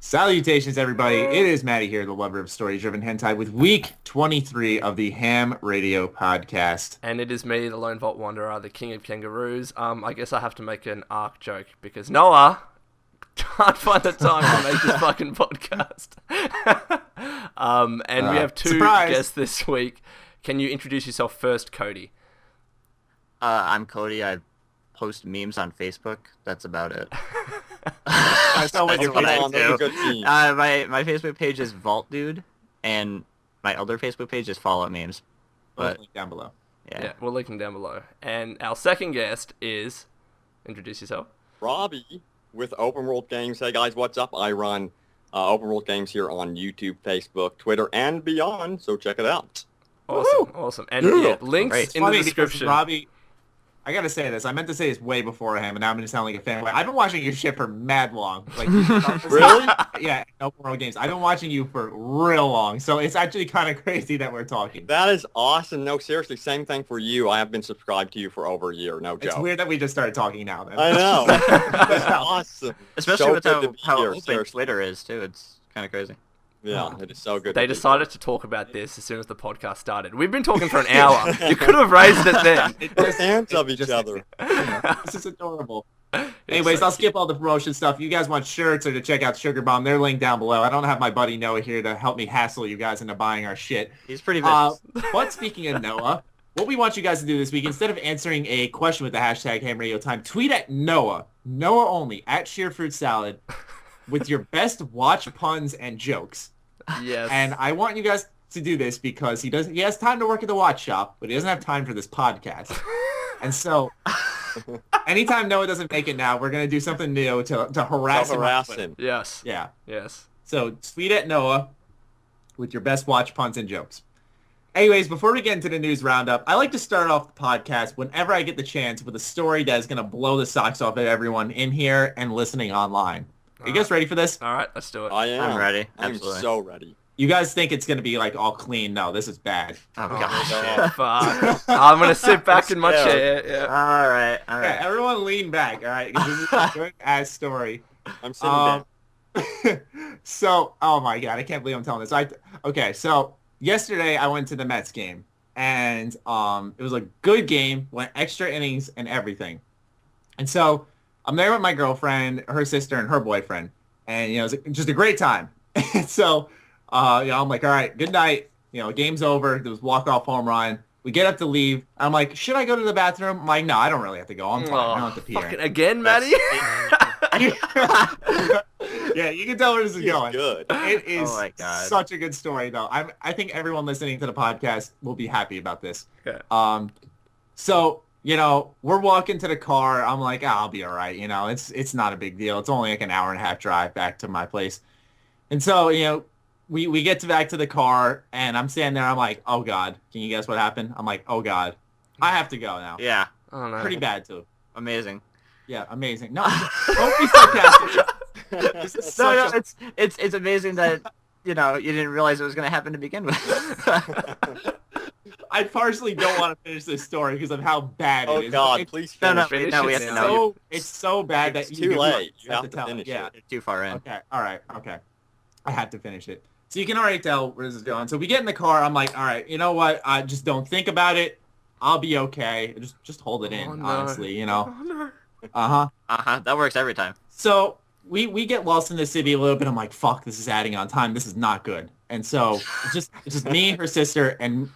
Salutations, everybody. It is Matty here, the lover of story-driven hentai, with week 23 of the H.A.M Radio Podcast. And it is me, the Lone Vault Wanderer, the king of kangaroos. I guess I have to make an arc joke because Noah can't find the time to make this fucking podcast. And we have two guests this week. Can you introduce yourself first, Cody? I'm Cody. I post memes on Facebook. That's about it. I saw what you're what I on. do. Good team. My Facebook page is Vault Dude, and my other Facebook page is Fallout Memes. But link down below. Yeah, we'll link them down below. And our second guest is... Introduce yourself. Robbie with Open World Games. Hey guys, what's up? I run Open World Games here on YouTube, Facebook, Twitter, and beyond, so check it out. Awesome. And links in the description. Robbie, I gotta say this. I meant to say this way before him, and now I'm gonna sound like a fanboy. I've been watching your shit for mad long. Like, really? Yeah, Open World Games. I've been watching you for real long, so it's actually kind of crazy that we're talking. That is awesome. No, seriously, same thing for you. I have been subscribed to you for over a year. No joke. It's weird that we just started talking now. Then. I know. That's awesome. especially So with good to how be here, open seriously. Twitter is, too. It's kind of crazy. Yeah, it is so good. They decided to talk about this as soon as the podcast started. We've been talking for an hour. You could have raised it then. Put hands of each other. This is adorable. Anyways, I'll skip all the promotion stuff. You guys want shirts or to check out Sugar Bomb, they're linked down below. I don't have my buddy Noah here to help me hassle you guys into buying our shit. He's pretty vicious. But speaking of Noah, what we want you guys to do this week, instead of answering a question with the hashtag H.A.M Radio Time, tweet at Noah only, at Shierfruitsalad, with your best watch puns and jokes. Yes. And I want you guys to do this because he has time to work at the watch shop, but he doesn't have time for this podcast. And so anytime Noah doesn't make it now, we're going to do something new to harass him. Yes. Yeah. Yes. So tweet at Noah with your best watch puns and jokes. Anyways, before we get into the news roundup, I like to start off the podcast whenever I get the chance with a story that is going to blow the socks off of everyone in here and listening online. Are you guys ready for this? All right, let's do it. I am. I'm ready. I'm Absolutely. so ready. You guys think it's going to be like all clean? No, this is bad. Oh, Oh, gosh. fuck. I'm going to sit back in my chair. Yeah. All right. Okay, everyone lean back, all right? 'Cause this is a good ass story. I'm sitting down. So, oh my God, I can't believe I'm telling this. Okay, so yesterday I went to the Mets game, and it was a good game, went extra innings and everything. And so I'm there with my girlfriend, her sister, and her boyfriend, and it was just a great time. And so, I'm like, all right, good night. Game's over. There was walk-off home run. We get up to leave. I'm like, should I go to the bathroom? I'm like, no, I don't really have to go. I'm fine. I don't have to pee. Fucking again, Matty? Yeah, you can tell where this is going. Good. It is Oh my God. such a good story, though. I think everyone listening to the podcast will be happy about this. Okay. So, we're walking to the car. I'm like, I'll be all right. It's not a big deal. It's only like an hour and a half drive back to my place. And so, we get back to the car, and I'm standing there. I'm like, oh, God. Can you guess what happened? I'm like, oh, God. I have to go now. Yeah. Oh, no. Pretty bad, too. Amazing. Yeah, amazing. No, don't be sarcastic. This is No, such it's amazing that, you didn't realize it was going to happen to begin with. I partially don't want to finish this story because of how bad Oh it is. God, It's please No, finish. no, we have to know. It's so bad that It's you too late. You have have to tell. finish Yeah. it. You're too far in. Okay. All right. Okay. I have to finish it. So you can already tell where this is going. So we get in the car. I'm like, all right, you know what? I just don't think about it. I'll be okay. Just hold it in, Oh, no. honestly, Oh, no. Uh-huh. Uh-huh. That works every time. So we get lost in the city a little bit. I'm like, fuck, this is adding on time. This is not good. And so it's just me, her sister, and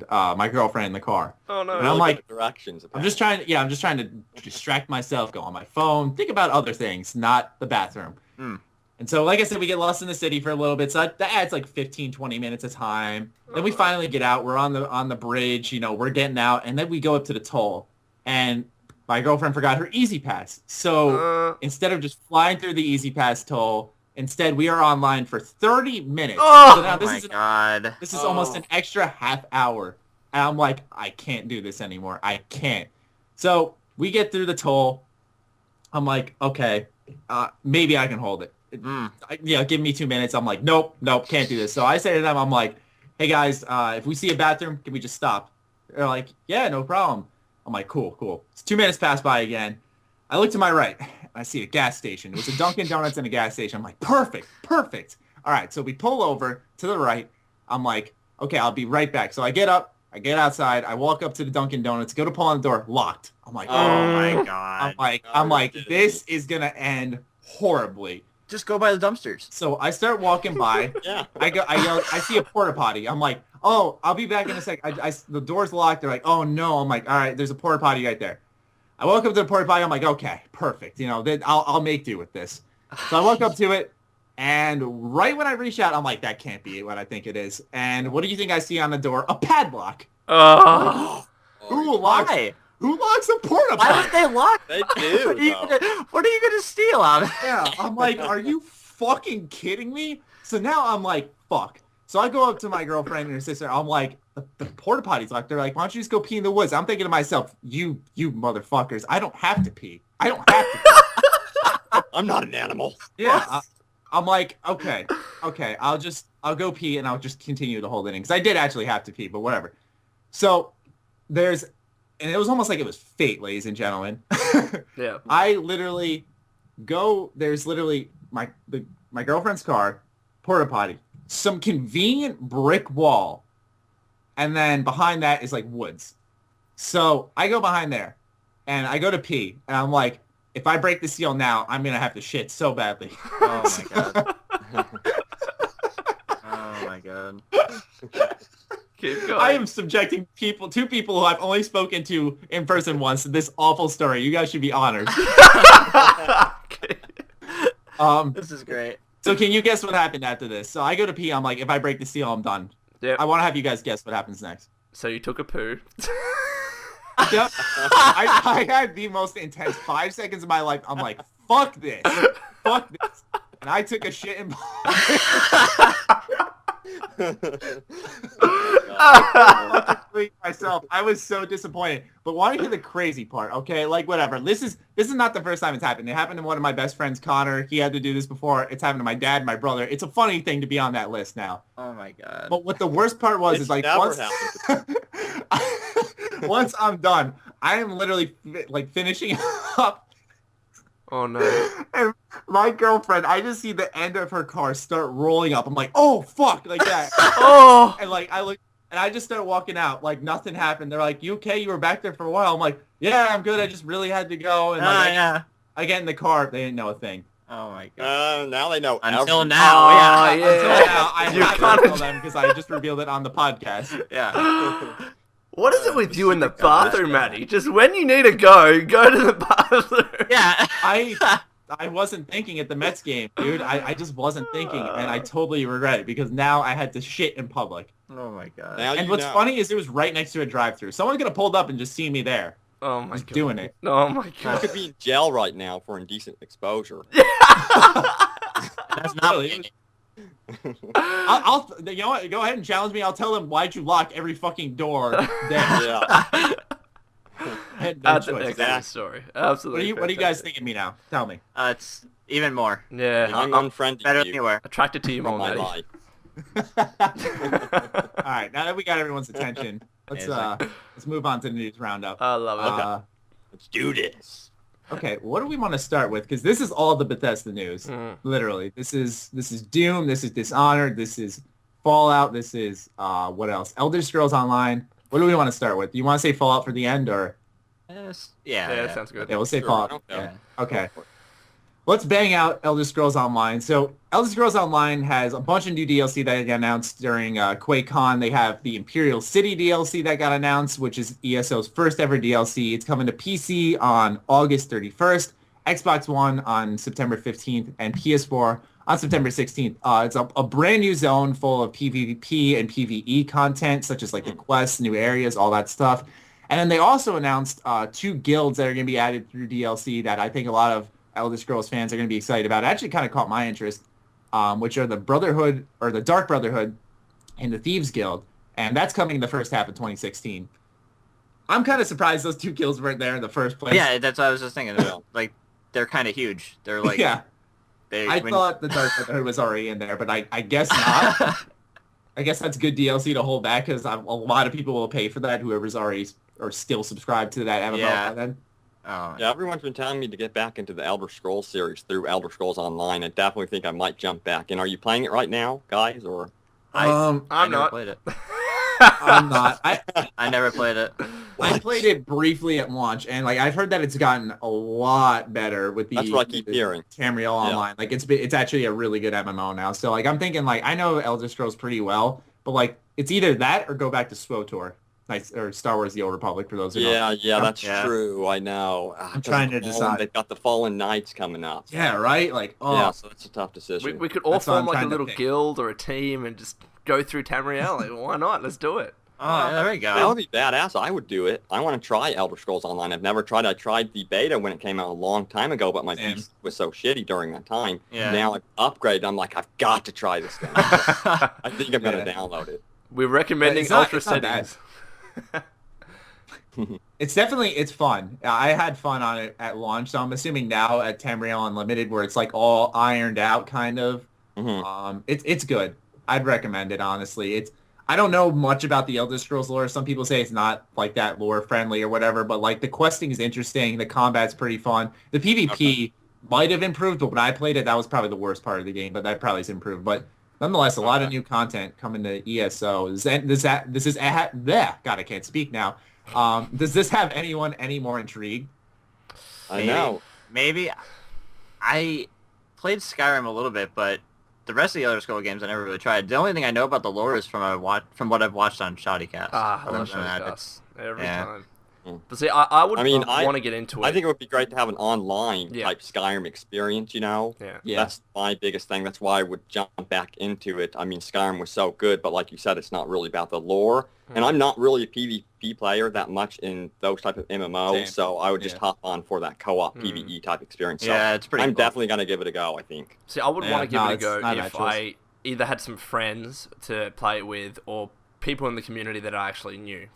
my girlfriend in the car. Oh, no. And Really I'm like, good directions. I'm just trying to distract myself, go on my phone, think about other things, not the bathroom. Mm. And so, like I said, we get lost in the city for a little bit. So that adds like 15, 20 minutes of time. Then we finally get out. We're on the bridge. We're getting out. And then we go up to the toll. And my girlfriend forgot her Easy Pass. So instead of just flying through the Easy Pass toll, instead we are online for 30 minutes. Oh, so now Oh my God. this is almost an extra half hour. And I'm like, I can't do this anymore. I can't. So we get through the toll. I'm like, okay, maybe I can hold it. Give me 2 minutes. I'm like, nope, can't do this. So I say to them, I'm like, hey guys, if we see a bathroom, can we just stop? They're like, yeah, no problem. I'm like, cool. It's 2 minutes pass by again. I look to my right. I see a gas station. It was a Dunkin' Donuts and a gas station. I'm like, perfect. All right, so we pull over to the right. I'm like, okay, I'll be right back. So I get up, I get outside, I walk up to the Dunkin' Donuts, go to pull on the door, locked. I'm like, Oh my god. I'm like, this is gonna end horribly. Just go by the dumpsters. So I start walking by. Yeah. I see a porta potty. I'm like, oh, I'll be back in a sec. The door's locked. They're like, oh no. I'm like, all right, there's a porta potty right there. I walk up to the porta potty. I'm like, okay, perfect. Then I'll make do with this. So I walk up to it, and right when I reach out, I'm like, that can't be what I think it is. And what do you think I see on the door? A padlock. Who locks a porta potty? Why would they lock? They do. What are you gonna steal out of it? Yeah, I'm like, are you fucking kidding me? So now I'm like, fuck. So I go up to my girlfriend and her sister. I'm like, the porta potty's locked. They're like, why don't you just go pee in the woods? I'm thinking to myself, you motherfuckers, I don't have to pee. I don't have to pee. I'm not an animal. Yeah. I'm like, okay, I'll go pee and I'll just continue to hold it in. Because I did actually have to pee, but whatever. So and it was almost like it was fate, ladies and gentlemen. Yeah. I literally there's literally my girlfriend's car, porta potty, some convenient brick wall, and then behind that is like woods. So I go behind there, and I go to pee, and I'm like, if I break the seal now, I'm going to have to shit so badly. Oh my god. Oh my god. Keep going. I am subjecting two people who I've only spoken to in person once to this awful story. You guys should be honored. Okay. This is great. So can you guess what happened after this? So I go to pee. I'm like, if I break the seal, I'm done. Yep. I want to have you guys guess what happens next. So you took a poo. Yep. I had the most intense 5 seconds of my life. I'm like, fuck this. And I took a shit in myself. I was so disappointed. But want to hear the crazy part, okay? Like, whatever. This is not the first time it's happened. It happened to one of my best friends, Connor. He had to do this before. It's happened to my dad, my brother. It's a funny thing to be on that list now. Oh my god. But what the worst part was is like once I'm done, I am literally like finishing up. Oh no. And my girlfriend, I just see the end of her car start rolling up. I'm like, oh fuck, like that. Oh. And like I look, and I just start walking out, like nothing happened. They're like, you okay? You were back there for a while. I'm like, yeah, I'm good. I just really had to go. And like, yeah. I get in the car. They didn't know a thing. Oh my god. Now they know. Until everything. now, Oh, yeah. Until now, I You have kinda to tell them because I just revealed it on the podcast. Yeah. What is it with you in the bathroom, Matty? Just when you need to go to the bathroom. Yeah. I wasn't thinking at the Mets game, dude. I just wasn't thinking, and I totally regret it because now I had to shit in public. Oh my god. Now And you what's know. funny is it was right next to a drive-through. Someone could have pulled up and just seen me there, Oh my just god. doing it. Oh my You god. could be in jail right now for indecent exposure. That's not Really? I'll you know what? Go ahead and challenge me. I'll tell them why'd you lock every fucking door there. Yeah. I had no That's an choice. excellent story. Absolutely. What do you guys think of me now? Tell me. It's even more. Yeah. I'm I'm unfriended Better you than you were. attracted to you from more, my Matty. life. All right, now that we got everyone's attention, let's move on to the news roundup. I love it. Let's do this. Okay, what do we want to start with? Because this is all the Bethesda news. Literally, this is Doom. This is Dishonored. This is Fallout. This is what else? Elder Scrolls Online. What do we want to start with? Do you want to say Fallout for the end, or Yes. Yeah, Yeah. that sounds good. yeah, we'll say Sure, Fallout. I don't Yeah. care. Okay. Let's bang out Elder Scrolls Online. So Elder Scrolls Online has a bunch of new DLC that got announced during Quakecon. They have the Imperial City DLC that got announced, which is ESO's first ever DLC. It's coming to PC on August 31st, Xbox One on September 15th, and PS4 on September 16th. It's a brand new zone full of PvP and PvE content, such as like the quests, new areas, all that stuff. And then they also announced 2 guilds that are going to be added through DLC that I think a lot of Elder Scrolls fans are going to be excited about. It actually kind of caught my interest, which are the Brotherhood, or the Dark Brotherhood, and the Thieves Guild. And that's coming in the first half of 2016. I'm kind of surprised those 2 guilds weren't there in the first place. Yeah, that's what I was just thinking. Like, they're kind of huge. They're like, yeah. I when- thought the Dark Brotherhood was already in there, but I guess not. I guess that's good DLC to hold back because a lot of people will pay for that, whoever's already or still subscribed to that MMO Yeah. by then. Oh, Yeah, everyone's been telling me to get back into the Elder Scrolls series through Elder Scrolls Online. I definitely think I might jump back in. Are you playing it right now, guys, or? I I'm never not. played it. I'm not. I never played it. I played it briefly at launch, and like I've heard that it's gotten a lot better with the. That's what I keep hearing. Tamriel Online. Like it's actually a really good MMO now. So like I'm thinking like I know Elder Scrolls pretty well, but like it's either that or go back to SWTOR. Nice, or Star Wars: The Old Republic for those who know. Yeah, that's true. I know. I'm trying to decide. They've got the Fallen Knights coming up. Yeah, right. Like, oh, Yeah, so that's a tough decision. We could all That's what I'm form like a trying to little pick. guild or a team and just go through Tamriel. Like, why not? Let's do it. Oh, there we That go. would be badass. I would do it. I want to try Elder Scrolls Online. I've never tried. I tried the beta when it came out a long time ago, but my Same. PC was so shitty during that time. Yeah. Now I've upgraded. I'm like, I've got to try this thing. I think I'm going to download it. We're recommending It's not- ultra it's not bad. settings. It's fun. I had fun on it at launch, so I'm assuming now at Tamriel Unlimited, where it's like all ironed out, kind of. Mhm. It's good. I'd recommend it honestly. I don't know much about the Elder Scrolls lore. Some people say it's not like that lore friendly or whatever, but like the questing is interesting. The combat's pretty fun. The PvP might have improved, but when I played it, that was probably the worst part of the game. But that probably has improved. But nonetheless, a lot of new content coming to ESO. God, I can't speak now. Does this have anyone any more intrigued? I know. Maybe. I played Skyrim a little bit, but the rest of the Elder Scrolls games I never really tried. The only thing I know about the lore is from what I've watched on Shoddycast. Ah, I Other love than that, Showcast every yeah. time. Mm. But see, I would I mean, want to get into it. I think it would be great to have an online Yeah. type Skyrim experience, you know? Yeah. Yeah. That's my biggest thing. That's why I would jump back into it. I mean, Skyrim was so good, but like you said, it's not really about the lore. And I'm not really a PvP player that much in those type of MMOs, Same. so I would just Yeah. hop on for that co-op Mm. PvE type experience. So Yeah, it's pretty I'm cool. definitely going to give it a go, I think. See, I would Yeah, want to give no, it a it's go not a if bad choice. I either had some friends to play it with or people in the community that I actually knew.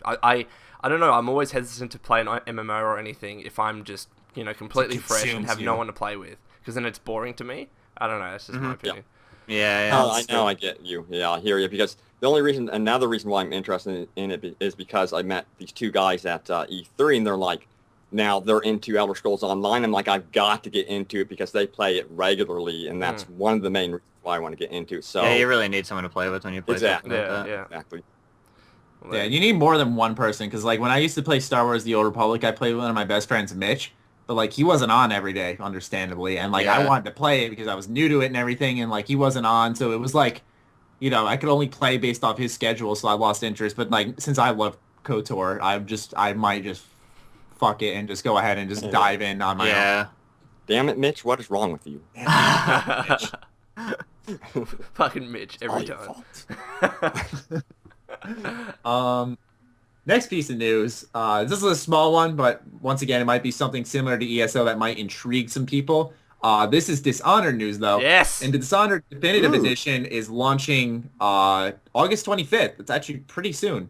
I don't know. I'm always hesitant to play an MMO or anything if I'm just completely fresh and consumes have you. no one to play with, because then it's boring to me. I don't know. That's just my Mhm. opinion. Yeah. I know, I get you. Yeah, I hear you. Because another reason why I'm interested in it is because I met these two guys at E3, and they're like, now they're into Elder Scrolls Online. I'm like, I've got to get into it because they play it regularly, and that's one of the main reasons why I want to get into it. So Yeah, you really need someone to play with when you play Exactly. something like Yeah, that. yeah. exactly. Well, Yeah, you need more than one person because like when I used to play Star Wars: The Old Republic, I played with one of my best friends, Mitch. But like he wasn't on every day, understandably, and like I Yeah. wanted to play it because I was new to it and everything, and like he wasn't on, so it was like, I could only play based off his schedule, so I lost interest. But like since I love KOTOR, I might just fuck it and just go ahead and just dive in on my own. Yeah. Damn it, Mitch, what is wrong with you? fucking Mitch every All your time. fault. Next piece of news. This is a small one, but once again, it might be something similar to ESO that might intrigue some people. This is Dishonored news, though. Yes. And the Dishonored Definitive Ooh. Edition is launching August 25th. It's actually pretty soon.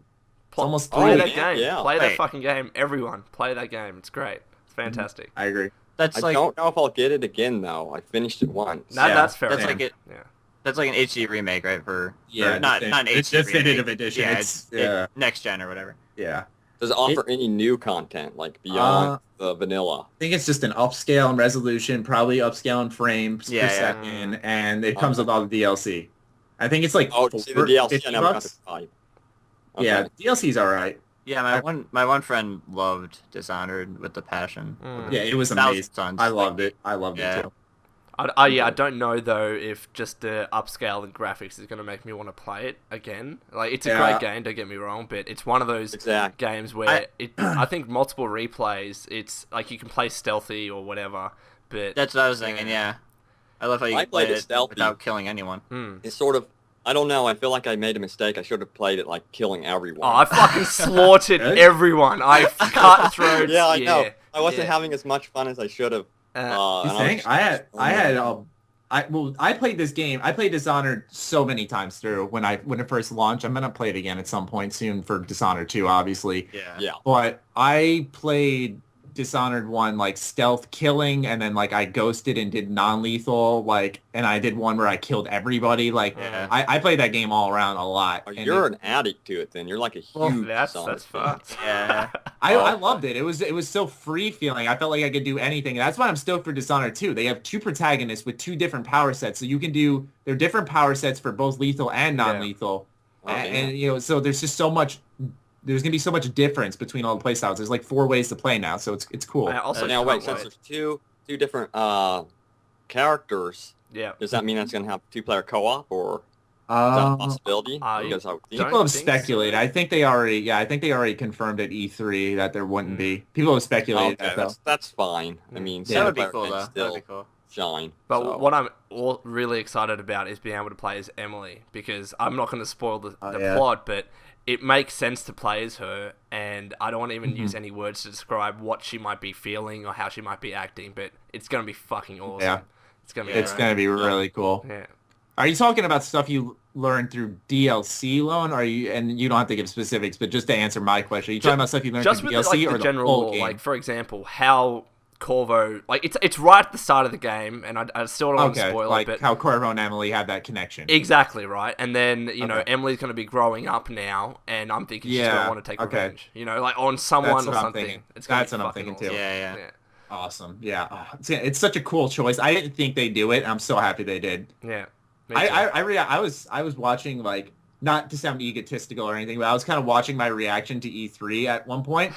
It's almost Play 3 that weeks. game. yeah. Play that Wait. fucking game. Everyone, play that game. It's great. It's fantastic. I agree. That's I like don't know if I'll get it again, though. I finished it once. No, Yeah, that's fair. that's enough. like it. Yeah. That's like an HD remake, right? For Yeah, not an it's HD Definitive remake. Edition. Yeah, It's- yeah. next gen or whatever. Yeah. Does it offer any new content, like beyond the vanilla? I think it's just an upscale in resolution, probably upscale in frames per Yeah. second, and it comes with all the DLC. I think it's like Oh, see the DLC, I 50 never got bucks. to try. Yeah, DLC's all right. Yeah, my one friend loved Dishonored with the passion. Mm. Yeah, it was Thousands amazing. of tons. I loved it. I loved Yeah. it too. I don't know though if just the upscale and graphics is gonna make me want to play it again. Like it's a Yeah. great game, don't get me wrong, but it's one of those Exactly. games where I think multiple replays. It's like you can play stealthy or whatever, but That's what I was thinking. Yeah, I love how you I can play played it it stealthy. without killing anyone. It's sort of, I don't know, I feel like I made a mistake. I should have played it like killing everyone. Oh, I fucking slaughtered Good. everyone. I cut throats. yeah, I know. I wasn't yeah. having as much fun as I should have. You and think? I played this game. I played Dishonored so many times through when it first launched. I'm gonna play it again at some point soon for Dishonored 2, obviously. Yeah. Yeah. But I played Dishonored 1 like stealth killing, and then like I ghosted and did non-lethal, like, and I did one where I killed everybody. Like I played that game all around a lot. You're an addict to it then. You're like a huge that's Dishonored fan. fucked. Yeah. I loved it. It was so free feeling. I felt like I could do anything. That's why I'm stoked for Dishonored 2. They have 2 protagonists with 2 different power sets, so you can do their different power sets for both lethal and non-lethal. And you know, so there's just so much. There's gonna be so much difference between all the play styles. There's like 4 ways to play now, so it's cool. Also, now wait, since there's two different characters, does that mean that's gonna have 2-player co-op, or is that a possibility? Because people have speculated. So. I think they already confirmed at E3 that there wouldn't be. People have speculated that though. That's fine. I mean, that would be cool though. That would be cool. Shine. But what I'm really excited about is being able to play as Emily, because I'm not going to spoil the plot, but it makes sense to play as her, and I don't want to even use any words to describe what she might be feeling or how she might be acting, but it's going to be fucking awesome. Yeah. It's going to be really cool. Yeah. Are you talking about stuff you learned through DLC, Lone? And you don't have to give specifics, but just to answer my question, are you talking about stuff you learned through DLC or the general whole lore? game? Like, for example, how Corvo, like, it's right at the start of the game, and I still don't want to spoil like it, but how Corvo and Emily had that connection. Exactly, right? And then, you know, Emily's going to be growing up now, and I'm thinking she's going to want to take revenge. You know, like, on someone or something. That's what I'm thinking, too. Yeah. Awesome. Yeah. Oh, it's such a cool choice. I didn't think they'd do it. I'm so happy they did. Yeah. I was watching, like, not to sound egotistical or anything, but I was kind of watching my reaction to E3 at one point,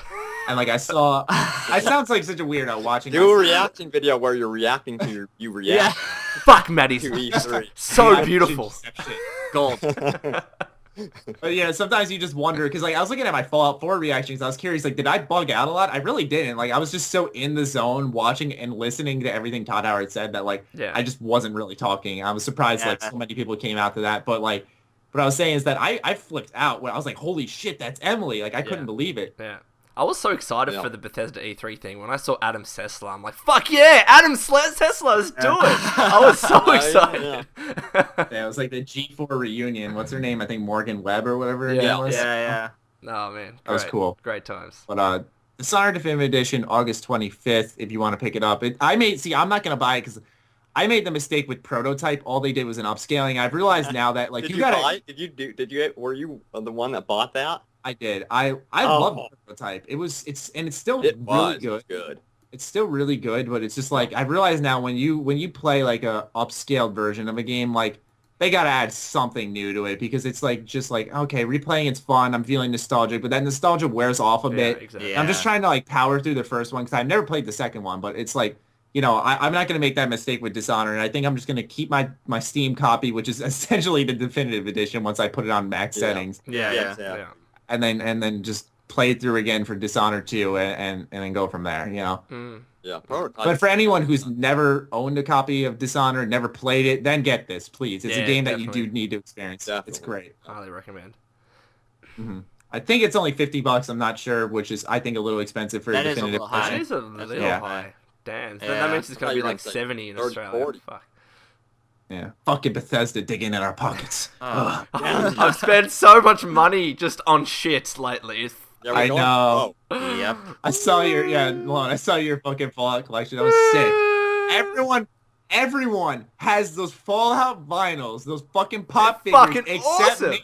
and like I sounds like such a weirdo watching. Do a reaction video where you're reacting to you react. Yeah. Fuck, Maddie's to E3. so beautiful. Gold. But yeah, sometimes you just wonder, because like I was looking at my Fallout 4 reactions, I was curious, like, did I bug out a lot? I really didn't. Like, I was just so in the zone watching and listening to everything Todd Howard said that like I just wasn't really talking. I was surprised like so many people came out to that, but like what I was saying is that I flipped out when I was like, holy shit, that's Emily. Like, I couldn't believe it. Yeah. I was so excited for the Bethesda E3 thing. When I saw Adam Sessler, I'm like, fuck yeah, Adam Sessler, let's do it. I was so excited. Yeah, it was like the G4 reunion. What's her name? I think Morgan Webb or whatever her name was. Yeah. Oh, man. That was cool. Great times. But Dishonored Definitive Edition, August 25th, if you want to pick it up. I'm not going to buy it because I made the mistake with Prototype. All they did was an upscaling. I've realized now that like were you the one that bought that? I did. I love Prototype. It's still really good. It's still really good, but it's just like I realize now when you play like a upscaled version of a game, like they gotta add something new to it because it's like just like okay, replaying it's fun. I'm feeling nostalgic, but that nostalgia wears off a bit. Exactly. Yeah. I'm just trying to like power through the first one because I've never played the second one, but it's like. You know, I'm not going to make that mistake with Dishonored, and I think I'm just going to keep my Steam copy, which is essentially the definitive edition once I put it on max settings. Yeah. And then just play it through again for Dishonored 2 and then go from there, you know? Yeah. But for anyone who's never owned a copy of Dishonored, never played it, then get this, please. It's a game that you do need to experience. Definitely. It's great. Highly recommend. I think it's only $50, I'm not sure, which is, I think, a little expensive for a definitive edition. That is a little high. Damn. That means it's going to be like 70 in Australia. 40. Fuck. Yeah. Fucking Bethesda digging in our pockets. I've spent so much money just on shit lately. I know. Yep. I saw your fucking Fallout collection. That was sick. Everyone has those Fallout vinyls, those fucking pop figures, except me.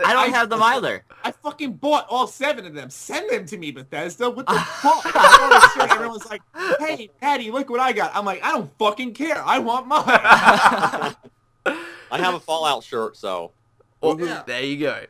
I don't have them either. I fucking bought all 7 of them. Send them to me, Bethesda. What the fuck? I want a shirt. Everyone's like, hey, Daddy, look what I got. I'm like, I don't fucking care. I want mine. I have a Fallout shirt, so. There you go.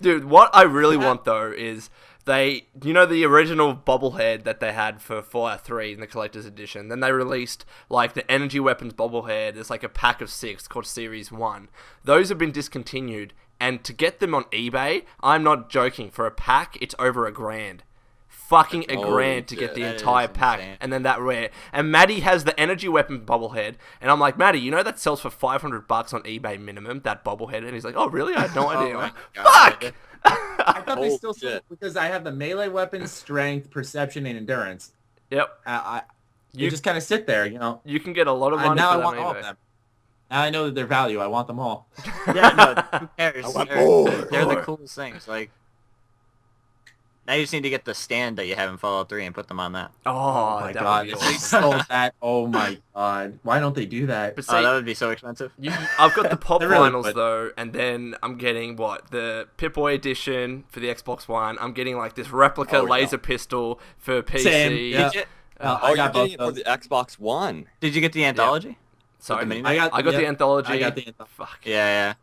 Dude, what I really want, though, is the original bobblehead that they had for Fallout 3 in the Collector's Edition, then they released, like, the Energy Weapons bobblehead. There's, like, a pack of 6 called Series 1. Those have been discontinued, and to get them on eBay, I'm not joking, for a pack, it's over $1,000. Fucking $1,000 to get the entire pack, and then that rare. And Maddie has the Energy Weapon bobblehead, and I'm like, Maddie, you know that sells for $500 on eBay minimum, that bobblehead? And he's like, oh, really? I had no idea. Fuck! I thought they still sold because I have the melee weapons, strength, perception, and endurance. Yep. You just kind of sit there, you know. You can get a lot of money now for I want all of them. Now I know that their value. I want them all. Yeah, no, who cares? They're the coolest things. Like, Now you just need to get the stand that you have in Fallout 3 and put them on that. Oh, my that god, would be if they awesome. sold that, oh my god. Why don't they do that? But Oh, see, that would be so expensive. I've got the pop They really vinyls would. though, and then I'm getting the Pip-Boy edition for the Xbox One. I'm getting like this replica Oh, yeah. laser pistol for PC. Same, yeah. Oh, I you're got getting both it for the Xbox One. Did you get the anthology? Sorry, With the mini- I got the yeah, anthology. I got the anthology. Fuck. Yeah.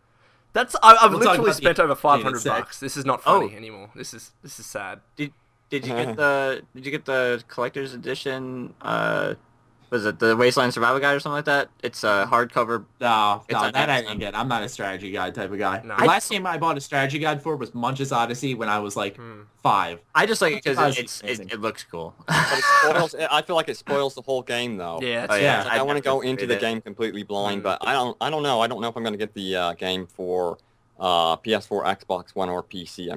That's I've We'll talk literally about the spent over anthology in a 500 sec. bucks. This is not funny Oh. anymore. This is sad. Did you get the collector's edition? Was it the Wasteland Survival Guide or something like that? It's a hardcover. No, It's on that I Amazon. didn't get. I'm not a strategy guide type of guy. No. The last game I bought a strategy guide for was Munch's Odyssey when I was like 5. I just like it because That's amazing. it looks cool. But it spoils, I feel like it spoils the whole game, though. Yeah, Oh, it's, yeah. It's like I want to go never into played the it. game completely blind, Mm. but I don't know. I don't know if I'm going to get the game for PS4, Xbox One, or PC.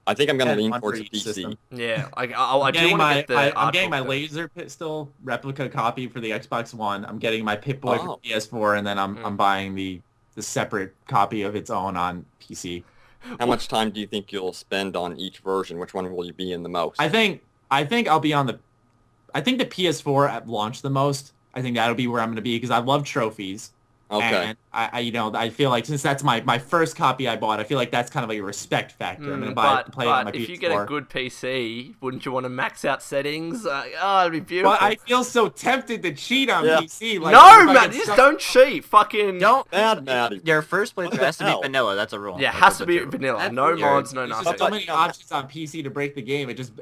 I think I'm going to lean One for towards each PC. system. yeah. I do Getting want to my, get the I'm getting art my book, though. laser pistol replica copy for the Xbox One. I'm getting my Pip-Boy Oh. for PS4, and then I'm buying the separate copy of its own on PC. How much time do you think you'll spend on each version? Which one will you be in the most? I think I'll be on the. I think the PS4 at launch the most. I think that'll be where I'm going to be because I love trophies. Okay. And I feel like since that's my first copy I bought, I feel like that's kind of like a respect factor. I'm going to play it on my but if PS4. you get a good PC, wouldn't you want to max out settings? It'd be beautiful. But I feel so tempted to cheat on Yeah. PC. Like, no, if I man, get just stuck- don't cheat. Fucking Don't. Bad Matty. Your first playthrough What the has to be hell? vanilla. That's a rule. Yeah, it That's has to what be the- vanilla. That's No weird. mods, no There's nothing. just so many options on PC to break the game. It just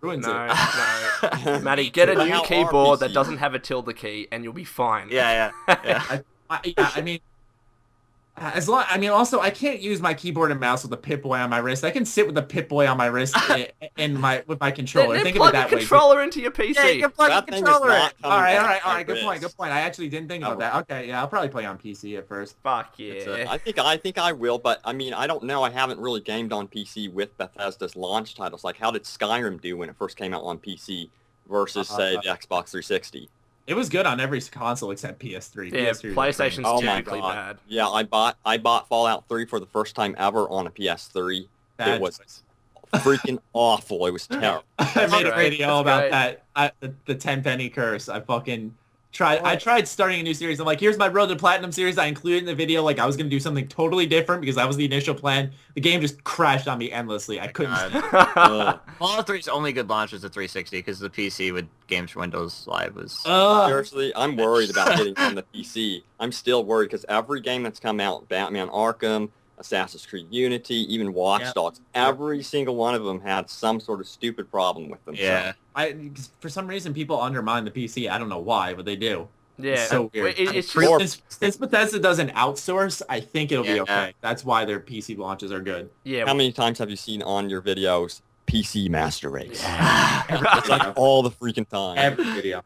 ruins No, it. no. Matty, get a But new how are keyboard that PCs? doesn't have a tilde key, and you'll be fine. Yeah. I mean, also I can't use my keyboard and mouse with a Pip-Boy on my wrist. I can sit with a Pip-Boy on my wrist with my Then, controller. then Think of plug it that a way. controller into your PC. Yeah, you can plug That the thing is controller in. not coming All off right. my Good point. wrist. I actually didn't think about that. Okay, yeah, I'll probably play on PC at first. Fuck yeah. I think I will, but I mean, I don't know. I haven't really gamed on PC with Bethesda's launch titles. Like, how did Skyrim do when it first came out on PC versus, say, the Xbox 360? It was good on every console except PS3. Yeah, PS3 was PlayStation's Oh my typically god! bad. Yeah, I bought Fallout 3 for the first time ever on a PS3. bad. It was freaking awful. It was terrible. I made a great. video That's about great. the 10 penny curse. I fucking tried. I tried starting a new series. I'm like, here's my Road to Platinum series. I included in the video like I was gonna do something totally different because that was the initial plan. The game just crashed on me endlessly. I couldn't. Ugh. Fallout 3's only good launch is the 360 because the PC with Games for Windows Live was... Seriously, I'm worried about getting on the PC. I'm still worried because every game that's come out, Batman Arkham, Assassin's Creed Unity, even Watch Dogs, every single one of them had some sort of stupid problem with them. Yeah. For some reason, people undermine the PC. I don't know why, but they do. Yeah, It's so weird. It's Or- just, Since Bethesda doesn't outsource, I think it'll be Yeah. okay. That's why their PC launches are good. yeah. How many times have you seen on your videos PC Master Race? It's like all the freaking time. Every video.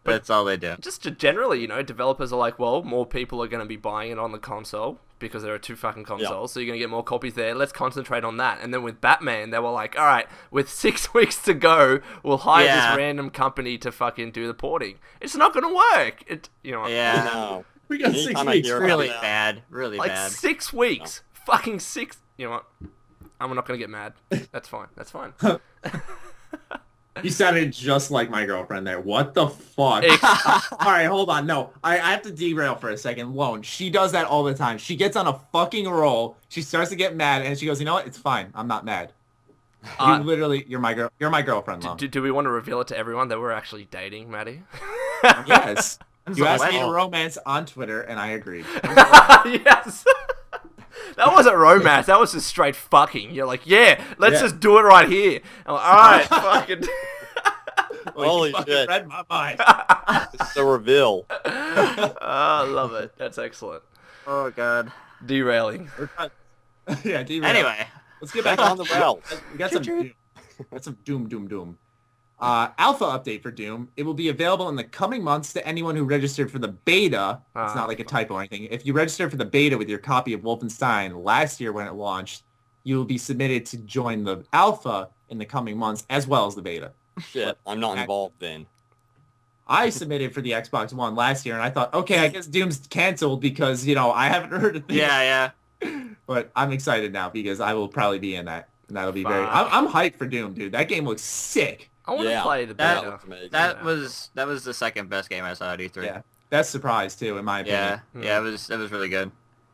That's all they do. Just generally, developers are like, well, more people are going to be buying it on the console because there are two fucking consoles, so you're going to get more copies there. Let's concentrate on that. And then with Batman, they were like, all right, with 6 weeks to go, we'll hire Yeah. this random company to fucking do the porting. It's not going to work. I Yeah. know. We got 6 Anytime I weeks. hear about Really that. bad. Really Like bad. 6 weeks. Fucking 6. You know what? I'm not going to get mad. That's fine. That's fine. You sounded just like my girlfriend there. What the fuck? Ex- All right, hold on. No, I have to derail for a second. Lone, she does that all the time. She gets on a fucking roll. She starts to get mad, and she goes, "You know what? It's fine. I'm not mad." You're my girl. You're my girlfriend, Lone. do we want to reveal it to everyone that we're actually dating, Maddie? Yes. That's You a asked me to level. romance on Twitter, and I agreed. Yes. That wasn't romance. That was just straight fucking. You're like, yeah, let's just do it right here. I'm like, all right, fucking. Holy You fucking shit. read my mind. It's the reveal. I love it. That's excellent. Oh, God. Derailing. Yeah. Derail. Anyway. let's get Back back on the rails. We got some Doom. Got some Doom. Alpha update for Doom. It will be available in the coming months to anyone who registered for the beta. It's not like a typo or anything. If you registered for the beta with your copy of Wolfenstein last year when it launched, you will be submitted to join the alpha in the coming months as well as the beta. Shit, I'm not involved then. I submitted for the Xbox One last year, and I thought, okay, I guess Doom's canceled because, I haven't heard of things. Yeah. But I'm excited now because I will probably be in that. And that'll be Fuck. very. I'm hyped for Doom, dude. That game looks sick. I want to Yeah, play the that beta. looks amazing. That Yeah. was the second best game I saw at E3. Yeah, best surprise too, in my opinion. Yeah, it was really good.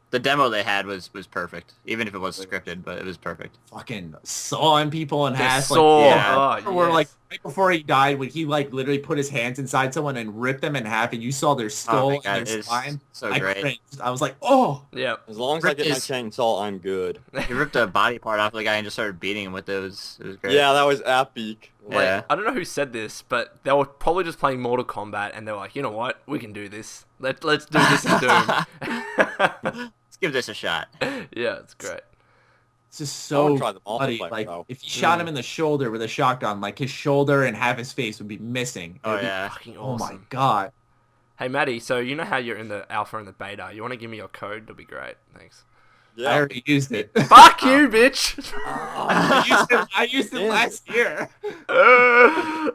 The demo they had was perfect, even if it was scripted, but it was perfect. Fucking sawing people in The half. saw. yeah. Oh, Where yes. like right before he died, when he like literally put his hands inside someone and ripped them in half, and you saw their Oh skull my God, and their it's spine. so I great. cringed. I was like, oh. Yeah. As long as I get my Is- chainsaw, I'm good. He ripped a body part off the guy and just started beating him with it. It was great. Yeah, that was epic. Like, Yeah. I don't know who said this, but they were probably just playing Mortal Kombat, and they were like, you know what? We can do this. Let's do this in Doom. Let's give this a shot. Yeah, it's great. It's just I wanna so try the bloody. multiplayer, Like though. if you shot him in the shoulder with a shotgun, like his shoulder and half his face would be missing. It Oh would be- yeah. Fucking Oh my awesome. god. Hey, Maddie, so you know how you're in the alpha and the beta? You want to give me your code? That'll be great. Thanks. I Yeah. already used it. Fuck you, bitch! I used it Yeah. last year. Oh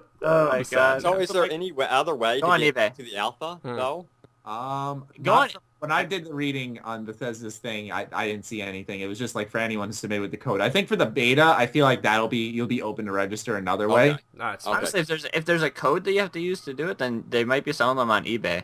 my sad. god. So is there any other way Go to on get eBay. to the alpha, Hmm. though? Go not on- for- when I did the reading on Bethesda's thing, I didn't see anything. It was just like for anyone to submit with the code. I think for the beta, I feel like you'll be open to register another way. Okay. No, it's Okay. Honestly, if there's a code that you have to use to do it, then they might be selling them on eBay.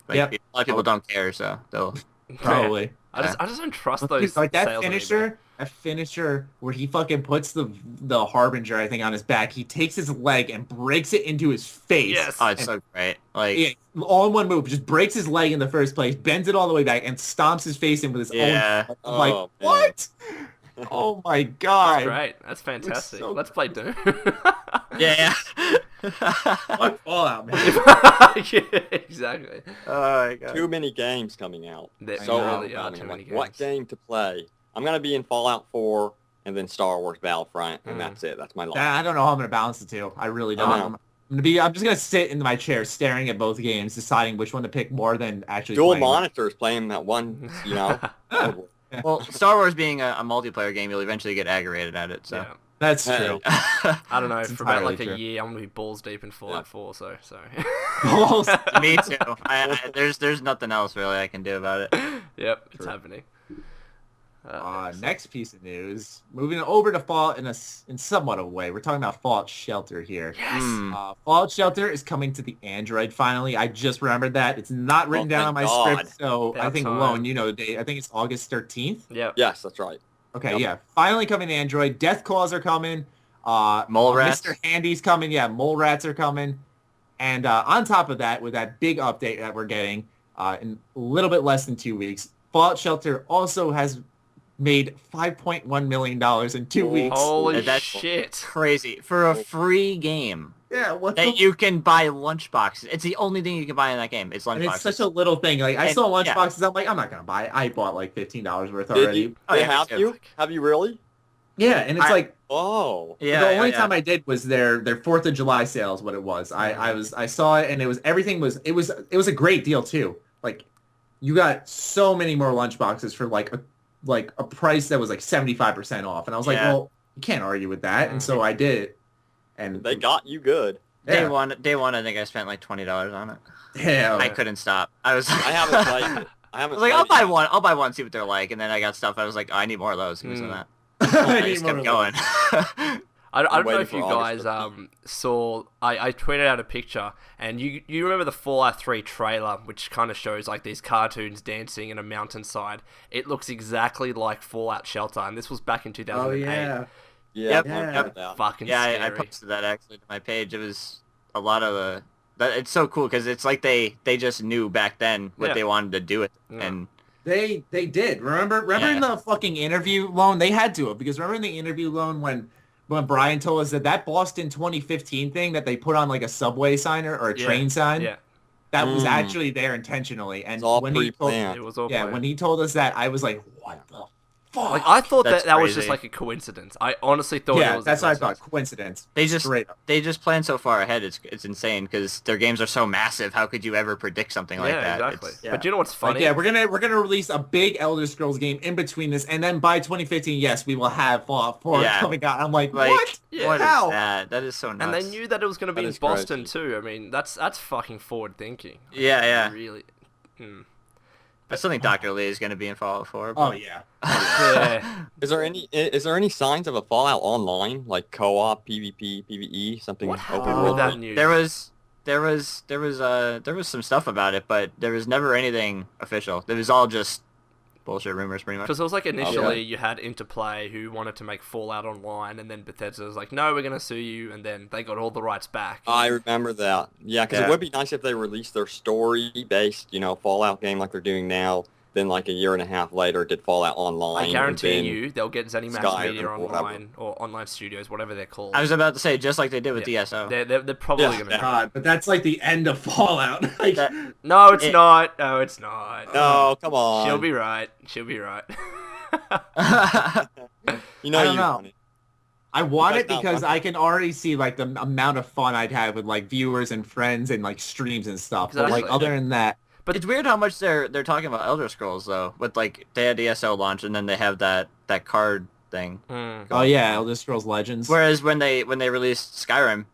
Like, Yep. a lot of people don't care, so they'll. Probably. I just don't trust those Like that sales on eBay. finisher where he fucking puts the harbinger, I think, on his back. He takes his leg and breaks it into his face. Yes. Oh, it's And- so great. Like, Yeah, all in one move. Just breaks his leg in the first place, bends it all the way back, and stomps his face in with his Yeah. own. I'm like, Oh, man. what? Oh my god. Great, that's fantastic. so Let's play Doom. yeah. Fuck Fallout, man. Yeah, exactly. Oh my god. Too many games coming out. There I So know. really are overwhelming. too I'm many like, games. what game to play? I'm gonna be in Fallout 4 and then Star Wars Battlefront, and Mm. that's it. That's my life. I don't know how I'm gonna balance the two. I really don't. Uh-huh. I'm just gonna sit in my chair staring at both games, deciding which one to pick more than actually Dual playing. monitors playing that one, you know. Well, Star Wars being a multiplayer game, you'll eventually get aggravated at it. So. Yeah. That's Hey. true. I don't know. It's For about entirely like a true. year, I'm gonna be balls deep in Fallout 4. So. Me too. There's nothing else really I can do about it. Yep, it's True. happening. Next piece of news, moving over to Fallout in somewhat of a way. We're talking about Fallout Shelter here. Yes. Mm. Fallout Shelter is coming to the Android finally. I just remembered that. It's not written down on thank my God. script, so About I think time. Lone, you know the date. I think it's August 13th. Yep. Yes, that's right. Okay, Yep. yeah. Finally coming to Android. Death Claws are coming. Mole rats. Mr. Handy's coming. Yeah, mole rats are coming. And on top of that, with that big update that we're getting in a little bit less than 2 weeks, Fallout Shelter also has made $5.1 million in 2 weeks. Holy That's- shit. Crazy for a free game Yeah, what that the you can buy lunchboxes. It's the only thing you can buy in that game. It's And it's lunchboxes. such a little thing. Like I And- saw yeah. lunchboxes, I'm like, I'm not gonna buy it. I bought like $15 worth Did already. you? Oh, yeah, have me too. you? Have you really? Yeah, and it's I- like Oh. Yeah. the only yeah. time I did was their 4th of July sales. What it was, I saw it, and it was a great deal too. Like you got so many more lunchboxes for like a price that was like 75% off, and I was like, Yeah. well, you can't argue with that, and so I did it. And They got you good. Day yeah, one, I think I spent like $20 on it. yeah, I couldn't stop. I was. I haven't played it. I I haven't was like, I'll played buy one. I'll buy one, see what they're like, and then I got stuff. I was like, oh, I need more of those. Give me some of that. I I need just more kept of going. I don't know waiting if you for guys August saw. I tweeted out a picture, and you remember the Fallout 3 trailer, which kind of shows like these cartoons dancing in a mountainside. It looks exactly like Fallout Shelter, and this was back in 2008. Oh yeah. Yeah, Yep. I Yeah. remember that. Fucking Yeah, I scary. posted that actually to my page. It was a lot of it's so cool because it's like they just knew back then what Yeah. they wanted to do with it. Yeah. And They did. Remember Yeah. in the fucking interview loan, they had to have, because remember in the interview loan when Brian told us that Boston 2015 thing that they put on like a subway sign or a Yeah. train sign, Yeah, that was Mm. actually there intentionally. And It's all when he told, pre-planned. it was all yeah, planned. when he told us that, I was like, what the fuck? Like I thought That's that was just crazy. like a coincidence. I honestly thought it yeah, was. that's a what I coincidence. thought. Coincidence. they just Straight up. plan so far ahead. It's insane because their games are so massive. How could you ever predict something like Yeah, that? exactly. It's- Yeah. But you know what's funny? Like, yeah, we're gonna release a big Elder Scrolls game in between this, and then by 2015, yes, we will have Fallout 4 Yeah. coming out. I'm like, Like, what? Yeah. what is How? that? That is so nuts. and they knew that it was going to be That in is Boston crazy. too. I mean, that's fucking forward thinking. Yeah, yeah. Really. Hmm. I still think Dr. Lee is going to be in Fallout 4. Oh But... yeah. Yeah. Is there any signs of a Fallout Online, like co-op, PvP, PvE, something What open happened world? with that news? There was some stuff about it, but there was never anything official. It was all just bullshit rumors, pretty much. Because it was like initially you had Interplay who wanted to make Fallout Online, and then Bethesda was like, no, we're going to sue you, and then they got all the rights back. I remember that. Yeah, because it would be nice if they released their story-based, Fallout game like they're doing now. Then like a year and a half later, did Fallout Online. I guarantee and then you they'll get ZeniMax Skyrim Media or whatever. Online or Online Studios, whatever they're called. I was about to say, just like they did with Yeah. DSO. They're probably Yeah. going to. God, but that's like the end of Fallout. Like, That- No, it's not. No, it's not. No, come on. She'll be right. She'll be right. I You don't know. want it. I want Because it now- because I can already see like the amount of fun I'd have with like viewers and friends and like streams and stuff. But like Exactly. other than that, But it's weird how much they're talking about Elder Scrolls though. With like they had DSO launch and then they have that card thing. Hmm. oh yeah, Elder Scrolls Legends. Whereas when they released Skyrim,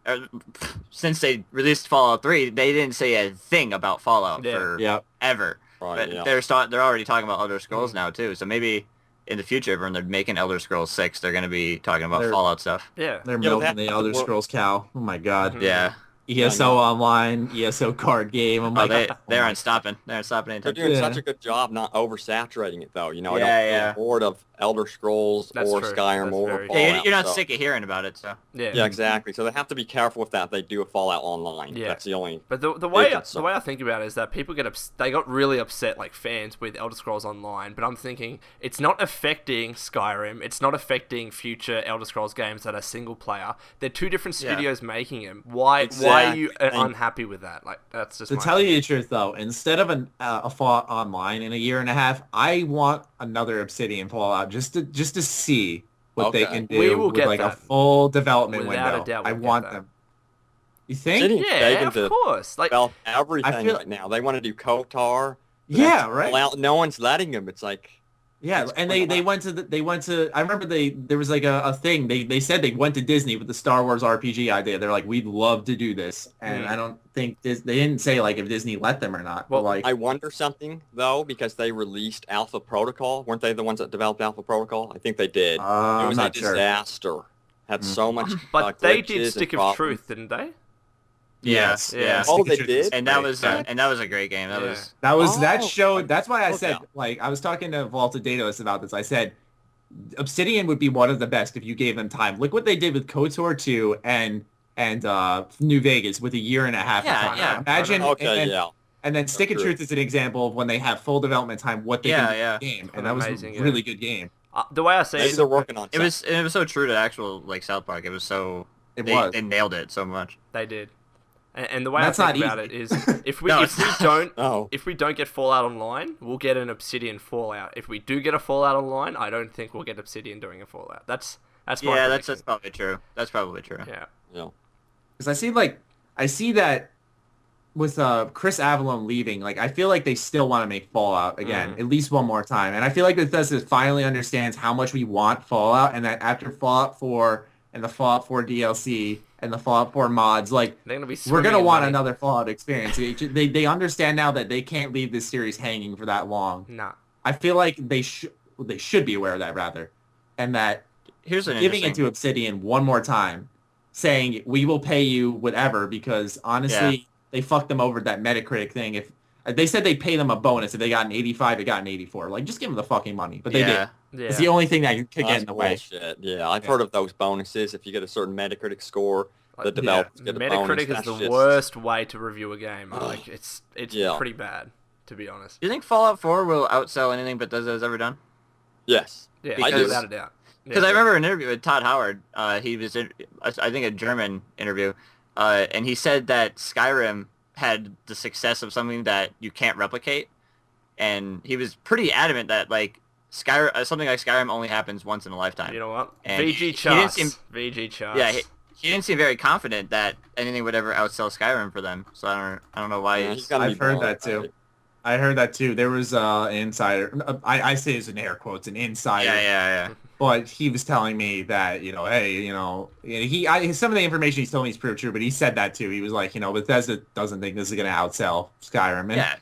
since they released Fallout 3, they didn't say a thing about Fallout Yeah. for Yep. ever. Right, But yeah. they're already talking about Elder Scrolls now too. So maybe in the future when they're making Elder Scrolls 6, they're going to be talking about They're- Fallout stuff. Yeah. They're but milking that- the Elder well- Scrolls cow. Oh my god. Mhm. Yeah. ESO Online, ESO card game. I'm Oh, like, they aren't stopping. They aren't stopping They're anytime. doing Yeah. such a good job not oversaturating it, though. I don't Yeah. feel bored of Elder Scrolls That's or true. Skyrim That's or very Fallout. Yeah, you're not so- sick of hearing about it, so. Yeah. Yeah, exactly. So they have to be careful with that. They do a Fallout Online. Yeah. That's the only. But the way concern. I think about it is that people they got really upset, like fans, with Elder Scrolls Online. But I'm thinking it's not affecting Skyrim. It's not affecting future Elder Scrolls games that are single player. They're two different Yeah. studios making them. Why are you Exactly. unhappy with that? Like that's just to my tell you the truth, though, instead of a Fallout Online in a year and a half, I want another Obsidian Fallout just to see what they Okay. can do We will with get like a that. full development Without a window. doubt I we'll get want that. them. You think? Obsidian Yeah, begging of to course. Like develop everything feel- right now. They want to do Kotar. Yeah, right. Fallout, no one's letting them. It's like. Yeah, It's and going they on. went to I remember there was like a thing they said they went to Disney with the Star Wars RPG idea. They're like, we'd love to do this, and I don't think they didn't say like if Disney let them or not. Well, But like I wonder something though, because they released Alpha Protocol. Weren't they the ones that developed Alpha Protocol? I think they did. It I'm was a not sure. disaster. Had so much. but they glitches did and Stick of problems. Truth, didn't they? Yes, Yeah. Oh, Stick of they Truth did? was And that great. was Yeah. a great game. That Yeah. was That Oh, showed. That's why I okay. said like I was talking to Vaulted Daedalus about this. I said Obsidian would be one of the best if you gave them time. Look what they did with KOTOR 2 and New Vegas with a year and a half. Yeah, of time. yeah. Imagine. Okay, and, yeah. And then Stick of true. Truth is an example of when they have full development time, what they can do in the game, and that was Amazing, a yeah. really good game. The way I say Maybe it, they're working on it was so true to actual like South Park. It was so It they, was. they nailed it so much. they did. And the way That's I think not about it easy. is if we No, if it's we not. don't Oh. if we don't get Fallout Online, we'll get an Obsidian Fallout. If we do get a Fallout Online, I don't think we'll get Obsidian doing a Fallout. That's my Yeah, that's prediction. probably true. That's probably true. Yeah. Yeah. Because I see that with Chris Avallone leaving, like I feel like they still want to make Fallout again, at least one more time. And I feel like Bethesda finally understands how much we want Fallout, and that after Fallout 4 and the Fallout 4 DLC and the Fallout 4 mods, like They're gonna be we're gonna swimming in want money. another Fallout experience. They understand now that they can't leave this series hanging for that long. Nah. I feel like they should be aware of that rather, and that Here's an giving it interesting. to Obsidian one more time, saying we will pay you whatever, because honestly they fucked them over that Metacritic thing. If they said they'd pay them a bonus if they got an 85, they got an 84. Like just give them the fucking money, but they did. Yeah. Yeah. It's the only thing that could get That's in the way. bullshit. Yeah, I've heard of those bonuses. If you get a certain Metacritic score, the Like, developers get a bonus. Metacritic is That's the just- worst way to review a game. Like it's Yeah. pretty bad, to be honest. Do you think Fallout 4 will outsell anything Bethesda has ever done? Yes. Yeah, I do. without a doubt. Because I remember an interview with Todd Howard. He was in, I think, a German interview, and he said that Skyrim had the success of something that you can't replicate, and he was pretty adamant that like something like Skyrim only happens once in a lifetime. You know what? And VG he didn't charts. seem- VG charts. Yeah, he didn't seem very confident that anything would ever outsell Skyrim for them. So I don't know why. Yeah, he's- he's gotta be I've heard wrong, that too. right? I heard that too. There was an insider. I say it's in air quotes, an insider. yeah. But he was telling me that, hey, some of the information he's telling me is pretty true, but he said that too. He was like, Bethesda doesn't think this is going to outsell Skyrim. And Yeah.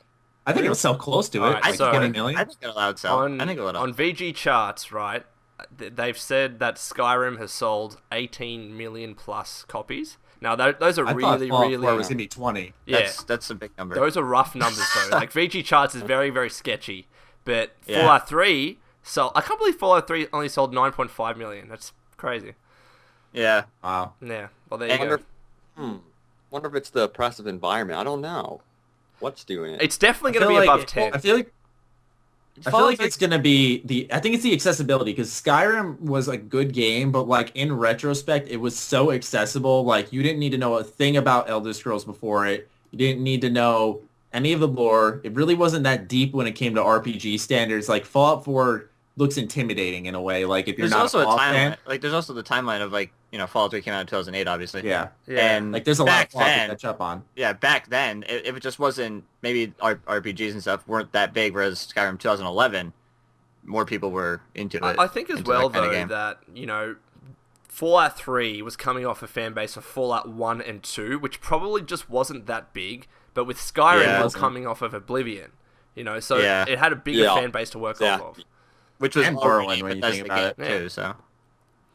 I think it'll sell close to it. Alright, Like so- 20 I million. think it'll outsell. I think it'll. On VG charts, right? They've said that Skyrim has sold 18 million plus copies. Now those are I thought really, Fallout really 4 was gonna be 20. yeah. That's a big number. Those are rough numbers though. Like VG charts is very, very sketchy. But Yeah. Fallout 3 sold. I can't believe Fallout 3 only sold 9.5 million. That's crazy. Yeah. Wow. Yeah. Well, there I you wonder, go. wonder if it's the oppressive environment. I don't know. What's doing it? It's definitely I going to feel be like above 10. I feel like it's gonna be I think it's the accessibility, because Skyrim was a good game, but like in retrospect, it was so accessible. Like you didn't need to know a thing about Elder Scrolls before it. You didn't need to know any of the lore. It really wasn't that deep when it came to RPG standards. Like Fallout 4 looks intimidating in a way. Like if you're There's not also a a Fallout timeline. fan, Like there's also the timeline of like Fallout 3 came out in 2008, obviously. yeah, Yeah. And like there's a lot of back Fallout to then, catch up on. yeah, back then, if it just wasn't maybe RPGs and stuff weren't that big, whereas Skyrim 2011, more people were into it. I think as into well that kind of though game. that Fallout 3 was coming off a fan base of Fallout 1 and 2, which probably just wasn't that big. But with Skyrim, Yeah. it was coming off of Oblivion, so Yeah. it had a bigger Yeah. fan base to work off of. which was and already Morrowind when you Bethesda think about game it. too. So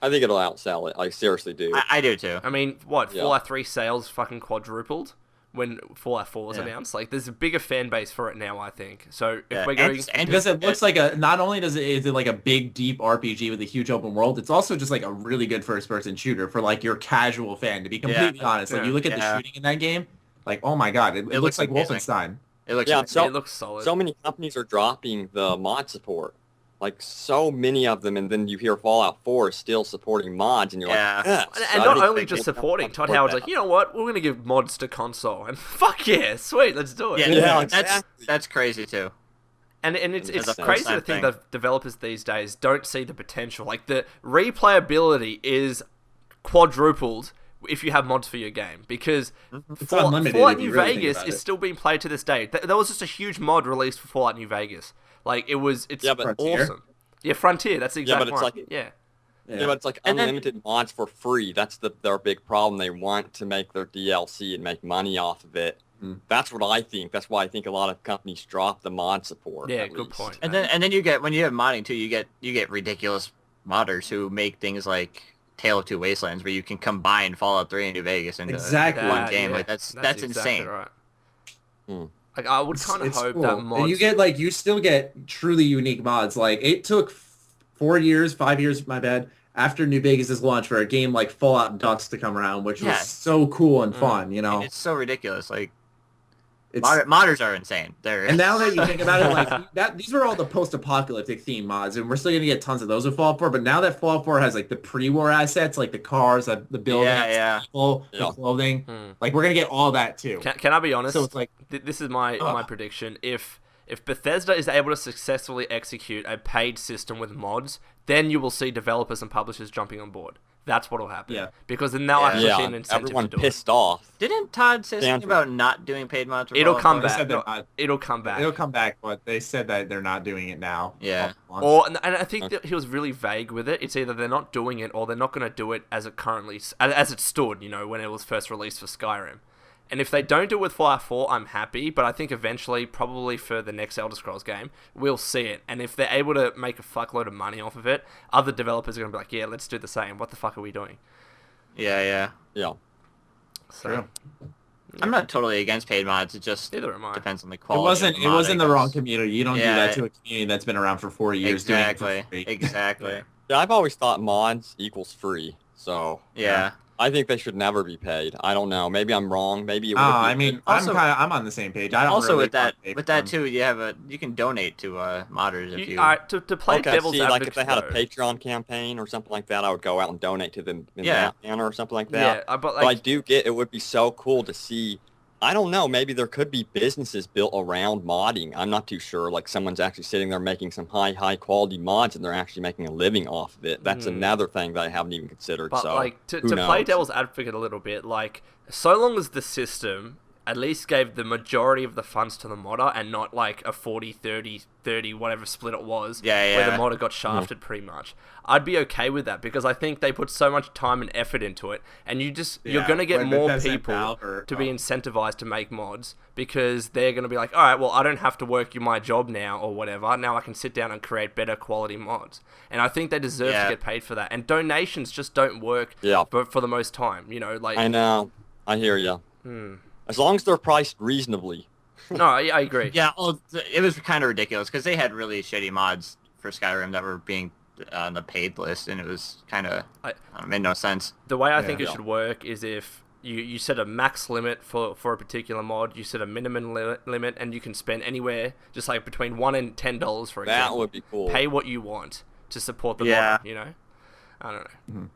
I think it'll outsell it. I seriously do. I do too. I mean, what Yeah. Fallout 3 sales fucking quadrupled when Fallout 4 was Yeah. announced. Like, there's a bigger fan base for it now, I think. So if Yeah, we're and- going, and- Because it looks like not only is it like a big deep RPG with a huge open world, it's also just like a really good first person shooter for like your casual fan, to be completely honest. Like Yeah. you look at the shooting in that game, like oh my god, it looks like amazing. Wolfenstein. It looks Yeah, amazing. so- it looks solid. So many companies are dropping the mod support. Like so many of them, and then you hear Fallout 4 is still supporting mods, and you're Yeah. like, yes. And I not think only they just will supporting, support Todd Howard's that. like, you know what, we're going to give mods to console. And fuck yeah, sweet, let's do it. Yeah, Yeah, that's exactly. crazy too. And it's That's a crazy to sad think thing. that developers these days don't see the potential. Like, the replayability is quadrupled if you have mods for your game, because It's unlimited Fallout if you New really think Vegas about is it. still being played to this day. There was just a huge mod released for Fallout New Vegas. Like, it's Yeah, but- Frontier? awesome. Yeah, Frontier, that's the Yeah, exact but it's one. like- yeah. Yeah, but it's like And then- unlimited mods for free. That's their big problem. They want to make their DLC and make money off of it. That's what I think. That's why I think a lot of companies drop the mod support. Yeah, at good least. point. And then you get, when you have modding too, you get ridiculous modders who make things like Tale of Two Wastelands, where you can combine Fallout 3 and New Vegas into Exactly. one Yeah, game. yeah. Like that's exactly insane. right. Hmm. Like, I would kind of It's hope cool. that mods... And you get like, you still get truly unique mods. Like it took 5 years, my bad, after New Vegas' launch for a game like Fallout Ducks to come around, which was Yeah. so cool and fun, And it's so ridiculous. Like It's, modders are insane. They're and now that you think about it, like these were all the post-apocalyptic theme mods, and we're still gonna get tons of those with Fallout 4. But now that Fallout 4 has like the pre-war assets, like the cars, the buildings, Yeah. people, the Yeah. clothing, like we're gonna get all that too. Can I be honest? So it's like, This is my prediction. If Bethesda is able to successfully execute a paid system with mods, then you will see developers and publishers jumping on board. That's what'll happen. Yeah. Because then they'll Yeah. actually see Yeah, an incentive everyone to do pissed off. Didn't Todd say something Stanford. about not doing paid mods? For it. It'll Fallout come 4? They back. said they're No, not- it'll come back. it'll come back, but they said that they're not doing it now. Yeah. And I think that he was really vague with it. It's either they're not doing it or they're not going to do it as it stood, when it was first released for Skyrim. And if they don't do it with Fallout 4, I'm happy, but I think eventually, probably for the next Elder Scrolls game, we'll see it. And if they're able to make a fuckload of money off of it, other developers are going to be like, yeah, let's do the same. What the fuck are we doing? Yeah. Yeah. So, True. I'm not totally against paid mods. It just Neither am I. depends on the It quality. wasn't. of It was mod, in I the wrong guess. community. You don't do Yeah. that to a community that's been around for 4 years. Exactly. Doing it for free. Exactly. Yeah, I've always thought mods equals free. So Yeah. I think they should never be paid. I don't know. Maybe I'm wrong. Maybe it would be I mean, Also- I'm on the same page. I don't Also really with that want to pay with for that them. too, you can donate to modders if you. Alright, to play Okay, devil's see, like advocate, if they had a though, Patreon campaign or something like that, I would go out and donate to them in Yeah. that manner or something like yeah, that. but But I like, do get it would be so cool to see. I don't know. Maybe there could be businesses built around modding. I'm not too sure. Like someone's actually sitting there making some high quality mods, and they're actually making a living off of it. That's another thing that I haven't even considered. but So like to who play knows? devil's advocate a little bit, like so long as the system at least gave the majority of the funds to the modder and not like a 40, 30, 30, whatever split it was, where the modder got shafted pretty much. I'd be okay with that because I think they put so much time and effort into it, and you're going to get more people to be incentivized to make mods because they're going to be like, all right, well, I don't have to work my job now or whatever. Now I can sit down and create better quality mods. And I think they deserve to get paid for that. And donations just don't work for the most time, you know, like... I know. I hear you. As long as they're priced reasonably. No, I agree. Yeah, well, it was kind of ridiculous because they had really shitty mods for Skyrim that were being on the paid list, and it was kind of it made no sense. The way I think it should work is if you set a max limit for a particular mod, you set a minimum limit, and you can spend anywhere just like between $1 and $10 for example. That would be cool. Pay what you want to support the mod, you know? I don't know.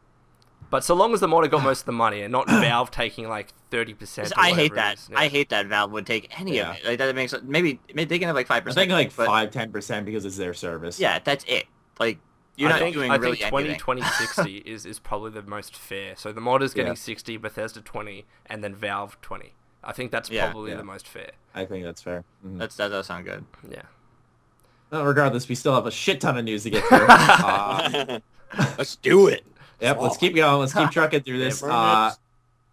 But so long as the modder got most of the money and not Valve taking like 30%. I hate that. I hate that Valve would take any of it. Like that makes maybe they can have like 5%. I think like 5-10% because it's their service. Yeah, that's it. Like you're not doing really anything. I think 20-60 is probably the most fair. So the modder's getting 60, Bethesda 20, and then Valve 20. I think that's probably the most fair. I think that's fair. Mm-hmm. That does sound good. Yeah. Well, regardless, we still have a shit ton of news to get through. Let's do it. Yep, let's keep going. Let's keep trucking through this.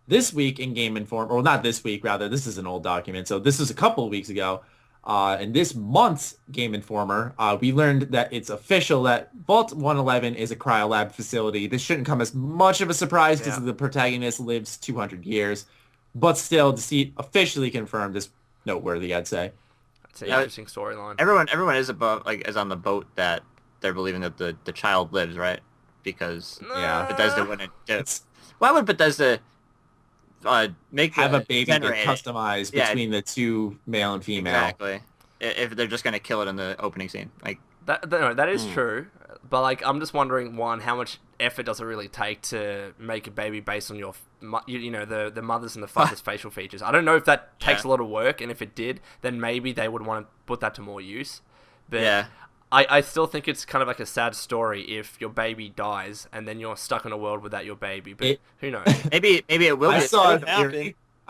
This week in Game Informer, well, not this week, rather, this is an old document. So this was a couple of weeks ago. In this month's Game Informer, we learned that it's official that Vault 111 is a cryolab facility. This shouldn't come as much of a surprise because the protagonist lives 200 years. But still, to see it officially confirmed is noteworthy, I'd say. It's an interesting storyline. Everyone is is on the boat that they're believing that the child lives, right? Because Bethesda wouldn't. Why would Bethesda have a baby get customized between the two male and female? Exactly. If they're just gonna kill it in the opening scene, like that is true. But like, I'm just wondering, one, how much effort does it really take to make a baby based on your, the mother's and the father's facial features? I don't know if that takes a lot of work, and if it did, then maybe they would want to put that to more use. But I still think it's kind of like a sad story if your baby dies and then you're stuck in a world without your baby. But who knows? Maybe it will. I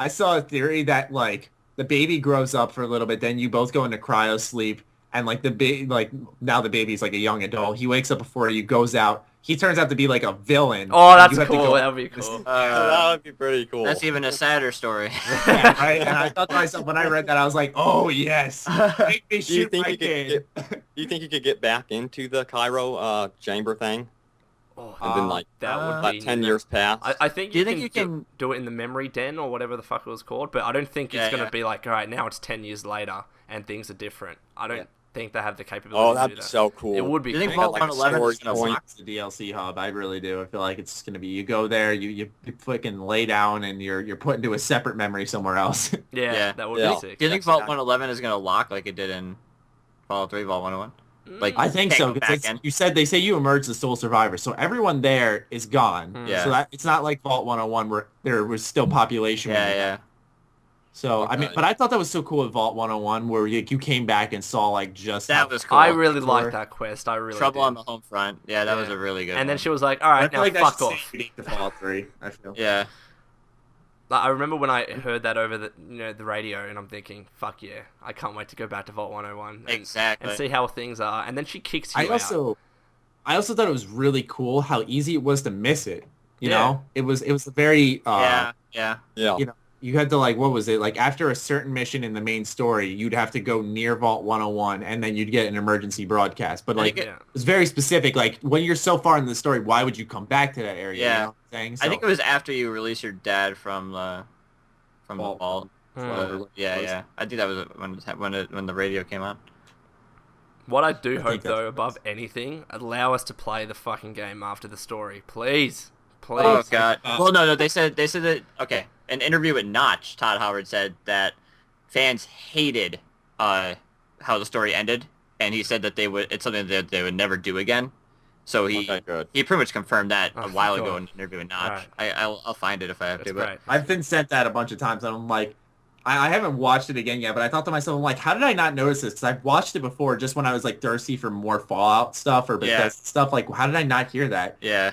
saw a theory that like the baby grows up for a little bit, then you both go into cryo sleep, and like now the baby's like a young adult. He wakes up before you, goes out. He turns out to be like a villain. Oh, that's cool. That would be cool. That would be pretty cool. That's even a sadder story. Yeah, right? And I thought to myself, when I read that, I was like, oh, yes. Make me shoot my kid. Do you think you could get back into the Cairo chamber thing? And then that would be 10 years pass? I think you can do it in the memory den or whatever the fuck it was called, but I don't think it's going to be like, all right, now it's 10 years later and things are different. I don't think they have the capability to do that. That'd be so cool. It would be. Do you think Vault 111 is going to lock the DLC hub? I really do. I feel like it's going to be, you go there, you fucking lay down, and you're put into a separate memory somewhere else. That would be sick. Do you think Vault 111 is going to lock like it did in Fallout 3, Vault 101? Like, I think so. They say you emerge the sole survivor, so everyone there is gone. Yeah. So that it's not like Vault 101 where there was still population. Yeah. So I mean, but I thought that was so cool with Vault 101 where you came back and saw like just that was cool. I really liked that quest. I really Trouble did. on the Home Front. Yeah, that was a really good. And one. Then she was like, "All right, now fuck off." To Fallout 3, I feel. Yeah. Like, I remember when I heard that over the radio, and I'm thinking, "Fuck yeah, I can't wait to go back to Vault 101 and see how things are." And then she kicks you out. I also thought it was really cool how easy it was to miss it. You know, it was a very yeah. You know, you had to like, what was it? Like after a certain mission in the main story, you'd have to go near Vault 101 and then you'd get an emergency broadcast. But like, it was very specific. Like when you're so far in the story, why would you come back to that area? Yeah. You know what I'm saying? So, I think it was after you released your dad from the vault. Yeah. I think that was when the radio came on. What I do hope though, above anything, allow us to play the fucking game after the story, please. Oh god. Well, no. They said that. Okay, an interview with Notch, Todd Howard said that fans hated how the story ended, and he said that it's something that they would never do again. So he pretty much confirmed that a while ago in an interview with Notch. Right. I'll find it if I have to. But I've been sent that a bunch of times, and I'm like, I haven't watched it again yet, but I thought to myself, I'm like, how did I not notice this? Because I've watched it before, just when I was like thirsty for more Fallout stuff or Bethesda stuff. Like, how did I not hear that? Yeah.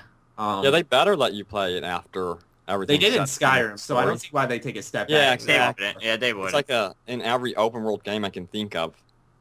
They better let you play it after everything. They did in set in Skyrim, so I don't see why they take a step Yeah, back. exactly. Yeah, they would. It's like in every open world game I can think of.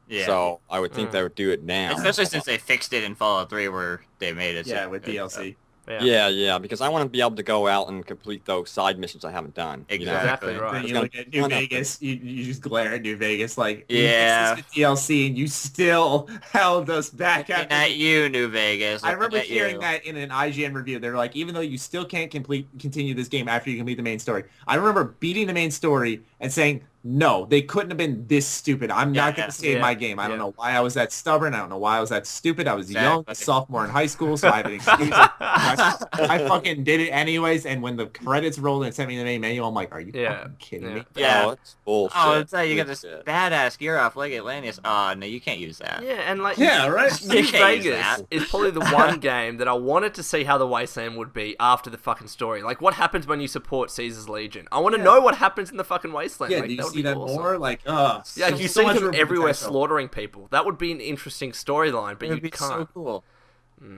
Yeah. So I would think they would do it now. Especially since they fixed it in Fallout 3 where they made it. Yeah, so with good, DLC. Yeah, because I want to be able to go out and complete those side missions I haven't done. Exactly. Right. Then It's you gonna look at be New fun up Vegas, you just glare at New Vegas like, Yeah. you fixed this with DLC and you still held us back. Looking at you, New Vegas. I remember looking at hearing you. that in an IGN review. They're like, even though you still can't continue this game after you complete the main story. I remember beating the main story and saying, no, they couldn't have been this stupid. I'm not going to save my game. I don't know why I was that stubborn. I don't know why I was that stupid. I was young, a sophomore in high school, so I have an excuse. I fucking did it anyways, and when the credits rolled and sent me the main menu, I'm like, are you fucking kidding me? Yeah. Oh, it's bullshit. Oh, it's like you got this Bullshit. badass gear off like Atlantis. Oh, no, you can't use that. Yeah, and like right? New You can't use Vegas that. is probably the one game that I wanted to see how the Wasteland would be after the fucking story. Like, what happens when you support Caesar's Legion? I want to know what happens in the fucking Wasteland. Yeah, like, do you would see be that awesome. more? Like, Yeah, so you so see much them room for everywhere potential. slaughtering people. That would be an interesting storyline, but It you would be can't. so cool.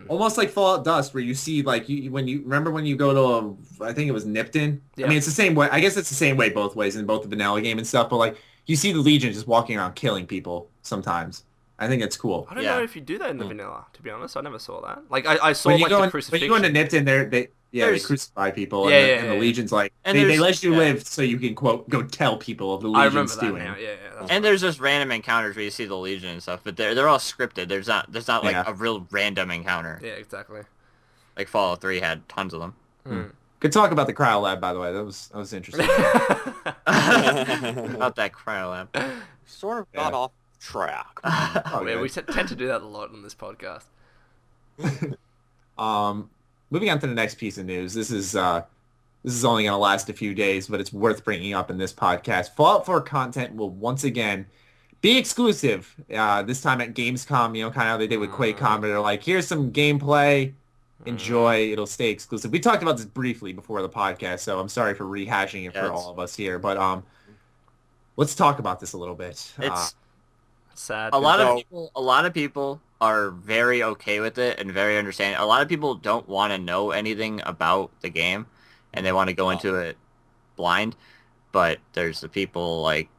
Almost like Fallout Dust, where you see like when you go to I think it was Nipton. Yeah. I mean, it's the same way. I guess it's the same way both ways in both the vanilla game and stuff. But like you see the Legion just walking around killing people sometimes. I think it's cool. I don't Yeah. know if you do that in the vanilla, to be honest. I never saw that. Like, I saw When you like go the when crucifixion. you go into Nipton, they There's- crucify people, Yeah, and yeah. the Legion's like And they there's- let you yeah. live so you can quote go tell people of the I remember Legion's that doing. now. Yeah, that's And there's just random encounters where you see the Legion and stuff, but they're all scripted. There's not like Yeah. a real random encounter. yeah, exactly. Like Fallout 3 had tons of them. Good talk about the cryo lab, by the way. That was interesting. About that cryolab. Sort of got Yeah. off track. Oh, Yeah, good. we tend to do that a lot on this podcast. Moving on to the next piece of news. This is only going to last a few days, but it's worth bringing up in this podcast. Fallout 4 content will once again be exclusive. This time at Gamescom, kind of how they did with Quakecon, but they're like, here's some gameplay. Enjoy. It'll stay exclusive. We talked about this briefly before the podcast, so I'm sorry for rehashing it for all of us here. But let's talk about this a little bit. It's Sad. a lot So- of people are very okay with it and very understanding. A lot of people don't want to know anything about the game and they want to go into it blind. But there's the people like,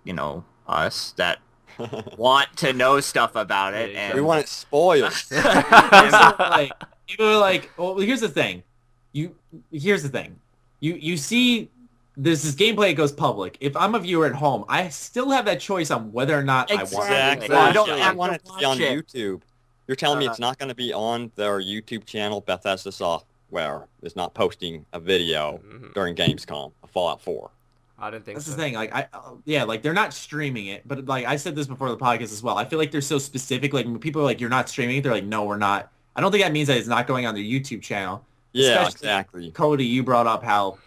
us that want to know stuff about it. Yeah, And We want it spoiled. like, people are like, well, here's the thing. You see this gameplay goes public. If I'm a viewer at home, I still have that choice on whether or not I want it. Exactly. Well, I don't Exactly. I want it to be on Watch it. YouTube. You're telling me it's not going to be on their YouTube channel, Bethesda Software is not posting a video during Gamescom of Fallout 4. I don't think That's so. the thing. Like, like they're not streaming it, but like I said this before the podcast as well. I feel like they're so specific. Like when people are like, "You're not streaming it," they're like, "No, we're not." I don't think that means that it's not going on their YouTube channel. Yeah, Especially- exactly. Cody, you brought up how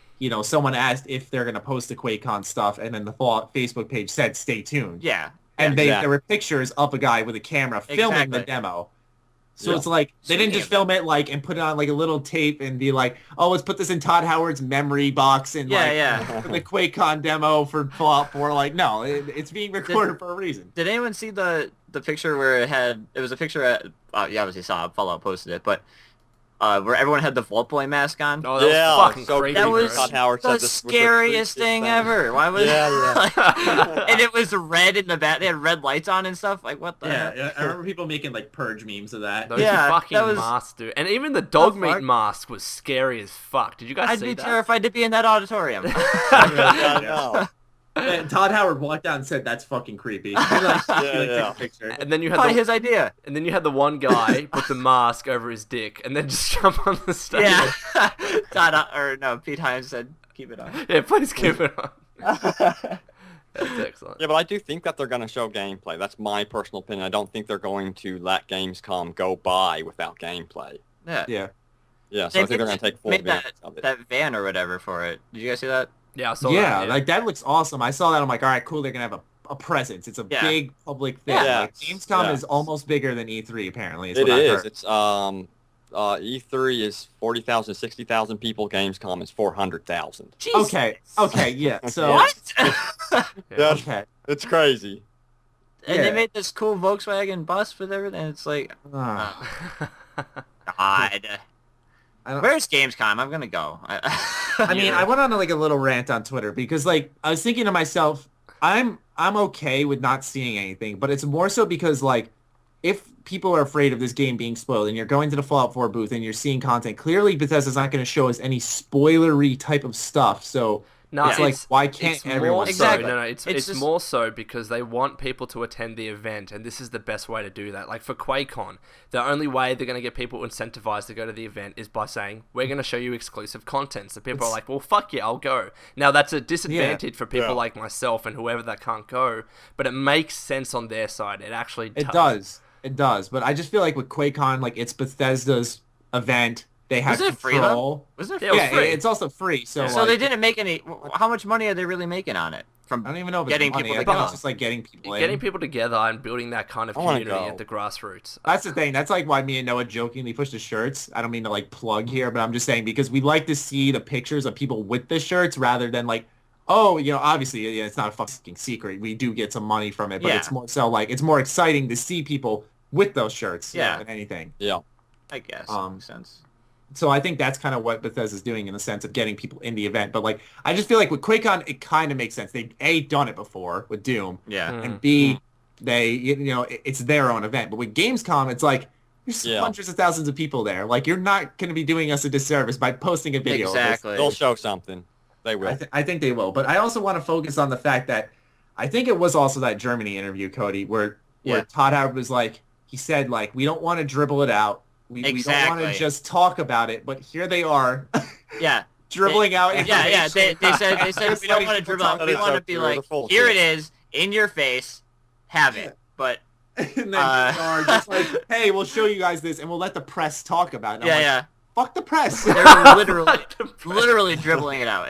someone asked if they're gonna post the QuakeCon stuff, and then the Fallout Facebook page said, "Stay tuned." Yeah. And exactly. there were pictures of a guy with a camera filming the Exactly. demo. So Yeah. it's like they didn't Speaking just of film it like and put it on like a little tape and be like, "Oh, let's put this in Todd Howard's memory box and Yeah. the QuakeCon demo for Fallout 4." Like, no, it's being recorded for a reason. Did anyone see the picture where it was a picture you obviously saw it, Fallout posted it, but where everyone had the Vault Boy mask on? Oh, that Yeah, was fucking so creepy. That bro. was Todd Howard said the this was the scariest creepiest thing thing. ever. Why was Yeah, and it was red in the back. They had red lights on and stuff. Like, what the heck? Yeah, I remember people making like purge memes of that. Those Yeah, fucking that was- masks, dude. And even the dog meat fuck? mask was scary as fuck. Did you guys I'd see be that? terrified to be in that auditorium. I know. And Todd Howard walked out and said, "That's fucking creepy." He, like, Yeah, took yeah. a picture. And then you had Probably the his idea. the one guy put the mask over his dick and then just jump on the stage. Yeah. Pete Hines said, keep it on. Yeah, please keep it on. That's excellent. Yeah, but I do think that they're going to show gameplay. That's my personal opinion. I don't think they're going to let Gamescom go by without gameplay. Yeah. Yeah. Yeah, so I think they're going to take full made advantage of it. that van or whatever for it. Did you guys see that? Yeah, I saw Yeah, that. like that looks awesome. I saw that. I'm like, all right, cool. They're gonna have a presence. It's a Yeah. big public thing. Yeah. Like, Gamescom Yeah. is almost bigger than E3 apparently. Is It what I've is. heard. It's E3 is 40,000, 60,000 people. Gamescom is 400,000. Jesus. Okay, yeah. So What? Yeah. okay. It's crazy. And Yeah. they made this cool Volkswagen bus with everything. It's like, Ah. God. Where's Gamescom? I'm gonna go. I mean, I went on like a little rant on Twitter because like I was thinking to myself, I'm okay with not seeing anything, but it's more so because like if people are afraid of this game being spoiled and you're going to the Fallout 4 booth and you're seeing content, clearly Bethesda's not going to show us any spoilery type of stuff. So No, it's like, why can't everyone? Exactly. No, it's just more so because they want people to attend the event, and this is the best way to do that. Like for Quakecon, the only way they're going to get people incentivized to go to the event is by saying, we're going to show you exclusive content. So people are like, well, fuck yeah, I'll go. Now, that's a disadvantage for people like myself and whoever that can't go, but it makes sense on their side. It actually does. It does. But I just feel like with Quakecon, like it's Bethesda's event. They have Was it free control. though? Was it? Yeah, it was Yeah, free. it's also free. So, So they didn't make any. How much money are they really making on it? From I don't even know if getting it's money. people I think together. it's just like getting people in. Getting people together and building that kind of I wanna community go. at the grassroots. That's the thing. That's like why me and Noah jokingly push the shirts. I don't mean to like plug here, but I'm just saying because we like to see the pictures of people with the shirts rather than like, oh, obviously it's not a fucking secret. We do get some money from it, but Yeah. it's more so like it's more exciting to see people with those shirts than anything. Yeah. I guess makes sense. So I think that's kind of what Bethesda's doing in the sense of getting people in the event. But like, I just feel like with QuakeCon, it kind of makes sense. They've A, done it before with Doom. Yeah. And B, they, it's their own event. But with Gamescom, it's like, there's hundreds of thousands of people there. Like, you're not going to be doing us a disservice by posting a video. Exactly. They'll show something. They will. I think they will. But I also want to focus on the fact that I think it was also that Germany interview, Cody, where Todd Howard was like, he said, like, we don't want to dribble it out. We don't want to just talk about it, but here they are. Yeah. dribbling out. Yeah. They said we don't want to Everybody dribble out. We talk- want to be like, here it is, in your face, have it. But and then they are just like, hey, we'll show you guys this, and we'll let the press talk about it. And I'm like, fuck the press. They're literally dribbling it out.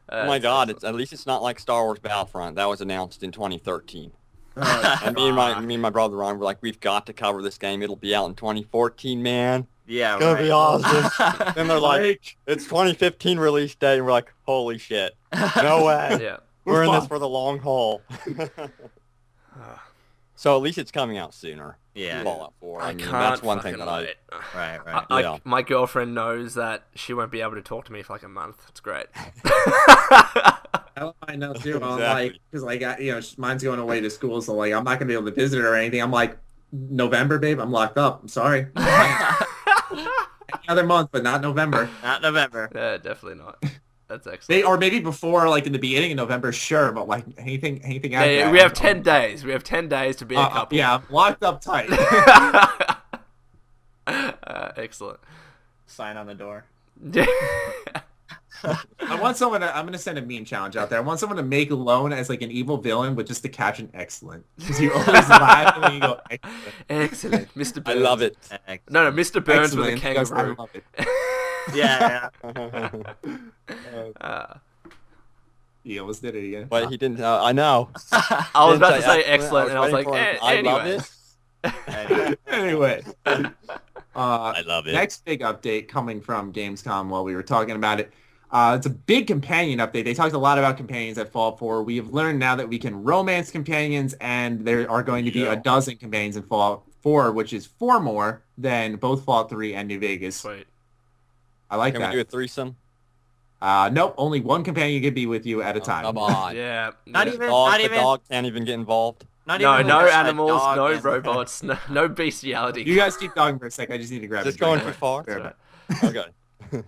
Oh my god! At least it's not like Star Wars Battlefront. That was announced in 2013. And me and my brother Ron were like, we've got to cover this game. It'll be out in 2014, man. Yeah, It's gonna be awesome. Then they're like, it's 2015 release day, and we're like, holy shit, no way. Yeah. We're in this for the long haul. So at least it's coming out sooner. Yeah. Fallout 4. I mean, can't that's one thing fucking that wait. Right. My girlfriend knows that she won't be able to talk to me for like a month. It's great. I know too. I'm like, because like mine's going away to school, so like I'm not gonna be able to visit her or anything. I'm like, November, babe. I'm locked up. I'm sorry. Another month, but not November. Not November. Yeah, definitely not. That's excellent. Or maybe before, like in the beginning of November, sure. But like anything after that, we have 10 days. We have 10 days to be a couple. Yeah, locked up tight. Excellent. Sign on the door. I want someone to, I'm going to send a meme challenge out there. I want someone to make Lone as like an evil villain with just the caption excellent. Because you always laugh and then you go Excellent. Mr. Burns. I love it. No, Mr. Burns excellent. with a kangaroo. I love it. Yeah. He almost did it again. But he didn't. I know. I was about to say excellent, and I was like, I anyway. love it. Anyway. I love it. Next big update coming from Gamescom while we were talking about it. It's a big companion update. They talked a lot about companions at Fallout 4. We have learned now that we can romance companions, and there are going to be a dozen companions in Fallout 4, which is 4 more than both Fallout 3 and New Vegas. Sweet. I like Can that. we do a threesome? Nope, only one companion can be with you at a time. Come on. Yeah. Not even. The dog can't even get involved. Not No, even no like a animals, dog no and- robots, no bestiality. You guys keep talking for a sec. I just need to grab Just a drink. going too far? Fair enough. Okay.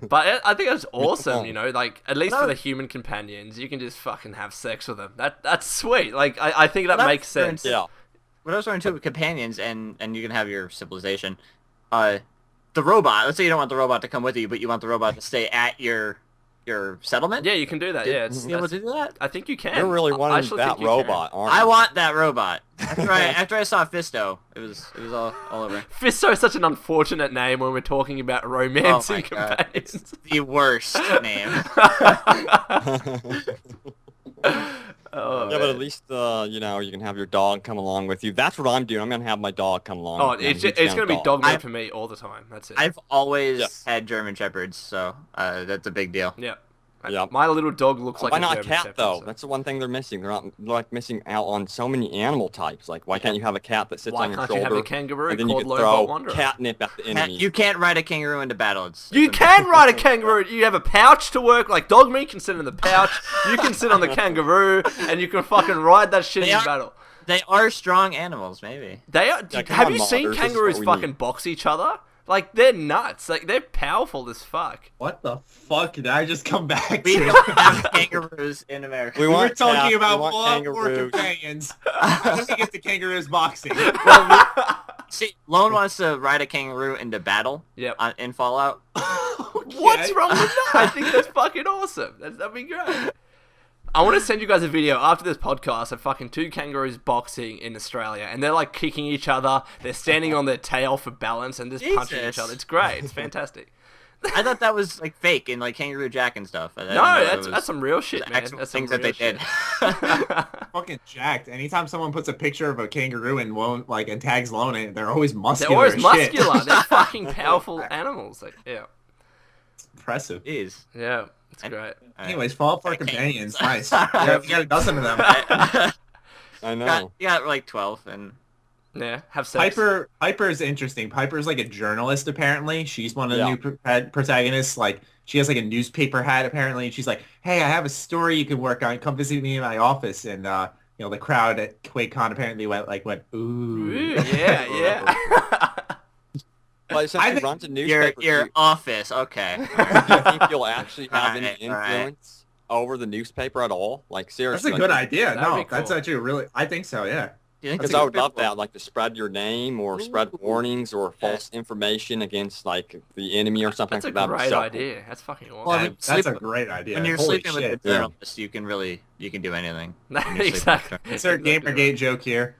But I think that's awesome, like, at least for the human companions, you can just fucking have sex with them. That's sweet. Like, I think that makes sense. Yeah. What I was talking to with companions, and you can have your civilization, the robot. Let's say you don't want the robot to come with you, but you want the robot to stay at your settlement. Yeah, you can do that. Yeah, You able to do that? I think you can. You're really I wanting actually that think you can. robot, aren't you? I want that robot. After I saw Fisto, it was all over. Fisto is such an unfortunate name when we're talking about romancing Oh my God. companions. The worst name. Oh, Yeah, but man. at least, you can have your dog come along with you. That's what I'm doing. I'm going to have my dog come along. Oh, with me. I'm a it's huge going fan to of be dog I- mode for me all the time. That's it. I've always Yes. had German Shepherds, so that's a big deal. Yeah. Yep. My little dog looks like why a not a German cat Shepherd, though? so- That's the one thing they're missing. They're like missing out on so many animal types. Like why can't you have a cat that sits Why on your can't you shoulder have a kangaroo and then you called can Lone throw Vault Wanderer? catnip at the enemies? You can't ride a kangaroo into battle. You can ride a kangaroo. You have a pouch to work. Like dog meat can sit in the pouch. You can sit on the kangaroo, and you can fucking ride that shit in battle. They are strong animals, maybe. They are. Yeah, come Have on, you seen modders, this is kangaroos what we fucking need. box each other? Like they're nuts. Like they're powerful as fuck. What the fuck did I just come back We to? don't have kangaroos in America. We We were want talking cats, about we want Fallout 4 kangaroos. companions. How did we get to kangaroos boxing? See, Lone wants to ride a kangaroo into battle Yep. in Fallout. What's wrong with that? I think that's fucking awesome. That'd be great. I want to send you guys a video after this podcast of fucking 2 kangaroos boxing in Australia, and they're like kicking each other. They're standing on their tail for balance and just punching Jesus. each other. It's great. It's fantastic. I thought that was like fake in like Kangaroo Jack and stuff. I didn't No, know that's some real shit, man. excellent That's some things that they real did. shit. Fucking jacked. Anytime someone puts a picture of a kangaroo and and tags Lone in it, they're always They're muscular. always as muscular. Shit. They're fucking powerful animals. Like, yeah, Impressive. Jeez. yeah, it's great. Anyways, Fallout 4 Okay. companions, nice. Sorry. You got a dozen of them. I know. you got like 12 and Yeah, have sex. Piper is interesting. Piper's like a journalist apparently. She's one of the Yeah. new protagonists. Like she has like a newspaper hat apparently. And she's like, "Hey, I have a story you can work on. Come visit me in my office." And the crowd at Quakecon apparently went ooh. Ooh, yeah. But since I he think runs a newspaper, your office. Okay. do you think you'll actually have any Alright, alright. influence over the newspaper at all? Like That's seriously. a good idea. That'd No, be cool. that's actually really. I think so. Yeah. Do you think Because the I would love newspaper- that, like to spread your name or spread warnings or false information against like the enemy or something. That's a like that. That'd be great so idea. That's fucking awesome. Well, I mean, that's sleep- a great idea. When you're Holy sleeping with shit. a journalist, you can do anything. when you're sleeping Exactly. with a Insert Exactly Gamergate joke here.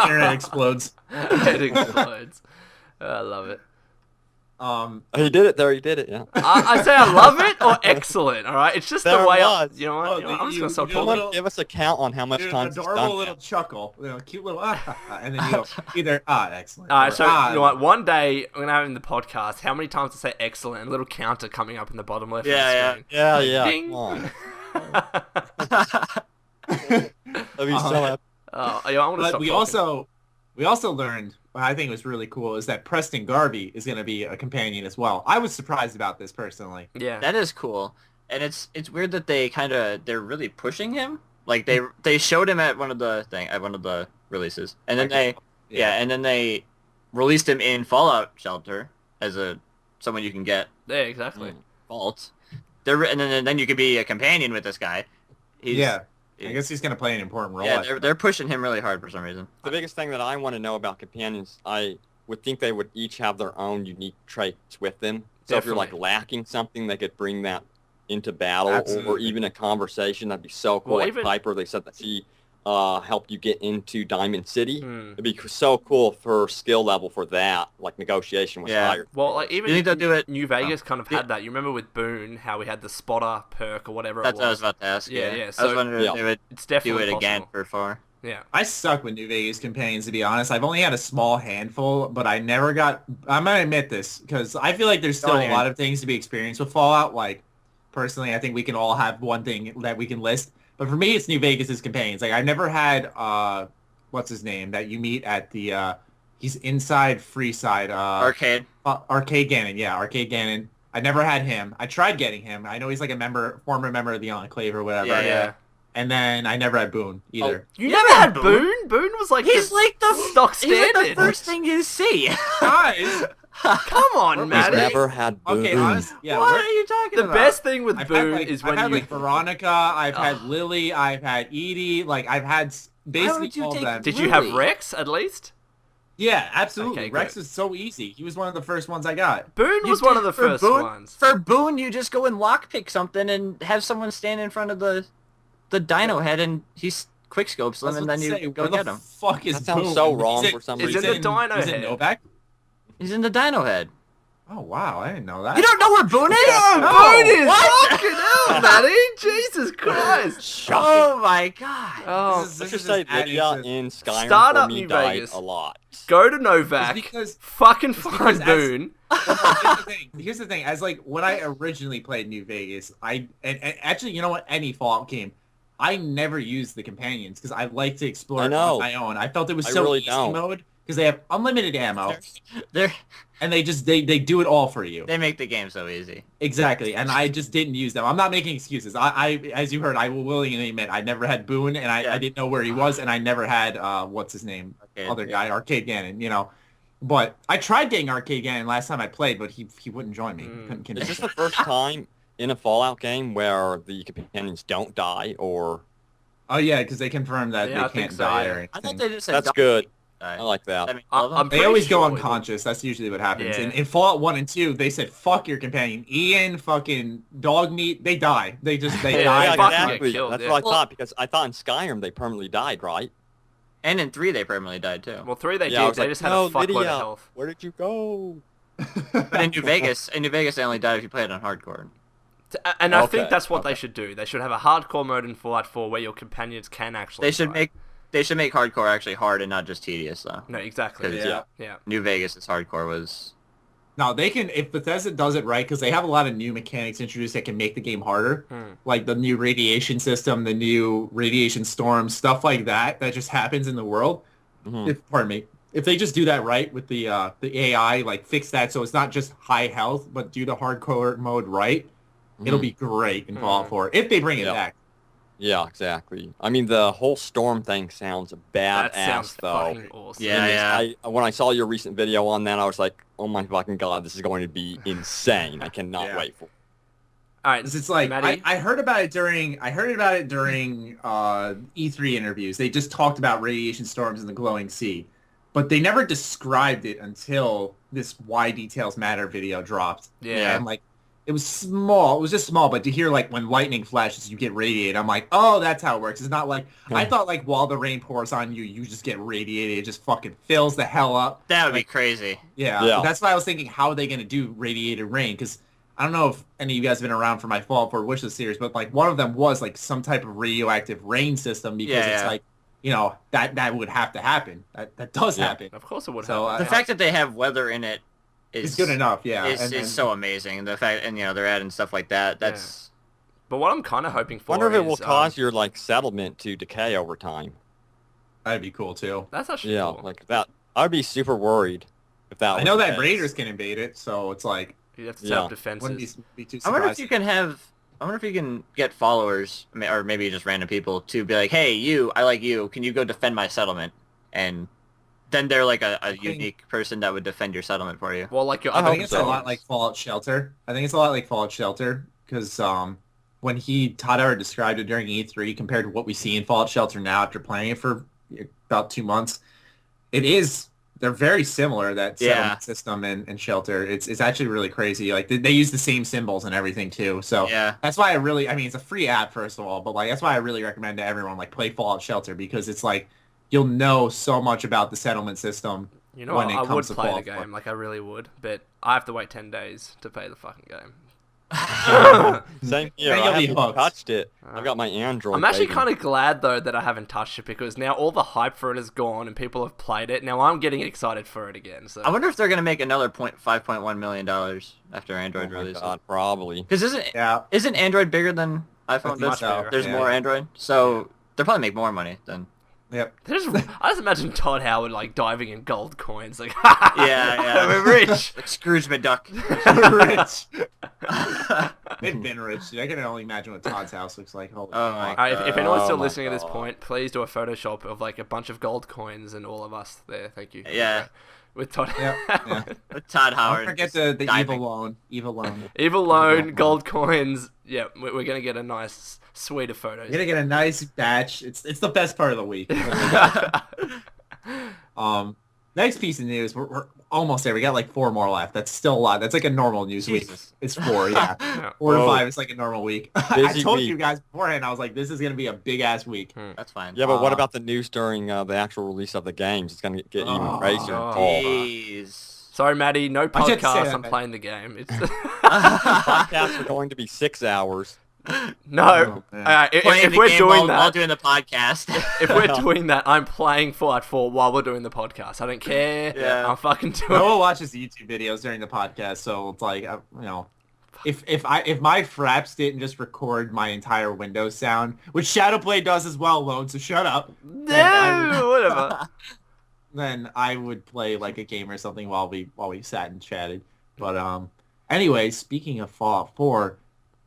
Internet explodes. It explodes. I love it. He did it there. He did it. Yeah. I say I love it or excellent. All right, it's just There the way. was. You know what? Oh, You know what? I'm just you- gonna stop you talking. little- Give us a count on how much Dude, times he's adorable done little that. chuckle, cute little and then you go either excellent. All right, or, so you know what? One day I'm gonna have in the podcast how many times to say excellent, and a little counter coming up in the bottom left Yeah, of the screen. Yeah, yeah. Ding. Come on. journalist. That'd be so happy. Oh, yeah, I want to But stop we talking. also learned what I think was really cool is that Preston Garvey is going to be a companion as well. I was surprised about this personally. Yeah. That is cool, and it's weird that they're really pushing him. Like they showed him at one of the releases, and then they released him in Fallout Shelter as someone you can get Yeah, exactly. vault. And then you could be a companion with this guy. I guess he's going to play an important role. Yeah, they're pushing him really hard for some reason. The biggest thing that I want to know about companions, I would think they would each have their own unique traits with them. So if you're like Definitely. lacking something, they could bring that into battle or Absolutely. even a conversation. That'd be so cool. Well, like even- Piper, they said that she helped you get into Diamond City. Hmm. It'd be so cool if her skill level for that, like negotiation, was Yeah. higher. Well, like even You think they'll do it? New Vegas kind of Yeah. had that. You remember with Boone how we had the spotter perk or whatever That's it what I was was. about to ask. Yeah, Yeah, yeah, I so- was wondering Yeah. if they would It's do definitely it again possible. for 4. Yeah. I suck with New Vegas companions, to be honest. I've only had a small handful, but I never got... I'm going to admit this, because I feel like there's still Go a ahead. lot of things to be experienced with Fallout. Like, personally, I think we can all have one thing that we can list. But for me, it's New Vegas' companions. Like, I've never had... what's his name? That you meet at the... he's inside Freeside. Arcade. Arcade Gannon, yeah, Arcade Gannon. I never had him. I tried getting him. I know he's like a former member of the Enclave or whatever. Yeah, yeah. And then I never had Boone either. You Yeah, never had Boone. Boone? Boone was like He's the like the stock He's like standard. the first thing you see. Guys, Come on, He's Matty. He's never had Boone. okay, honest, yeah. what we're- are you talking The about? best thing with I've Boone had, like, is I've when had you like Veronica, I've had Ugh. Lily, I've had Edie, like I've had would basically you all of take- them. Did you have Lily. Rex at least? Yeah, absolutely. Okay, Rex good. is so easy. He was one of the first ones I got. Boone You was one did- of the for first Boone, ones. For Boone, you just go and lockpick something and have someone stand in front of the dino head and he quickscopes them and then you go get him. Fuck is That sounds Boone? so wrong He's for some He's in reason. the dino he's in head. Novak? He's in the dino head. Oh wow, I didn't know that. You don't know where Boone is? No, No. Boone is What? fucking hell, Matty. Jesus Christ. Shocking. Oh my god. Oh, This Let's is just say adding Lydia to- in Skyrim Start for up me New died Vegas. a lot. go to Novak. It's because Fucking because find as- Boone. Here's the thing. As like when I originally played New Vegas, and actually, you know what? Any Fallout game, I never used the companions because I like to explore it on my own. I felt it was so really easy don't. mode because they have unlimited ammo They're and they do it all for you. they make the game so easy. Exactly, and I just didn't use them. I'm not making excuses. I as you heard, I will willingly admit I never had Boone, and I didn't know where he was, and I never had what's his name, other guy, Arcade Gannon. You know, but I tried getting Arcade Gannon last time I played, but he wouldn't join me. He couldn't convince Is this me. the first time in a Fallout game where the companions don't die, or? Oh yeah, because they confirmed that Yeah, I they think can't so, die yeah. or anything. I thought they just said That's die. good. Die. I like that. I mean, all of them? I'm They pretty always go sure it will. unconscious. That's usually what happens. Yeah. In Fallout 1 and 2, they said, fuck your companion. Ian, fucking dog meat, they die. They Yeah, die. they Yeah, fucking exactly. get killed, That's yeah. what I thought, because I thought in Skyrim they permanently died, right? And in 3 they permanently died too. Well, 3 they Yeah, I did. was They like, just had no, a fuckload Lydia, of health. where did you go? But in New Vegas they only died if you played on hardcore. And I Okay, think that's what they okay. should do. They should have a hardcore mode in Fallout 4 where your companions can actually They should make hardcore actually hard and not just tedious though. No, exactly. 'Cause, Yeah. New Vegas' hardcore was No, they can, if Bethesda does it right, because they have a lot of new mechanics introduced that can make the game harder. Like the new radiation system, the new radiation storm, stuff like that just happens in the world. Pardon me. If they just do that right with the AI, like fix that so it's not just high health, but do the hardcore mode right, it'll be great in Fallout 4, if they bring it back. Yeah, exactly. I mean, the whole storm thing sounds badass, That sounds though. fucking awesome. Yeah. When I saw your recent video on that, I was like, oh my fucking god, this is going to be insane. I cannot wait for it. All right. 'Cause it's like Maddie? I heard about it during E3 interviews. They just talked about radiation storms in the glowing sea, but they never described it until this Why Details Matter video dropped. Yeah. And like it was small. It was just small, but to hear like when lightning flashes, you get radiated. I'm like, oh, that's how it works. It's not like I thought like while the rain pours on you, you just get radiated. It just fucking fills the hell up. that would be crazy. Yeah. That's why I was thinking, how are they going to do radiated rain? Because I don't know if any of you guys have been around for my Fallout 4 Wishlist series, but like one of them was like some type of radioactive rain system because it's like, you know, that would have to happen. That does happen. Of course it would So happen. The fact that they have weather in it it's good enough, yeah. It's so amazing. The fact, and you know, they're adding stuff like that. That's But what I'm kind of hoping for I wonder if it will is, cause your like settlement to decay over time. That'd be cool too. That's actually Yeah, cool. like that. I'd be super worried if that. I was know the that case. raiders can invade it, so it's like You have to Yeah. set up wouldn't defenses. be too I wonder if surprised. you can have. I wonder if you can get followers, or maybe just random people, to be like, "Hey, you, I like you. Can you go defend my settlement?" And then they're like a unique person that would defend your settlement for you. Well, like your I other think it's a lot like Fallout Shelter. Because when Todd Howard described it during E3 compared to what we see in Fallout Shelter now after playing it for about 2 months, they're very similar, that settlement system and Shelter. It's actually really crazy. Like they use the same symbols and everything too. So that's why it's a free app first of all, but like that's why I really recommend to everyone like play Fallout Shelter, because it's like you'll know so much about the settlement system. You know, when it I would comes to play the Fallout 4. game, like I really would, but I have to wait 10 days to play the fucking game. Same here. And I you'll be haven't hooked. touched it. I've got my Android. I'm actually baby. kind of glad though that I haven't touched it, because now all the hype for it is gone and people have played it. Now I'm getting excited for it again. So I wonder if they're gonna make another $5.1 million after Android Oh my release. God, probably. Because isn't Android bigger than iPhone? Much bigger, There's yeah. more Android, so they'll probably make more money then. Yep. I just imagine Todd Howard like diving in gold coins, like Yeah. we're rich. Like Scrooge McDuck. Rich. They've been rich, dude. I can only imagine what Todd's house looks like. Holy Oh my fuck. Alright, if anyone's still my listening at this God. point, please do a Photoshop of like a bunch of gold coins and all of us there. Thank you. Yeah. With Todd. Yeah. Todd Don't Howard. forget the diving. evil loan. Evil loan. Evil loan, gold coins. Yeah, we're gonna get a nice suite of photos. You're gonna get a nice batch. It's the best part of the week. Next piece of news. We're almost there. We got like 4 more left. That's still a lot. That's like a normal news week. Jesus. It's 4, yeah. Yeah. 4 to Whoa. 5. It's like a normal week. I Busy told week. you guys beforehand. I was like, this is gonna be a big ass week. That's fine. Yeah, but what about the news during the actual release of the games? It's gonna get even crazier. God. Jeez. Sorry, Maddie. No I should say podcast. that, I'm Maddie. playing the game. It's Podcasts are going to be 6 hours. No. man. If we're doing that, while doing the podcast. if we're doing that, I'm playing Fallout 4 while we're doing the podcast. I don't care. Yeah. I'm fucking doing Noah watches YouTube videos during the podcast, so it's like, if my fraps didn't just record my entire Windows sound, which Shadowplay does as well, Lone, so shut up. No, whatever. Then I would play like a game or something while we sat and chatted. But anyway, speaking of Fallout 4,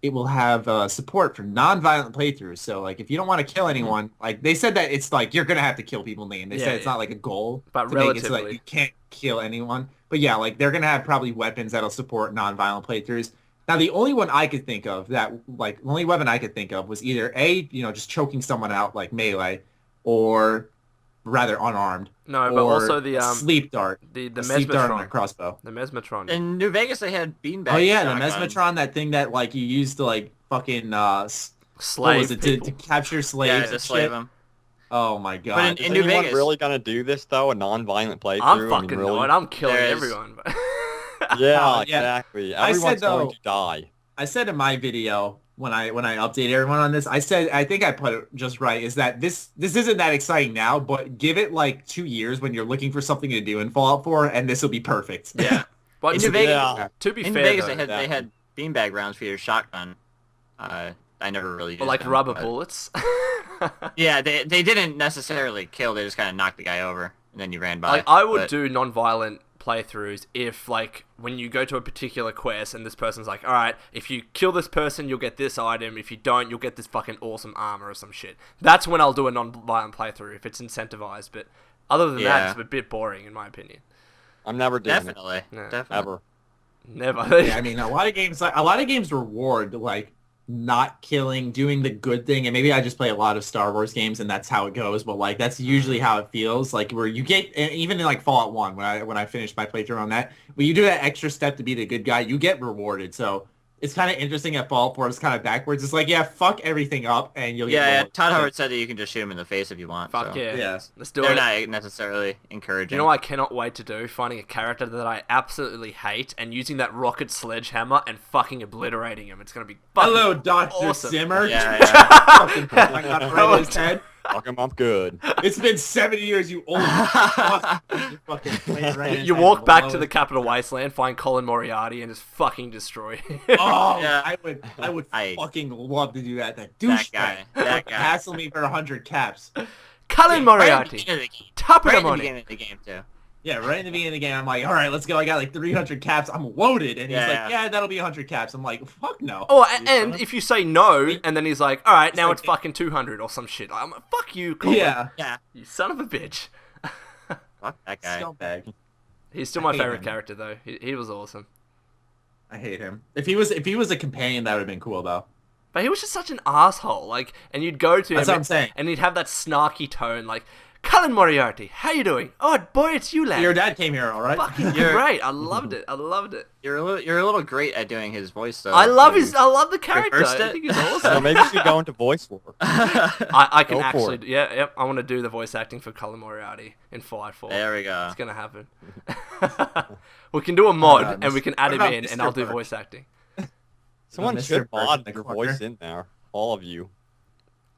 it will have support for non-violent playthroughs. So like if you don't want to kill anyone, like they said that it's like you're gonna have to kill people in the game. They said it's not like a goal, but to make it so like you can't kill anyone. But yeah, like they're gonna have probably weapons that'll support non-violent playthroughs. Now the only one I could think of that like the only weapon I could think of was either just choking someone out like melee, or rather unarmed. No, but also the sleep dart. The sleep dart on a Mesmetron. crossbow. The Mesmetron. In New Vegas, they had beanbag. Oh yeah, shotgun. the Mesmetron, that thing that like you use to like fucking Slave to capture slaves. Yeah, and to slave shit? them. Oh my god. But Is in New anyone Vegas, really gonna do this though? A non-violent playthrough? I'm fucking really? not. I'm killing There is- everyone. Yeah, Yeah. exactly. I Everyone's said, going though- to die. I said in my video when I update everyone on this, I said I think I put it just right, is that this isn't that exciting now, but give it like 2 years when you're looking for something to do in Fallout 4, and this will be perfect. yeah. But In New Vegas, Yeah. to be in fair, Vegas, though, they had beanbag rounds for your shotgun. I never really used or like them, rubber but- bullets. Yeah, they didn't necessarily kill. They just kind of knocked the guy over, and then you ran by. Like I would But- do non-violent playthroughs if like when you go to a particular quest and this person's like, all right, if you kill this person you'll get this item, if you don't you'll get this fucking awesome armor or some shit. That's when I'll do a non-violent playthrough if it's incentivized, but other than that Yeah. it's a bit boring in my opinion. I'm never doing Definitely, Yeah. definitely. it. Ever. Never. Yeah, I mean a lot of games reward like not killing, doing the good thing, and maybe I just play a lot of Star Wars games and that's how it goes, but like that's usually how it feels, like where you get, and even in like Fallout 1 when I finished my playthrough on that, when you do that extra step to be the good guy, you get rewarded. So it's kind of interesting at Fallout 4, it's kind of backwards. It's like, yeah, fuck everything up and you'll get Yeah, rewarded. Todd Howard said that you can just shoot him in the face if you want. Fuck so. yeah. Yeah. Let's do They're it. not necessarily encouraging. You know what I cannot wait to do? Finding a character that I absolutely hate and using that rocket sledgehammer and fucking obliterating him. It's gonna be fucking Hello, Dr. awesome. Simmer. Yeah, yeah. Fucking put my gun right in his head. Fuck him up good. It's been 70 years, you old fuck. You fucking played right in his You head, walk back to below the capital wasteland, find Colin Moriarty, and just fucking destroy him. Oh, Yeah. I would I- fucking love to do that. That guy. douchebag. That guy. Hassle me for 100 caps. Colin Right at the Moriarty, beginning of the game. top of Right the at the money. beginning of the game, too. Yeah, right in the beginning of the game, I'm like, all right, let's go. I got like 300 caps. I'm loaded. And he's Yeah, like, yeah. yeah, that'll be 100 caps. I'm like, fuck no. Oh, You and son if you say no, and then he's like, all right, now like- it's fucking 200 or some shit. I'm like, fuck you, Colin. Yeah, Yeah. You son of a bitch. Fuck that guy. scumbag. He's still I my hate favorite him. character, though. He was awesome. I hate him. If he was a companion, that would have been cool though. But he was just such an asshole. Like, and you'd go to That's him, what I'm saying. and he'd have that snarky tone, like, Colin Moriarty, how you doing? Oh, boy, it's you, lad. Your dad came here, all right? Fucking You're- great. I loved it. I loved it. You're a little great at doing his voice, though. I love the character. rehearsed I it? think he's So awesome. maybe you should go into voice work. I can Go for actually, it. yep. I want to do the voice acting for Colin Moriarty in Fallout 4. There we go. It's gonna happen. We can do a mod, God, and we can Mr. add him what about in, and Mr. I'll do Burke? voice acting. Someone Mr. should Burke mod in the your corner. voice in there. All of you.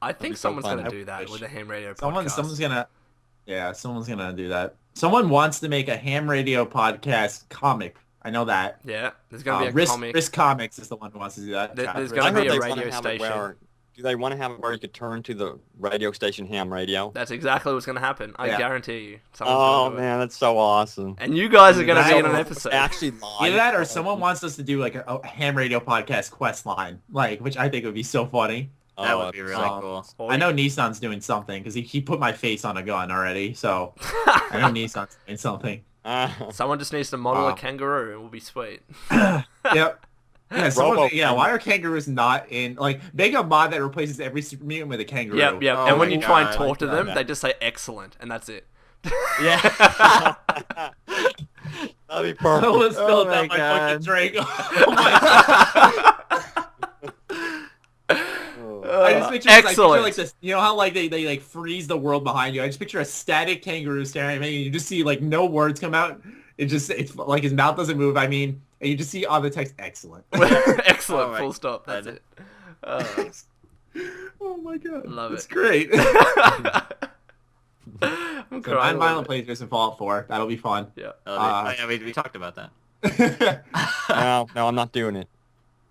I be think so someone's fun. gonna I do that wish. with the Ham Radio Someone's podcast. gonna do that. Someone wants to make a Ham Radio Podcast comic. I know that. Yeah, there's gonna be a Risk, comic. Risk Comics is the one who wants to do that. There's Risk gonna I be heard a they radio want to have it station. where. Do they want to have it where you could turn to the radio station Ham Radio? That's exactly what's gonna happen. I Yeah. guarantee you. Someone's Oh gonna do it. man, that's so awesome. And you guys are gonna That be in an or- episode. Actually, live. Either that or someone wants us to do like a Ham Radio Podcast quest line, like, which I think would be so funny. That would be really so- cool. Or I know Nissan's doing something because he put my face on a gun already, so I know Nissan's doing something. Someone just needs to model a Wow. kangaroo, and we'll be sweet. Yep. Yeah, Robo- why are kangaroos not in, like, make a mod that replaces every super mutant with a kangaroo. Yep. Oh And when my you try and God. talk to them, Yeah. they just say excellent, and that's it. Yeah. That'd be I perfect. almost Oh spilled my out my God. fucking drink. Oh my I just picture, Excellent. like this, you know how like they like freeze the world behind you. I just picture a static kangaroo staring at me, and you just see like no words come out. It's like his mouth doesn't move. I mean, and you just see on the text, excellent. Excellent. Oh my Full stop. That's God. it. Oh my god. Love That's it. great. I'm So crying. non-violent playthroughs in Fallout 4. That'll be fun. Yeah. Yeah, we talked about that. No, I'm not doing it.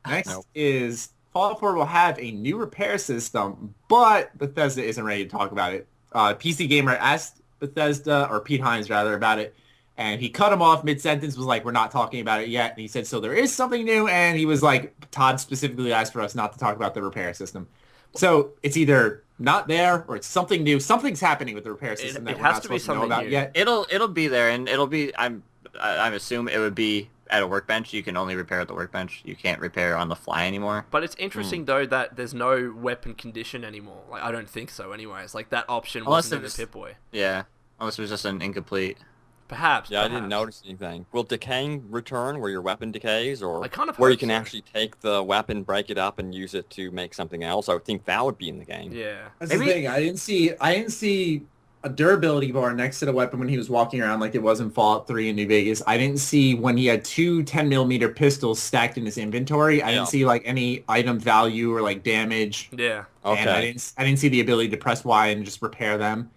Next Nope. is Fallout 4 will have a new repair system, but Bethesda isn't ready to talk about it. PC Gamer asked Bethesda, or Pete Hines rather, about it, and he cut him off mid-sentence, was like, we're not talking about it yet. And he said, so there is something new, and he was like, Todd specifically asked for us not to talk about the repair system. So it's either not there, or it's something new. Something's happening with the repair system that we're not supposed to know about yet. It'll be there, and it'll be. I'm assuming it would be at a workbench. You can only repair at the workbench. You can't repair on the fly anymore. But it's interesting though that there's no weapon condition anymore. Like I don't think so. Anyways, like that option wasn't in the Pip-Boy. Yeah, unless it was just an incomplete. Perhaps. Yeah, I didn't notice anything. Will decaying return where your weapon decays, or I kind of where you hope can so. actually take the weapon, break it up, and use it to make something else? I would think that would be in the game. Yeah. That's the thing. I didn't see a durability bar next to the weapon when he was walking around like it was in Fallout 3 in New Vegas. I didn't see when he had two 10mm pistols stacked in his inventory. I didn't see like any item value or like damage. Yeah. Okay. And I didn't see the ability to press Y and just repair them.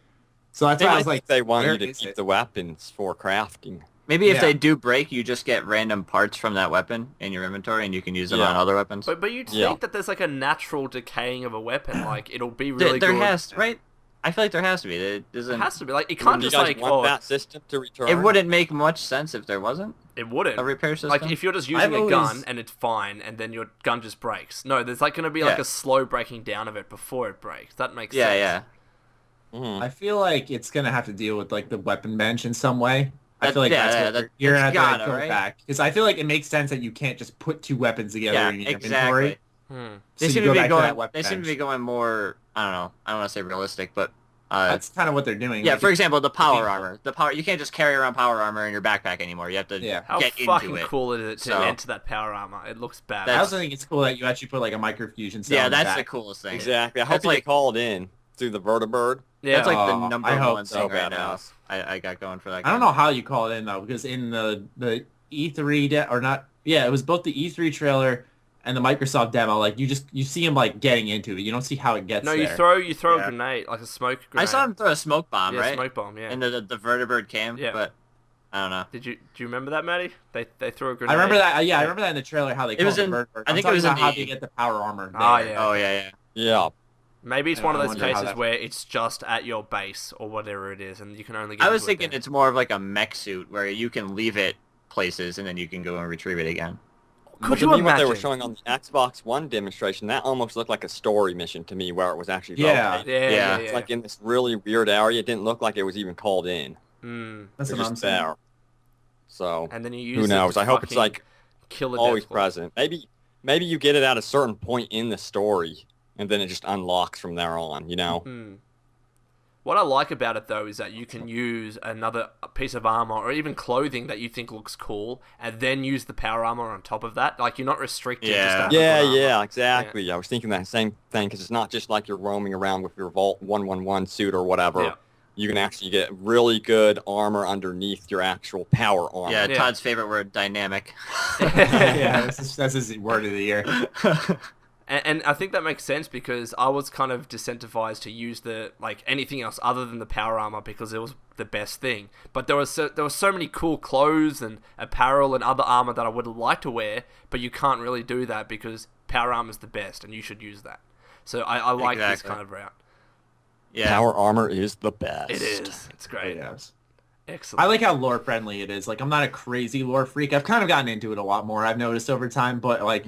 So that's I why I think was like, they want where you to is keep it? the weapons for crafting. Maybe if Yeah. they do break, you just get random parts from that weapon in your inventory, and you can use them Yeah. on other weapons. But you'd Yeah. think that there's like a natural decaying of a weapon. Like it'll be really there good. has right. I feel like there has to be. It doesn't. It has to be like it Do can't you just guys like want that system to return? It wouldn't make much sense if there wasn't it wouldn't. a repair system. Like if you're just using I've a gun always- and it's fine, and then your gun just breaks. No, there's like going to be like Yeah. a slow breaking down of it before it breaks. That makes yeah, sense. yeah. Mhm. I feel like it's gonna have to deal with like the weapon bench in some way. I That- feel like yeah, that's yeah, what that- you're gonna have it's to like, gotta, go right? back, because I feel like it makes sense that you can't just put two weapons together Yeah, in your exactly. inventory. They So seem you to go be back to going. that weapon They seem to bench. be going more. I don't know. I don't want to say realistic, but That's kind of what they're doing. yeah. Like, For example, the power painful. armor. The power. You can't just carry around power armor in your backpack anymore. You have to Yeah. How get fucking into it. cool is it to So- enter that power armor? It looks bad. I also think it's cool that you actually put like a microfusion cell. Yeah, in the that's the back. coolest thing. Exactly. I hope That's they like- called in through the vertibird. Yeah. That's like the Oh, number I hope one so thing right now. badass. I got going for that. I don't game. know how you call it in though, because in the E3 or not, yeah, it was both the E3 trailer and the Microsoft demo. Like you see him like getting into it. You don't see how it gets No, there. you throw Yeah. a grenade, like a smoke grenade. I saw him throw a smoke bomb, yeah, right? smoke bomb, yeah. And the vertibird cam. Yeah. But I don't know. Do you remember that, Matty? They threw a I grenade. remember that. Yeah, I remember that in the trailer how they It called was it in- Bird. I think it was about in how the- they get the power armor. Oh, there. yeah. Oh yeah. Yeah. Maybe it's I one of those wonder how cases that- where it's just at your base or whatever it is, and you can only get I was into it thinking then. it's more of like a mech suit where you can leave it places and then you can go and retrieve it again. Could But you to me, what imagine? they were showing on the Xbox One demonstration, that almost looked like a story mission to me, where it was actually Yeah. located. Yeah, Yeah. It's like in this really weird area. It didn't look like it was even called in. That's It what was I'm just saying. there. So And then you use who it knows? to I hope it's fucking like kill a always Deathclaw. present. Maybe you get it at a certain point in the story, and then it just unlocks from there on. You know? What I like about it though is that you can use another piece of armor or even clothing that you think looks cool, and then use the power armor on top of that. Like you're not restricted. Just Yeah. to have the Yeah, good armor. yeah, exactly. I was thinking that same thing, because it's not just like you're roaming around with your Vault 111 suit or whatever. Yeah. You can actually get really good armor underneath your actual power armor. Yeah, Yeah. Todd's favorite word, dynamic. Yeah, that's his word of the year. And I think that makes sense because I was kind of disincentivized to use anything else other than the power armor because it was the best thing. But there were so many cool clothes and apparel and other armor that I would like to wear, but you can't really do that because power armor is the best and you should use that. So I like this Exactly. kind of route. Yeah. Power armor is the best. It is. It's great. Yes. Excellent. I like how lore friendly it is. Like I'm not a crazy lore freak. I've kind of gotten into it a lot more. I've noticed over time, but like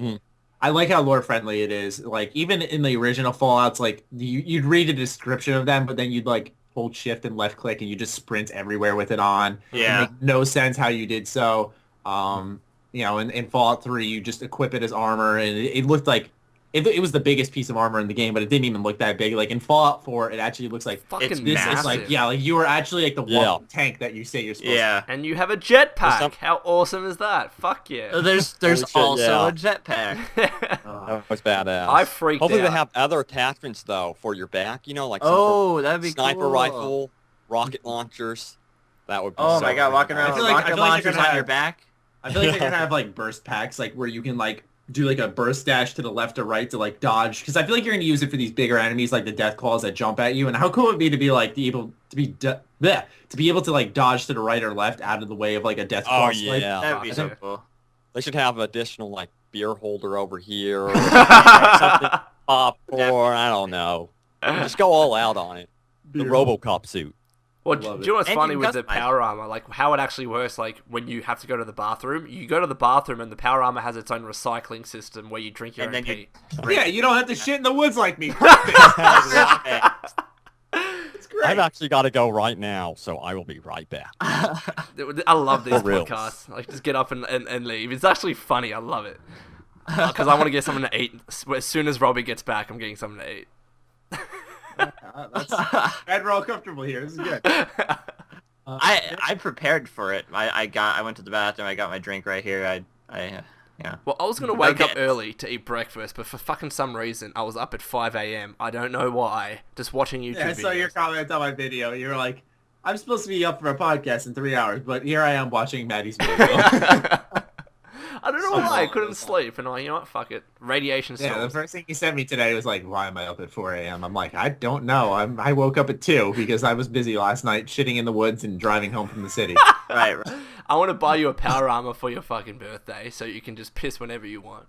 I like how lore friendly it is. Like even in the original Fallouts, like you'd read a description of them, but then you'd like hold shift and left click and you just sprint everywhere with it on. Yeah. It make no sense how you did so. In Fallout 3, you just equip it as armor, and it looked like it was the biggest piece of armor in the game, but it didn't even look that big. Like in Fallout 4, it actually looks like fucking it's this massive. is like like you were actually like the walking tank that you say you're supposed to. Yeah. And you have a jetpack. Some- How awesome is that? Fuck yeah. There's Holy shit, also yeah. a jetpack. That was badass. I freaked Hopefully out. they have other attachments though for your back. You know, like some for Oh, that'd be sniper cool. rifle, rocket launchers. That would be. Oh so my god, walking badass. around I with feel like- rocket I feel like they're launchers gonna on your have- back. I feel like they're gonna have like burst packs, like where you can like do like a burst dash to the left or right to like dodge, because I feel like you're gonna use it for these bigger enemies like the death claws that jump at you. And how cool would it be to be like to be able to like dodge to the right or left out of the way of like a death claw swipe? Yeah, That'd be so cool. they should have additional like beer holder over here, or something, popcorn. I don't know. Just go all out on it. The RoboCop suit. Well, do you know what's And funny you with the customize power armor? Like, how it actually works, like, when you have to go to the bathroom, you go to the bathroom and the power armor has its own recycling system where you drink your And own then you- pee. Yeah, you don't have to shit in the woods like me. It's great. I've actually got to go right now, so I will be right back. I love these For reals. podcasts. Like, just get up and leave. It's actually funny. I love it. Because I want to get something to eat. As soon as Robbie gets back, I'm getting something to eat. Glad we're all comfortable here. This is good. I prepared for it. I went to the bathroom. I got my drink right here. Yeah. Well, I was going to wake up Okay. early to eat breakfast, but for fucking some reason, I was up at 5 a.m. I don't know why. Just watching YouTube Yeah, I saw your videos. comment on my video. You were like, I'm supposed to be up for a podcast in 3 hours, but here I am watching Maddie's video. I don't know why. I couldn't sleep. And I'm like, you know what? Fuck it. Radiation Yeah, the storms. first thing he sent me today was like, why am I up at 4 a.m.? I'm like, I don't know. I woke up at 2 because I was busy last night shitting in the woods and driving home from the city. Right. I want to buy you a power armor for your fucking birthday so you can just piss whenever you want.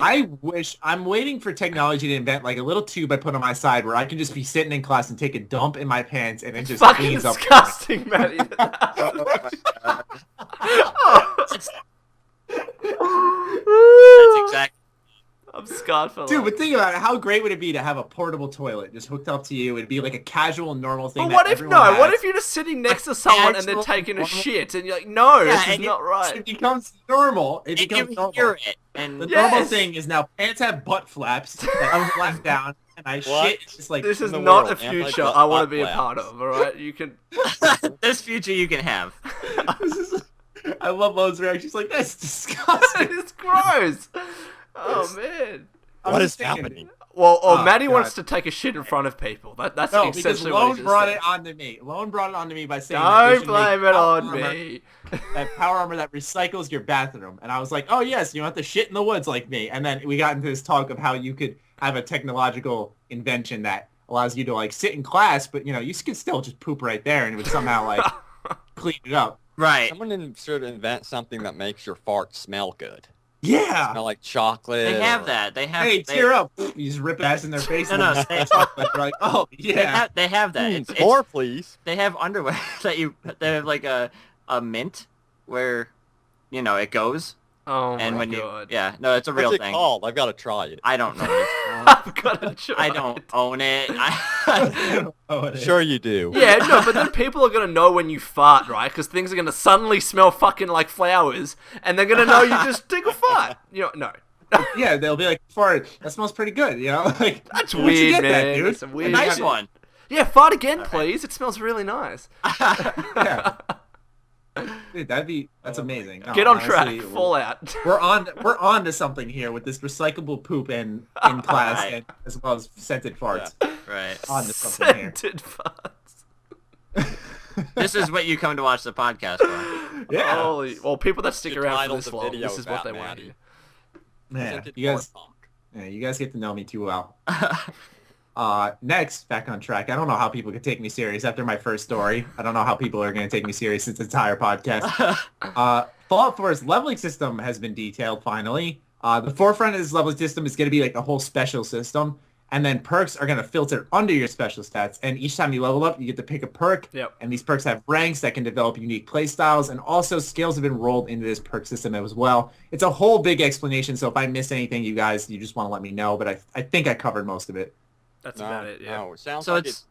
I'm waiting for technology to invent like a little tube I put on my side where I can just be sitting in class and take a dump in my pants and it just Fucking cleans up. disgusting, Matty. That's exactly. I'm scarred for Dude, life. but think about it. How great would it be to have a portable toilet just hooked up to you? It'd be like a casual, normal thing. But that what if everyone no? has. What if you're just sitting next to someone and they're actual taking a normal- shit and you're like, no, Yeah, this is and not right. It becomes normal. It And becomes you normal. hear it, and The Yes. normal thing is now pants have butt flaps that flap down, and I What? shit. It's just like This is the not world, a future anti-butt I want to be a flaps. part of. All right, you can. this future you can have. this is, I love Lowe's reaction. She's like, that's disgusting. It's gross. Oh man. I'm What just is thinking- happening? Well, Oh, Maddie God. wants to take a shit in front of people. That's No, because essentially what Lone he just brought said. it onto me. Lone brought it onto me by saying that they Don't should blame make it on power armor- me. That power armor that recycles your bathroom. And I was like, oh yes, you don't have to shit in the woods like me. And then we got into this talk of how you could have a technological invention that allows you to like sit in class, but you know, you could still just poop right there and it would somehow like clean it up. Right. Someone should invent something that makes your fart smell good. Yeah. Smell like chocolate. They have or- that. They have. Hey, they, tear up. You just rip ass in their face. No, and no, then chocolate. They're like, oh, yeah. They have that. It's, More, please. they have underwear they have like a mint where, you know, it goes, Oh and my when god. no, it's a real What's it thing. called? I've got to try it. I don't know. I've got to try. I don't own it. Oh, it is. Sure you do. Yeah, no, but then people are gonna know when you fart, right? Because things are gonna suddenly smell fucking like flowers, and they're gonna know you just take a fart. You know, no. Yeah, they'll be like, fart, that smells pretty good, you know? Like, That's where'd you weird, get that, man. dude? That's a A weird nice shit. one. Yeah, fart again, please. It smells really nice. Yeah. Dude, that's amazing. No, Get on honestly, track. Fall out. We're on to something here with this recyclable poop in class Right. and as well as scented farts. Right. On to something here. Scented farts. This is what you come to watch the podcast for. Yeah. Holy. Well, people that stick Should around for title this the long, video this is what about they want to Maddie. do. Yeah, Scented you guys, fart talk. yeah, you guys get to know me too well. Next, back on track. I don't know how people could take me serious after my first story. I don't know how people are going to take me serious this entire podcast. Fallout 4's leveling system has been detailed finally. The forefront of this leveling system is going to be like a whole special system. And then perks are going to filter under your special stats. And each time you level up, you get to pick a perk. Yep. And these perks have ranks that can develop unique play styles. And also skills have been rolled into this perk system as well. It's a whole big explanation. So if I miss anything, you just want to let me know. But I think I covered most of it. That's No, about it, yeah. no, it sounds So like it's-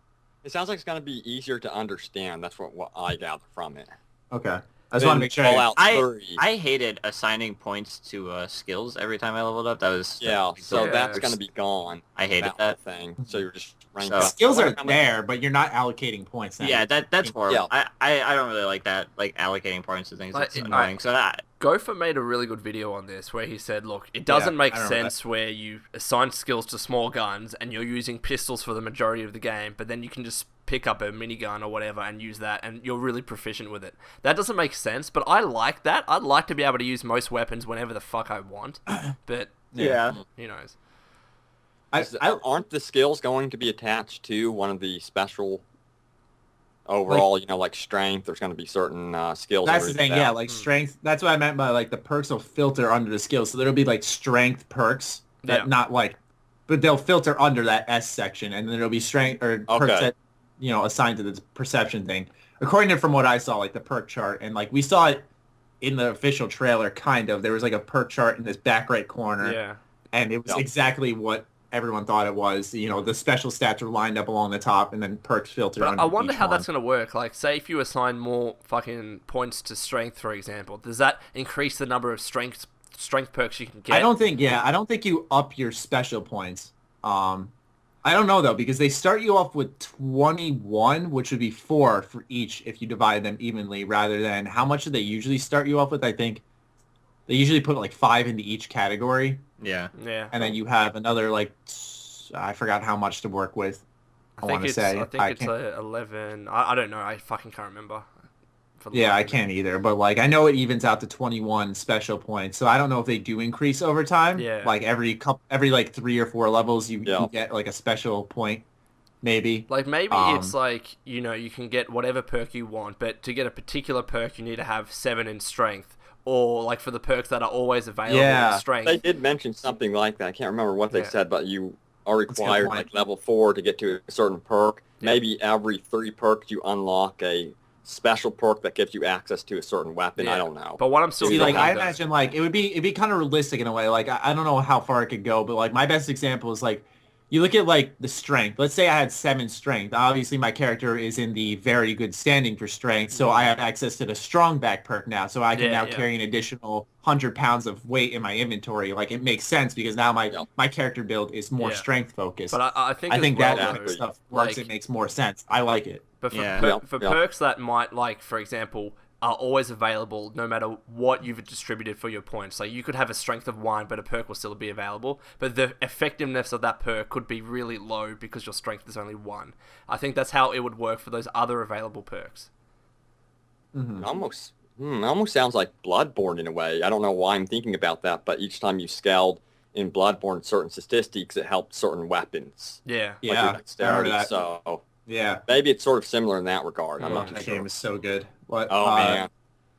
it sounds like it's going to be easier to understand. That's what I gather from it. Okay. I just want to make sure. Fallout 3. I hated assigning points to skills every time I leveled up. That was Yeah, so Yeah. that's going to be gone. I hated that that. thing. So you're just ranking So- up. Skills are How many- there, but you're not allocating points. now. Yeah, that's horrible. Yeah. I don't really like that, like allocating points to things. Like, That's annoying. So Gopher made a really good video on this where he said, look, it doesn't make sense where you assign skills to small guns and you're using pistols for the majority of the game, but then you can just pick up a minigun or whatever and use that and you're really proficient with it. That doesn't make sense, but I like that. I'd like to be able to use most weapons whenever the fuck I want, but Yeah. who knows? Aren't the skills going to be attached to one of the special overall, like strength? There's going to be certain skills. That's the thing, yeah, like strength. That's what I meant by like the perks will filter under the skills. So there'll be like strength perks that not like, but they'll filter under that S section, and then there'll be strength or perks that assigned to the perception thing. According to from what I saw, like the perk chart, and like we saw it in the official trailer, kind of. There was like a perk chart in this back right corner, and it was exactly what everyone thought it was. The special stats are lined up along the top, and then perks filter. But I wonder how that's going to work. Like, say if you assign more fucking points to strength, for example, does that increase the number of strength perks you can get? I don't think you up your special points. I don't know though, because they start you off with 21, which would be 4 for each if you divide them evenly, rather than how much do they usually start you off with? I think they usually put like 5 into each category. Yeah. And then you have another like I forgot how much to work with. I think it's 11. I don't know. I fucking can't remember. Yeah, I can't either. But like I know it evens out to 21 special points. So I don't know if they do increase over time. Yeah. Like every like 3 or 4 levels you get like a special point. Maybe. Like maybe it's like, you can get whatever perk you want, but to get a particular perk you need to have 7 in strength. Or like for the perks that are always available in strength. They did mention something like that. I can't remember what they said, but you are required like level 4 to get to a certain perk. Yeah. Maybe every 3 perks you unlock a special perk that gives you access to a certain weapon. I don't know. But what I'm still I imagine like it'd be kind of realistic in a way. Like I don't know how far it could go, but like my best example is like you look at like the strength. Let's say I had 7 strength. Obviously my character is in the very good standing for strength, so I have access to the strong back perk now. So I can now carry an additional 100 pounds of weight in my inventory. Like it makes sense because now my character build is more strength focused. But I think that kind of stuff works. It makes more sense. I like it. But for perks that might, like, for example, are always available no matter what you've distributed for your points. Like, you could have a strength of 1, but a perk will still be available. But the effectiveness of that perk could be really low because your strength is only 1. I think that's how it would work for those other available perks. Mm-hmm. Almost sounds like Bloodborne in a way. I don't know why I'm thinking about that, but each time you scaled in Bloodborne certain statistics, it helped certain weapons. Yeah. Like your dexterity, so... Yeah. Maybe it's sort of similar in that regard. I'm not that sure. game is so good. But, man.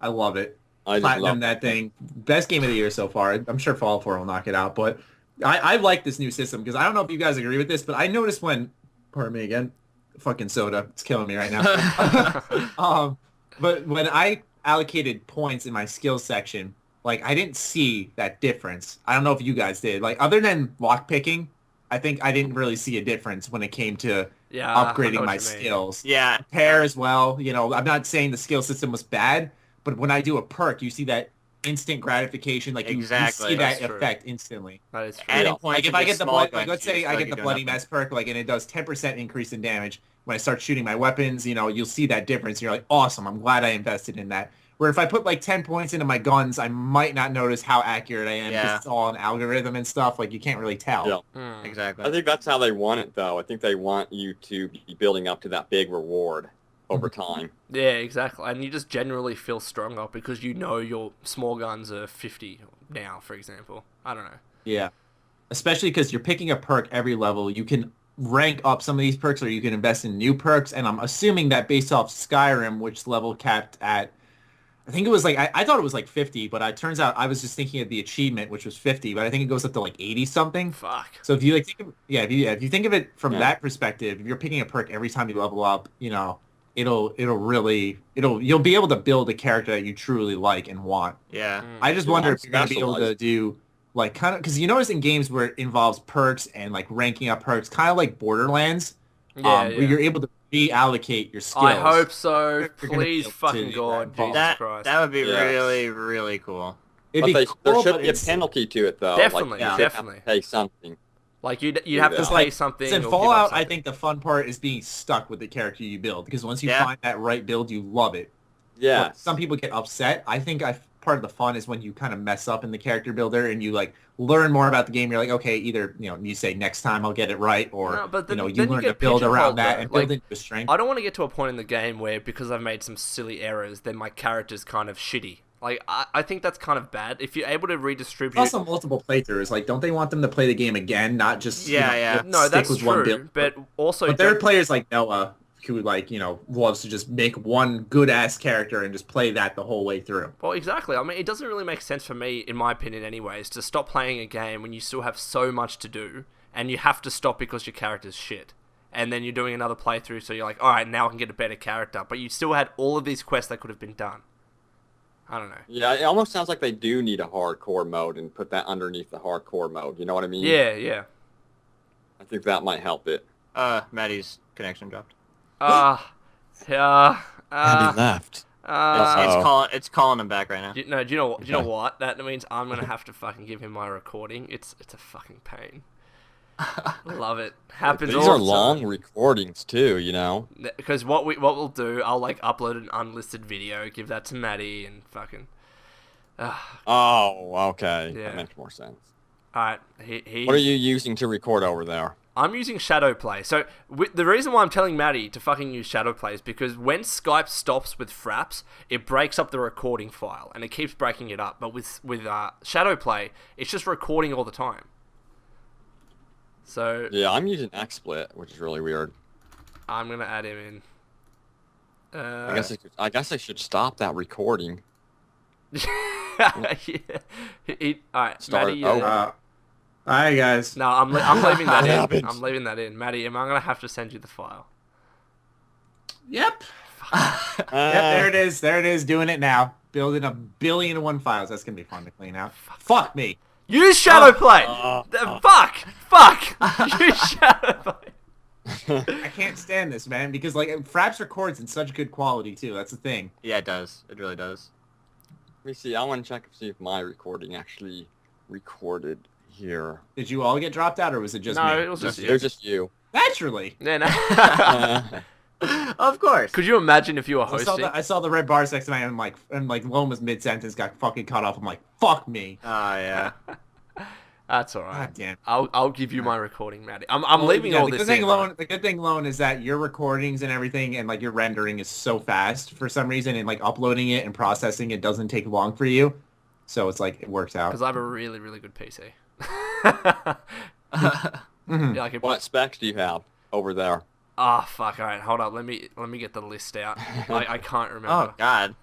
I love it. I Platinum that thing. Best game of the year so far. I'm sure Fallout 4 will knock it out. But I like this new system because I don't know if you guys agree with this, but I noticed when... Pardon me again. Fucking soda. It's killing me right now. But when I allocated points in my skills section, like I didn't see that difference. I don't know if you guys did. Like other than lockpicking, I think I didn't really see a difference when it came to upgrading my skills. Yeah. Pair as well. I'm not saying the skill system was bad, but when I do a perk, you see that instant gratification. Like you see that effect instantly. That is true. Adding points like if I get the let's say I get the bloody nothing. mess perk, like and it does 10% increase in damage. When I start shooting my weapons, you'll see that difference. You're like, awesome. I'm glad I invested in that. Where if I put like 10 points into my guns, I might not notice how accurate I am because it's all an algorithm and stuff. Like you can't really tell. Yeah. Exactly. I think that's how they want it, though. I think they want you to be building up to that big reward over time. Yeah, exactly. And you just generally feel stronger because your small guns are 50 now, for example. I don't know. Yeah. Especially because you're picking a perk every level. You can rank up some of these perks or you can invest in new perks. And I'm assuming that based off Skyrim, which level capped at... I think it was like, I thought it was like 50, but it turns out I was just thinking of the achievement, which was 50, but I think it goes up to like 80 something. Fuck. So if you if you think of it from that perspective, if you're picking a perk every time you level up, you'll be able to build a character that you truly like and want. Yeah. I just wonder if you're going to be able to do like kind of, because you notice in games where it involves perks and like ranking up perks, kind of like Borderlands, where you're able to reallocate your skills. I hope so. Please fucking God. Jesus Christ. That would be really, really cool. It'd be cool, there should be a penalty to it, though. Definitely, like, definitely. Have to pay something. Like you'd have to pay something. In Fallout, I think the fun part is being stuck with the character you build because once you find that right build, you love it. Yeah. But some people get upset. I think part of the fun is when you kind of mess up in the character builder and you like learn more about the game. You're like, okay, either you say next time I'll get it right, or No, but then, you then learn you to get build around pigeonholed, that though. and build Like, into a strength. I don't want to get to a point in the game where because I've made some silly errors, then my character's kind of shitty. Like, I think that's kind of bad. If you're able to redistribute... Also, multiple playthroughs. Like, don't they want them to play the game again, not just No, stick that's with one true. build? But also, But there are players like Noah who loves to just make one good ass character and just play that the whole way through. well, exactly. I mean, it doesn't really make sense for me, in my opinion, anyways, to stop playing a game when you still have so much to do, and you have to stop because your character's shit. And then you're doing another playthrough, so you're like, all right, now I can get a better character. But you still had all of these quests that could have been done. I don't know. Yeah, it almost sounds like they do need a hardcore mode and put that underneath the hardcore mode. You know what I mean? Yeah. I think that might help it. Maddie's connection dropped. Andy left. It's calling him back right now. Do you know what? That means I'm gonna have to fucking give him my recording. It's a fucking pain. Love it. Happens. These all are the long time. recordings too, you know. Because what we'll do, I'll like upload an unlisted video, give that to Maddie, and fucking. Oh, okay. Yeah. That makes more sense. Alright, he. What are you using to record over there? I'm using Shadowplay. So the reason why I'm telling Maddie to fucking use Shadowplay is because when Skype stops with fraps, it breaks up the recording file and it keeps breaking it up. But with Shadowplay, it's just recording all the time. So Yeah, I'm using XSplit, which is really weird. I'm gonna add him in. I guess I should stop that recording. Yeah. Alright, Start Maddie. over. Hi guys. No, I'm leaving that in. happens? I'm leaving that in. Maddie, am I gonna have to send you the file? Yep. Yep, there it is. There it is. Doing it now. Building 1,000,001 files. That's gonna be fun to clean out. Fuck me. Use Shadowplay! Fuck! Use Shadowplay. I can't stand this, man, because like Fraps records in such good quality too. That's the thing. Yeah, it does. It really does. Let me see. I want to check and see if my recording actually recorded here. Did you all get dropped out, or was it just No, me? it was just It was just you. Naturally. Yeah, no. Of course. Could you imagine if you were I saw, hosting? I saw the red bars next to me, and like Lone was mid-sentence, got fucking cut off. I'm like, fuck me. Oh, yeah. That's alright. God damn. I'll give you my recording, Maddie. I'm leaving Yeah, all the this good thing, in. Lone, the good thing, Lone, is that your recordings and everything and like your rendering is so fast for some reason, and like uploading it and processing it doesn't take long for you. So it's like it works out. Because I have a really, really good PC. Mhm. Yeah, I could... What specs do you have over there? Fuck, alright, hold up. Let me get the list out. I can't remember. Oh, God.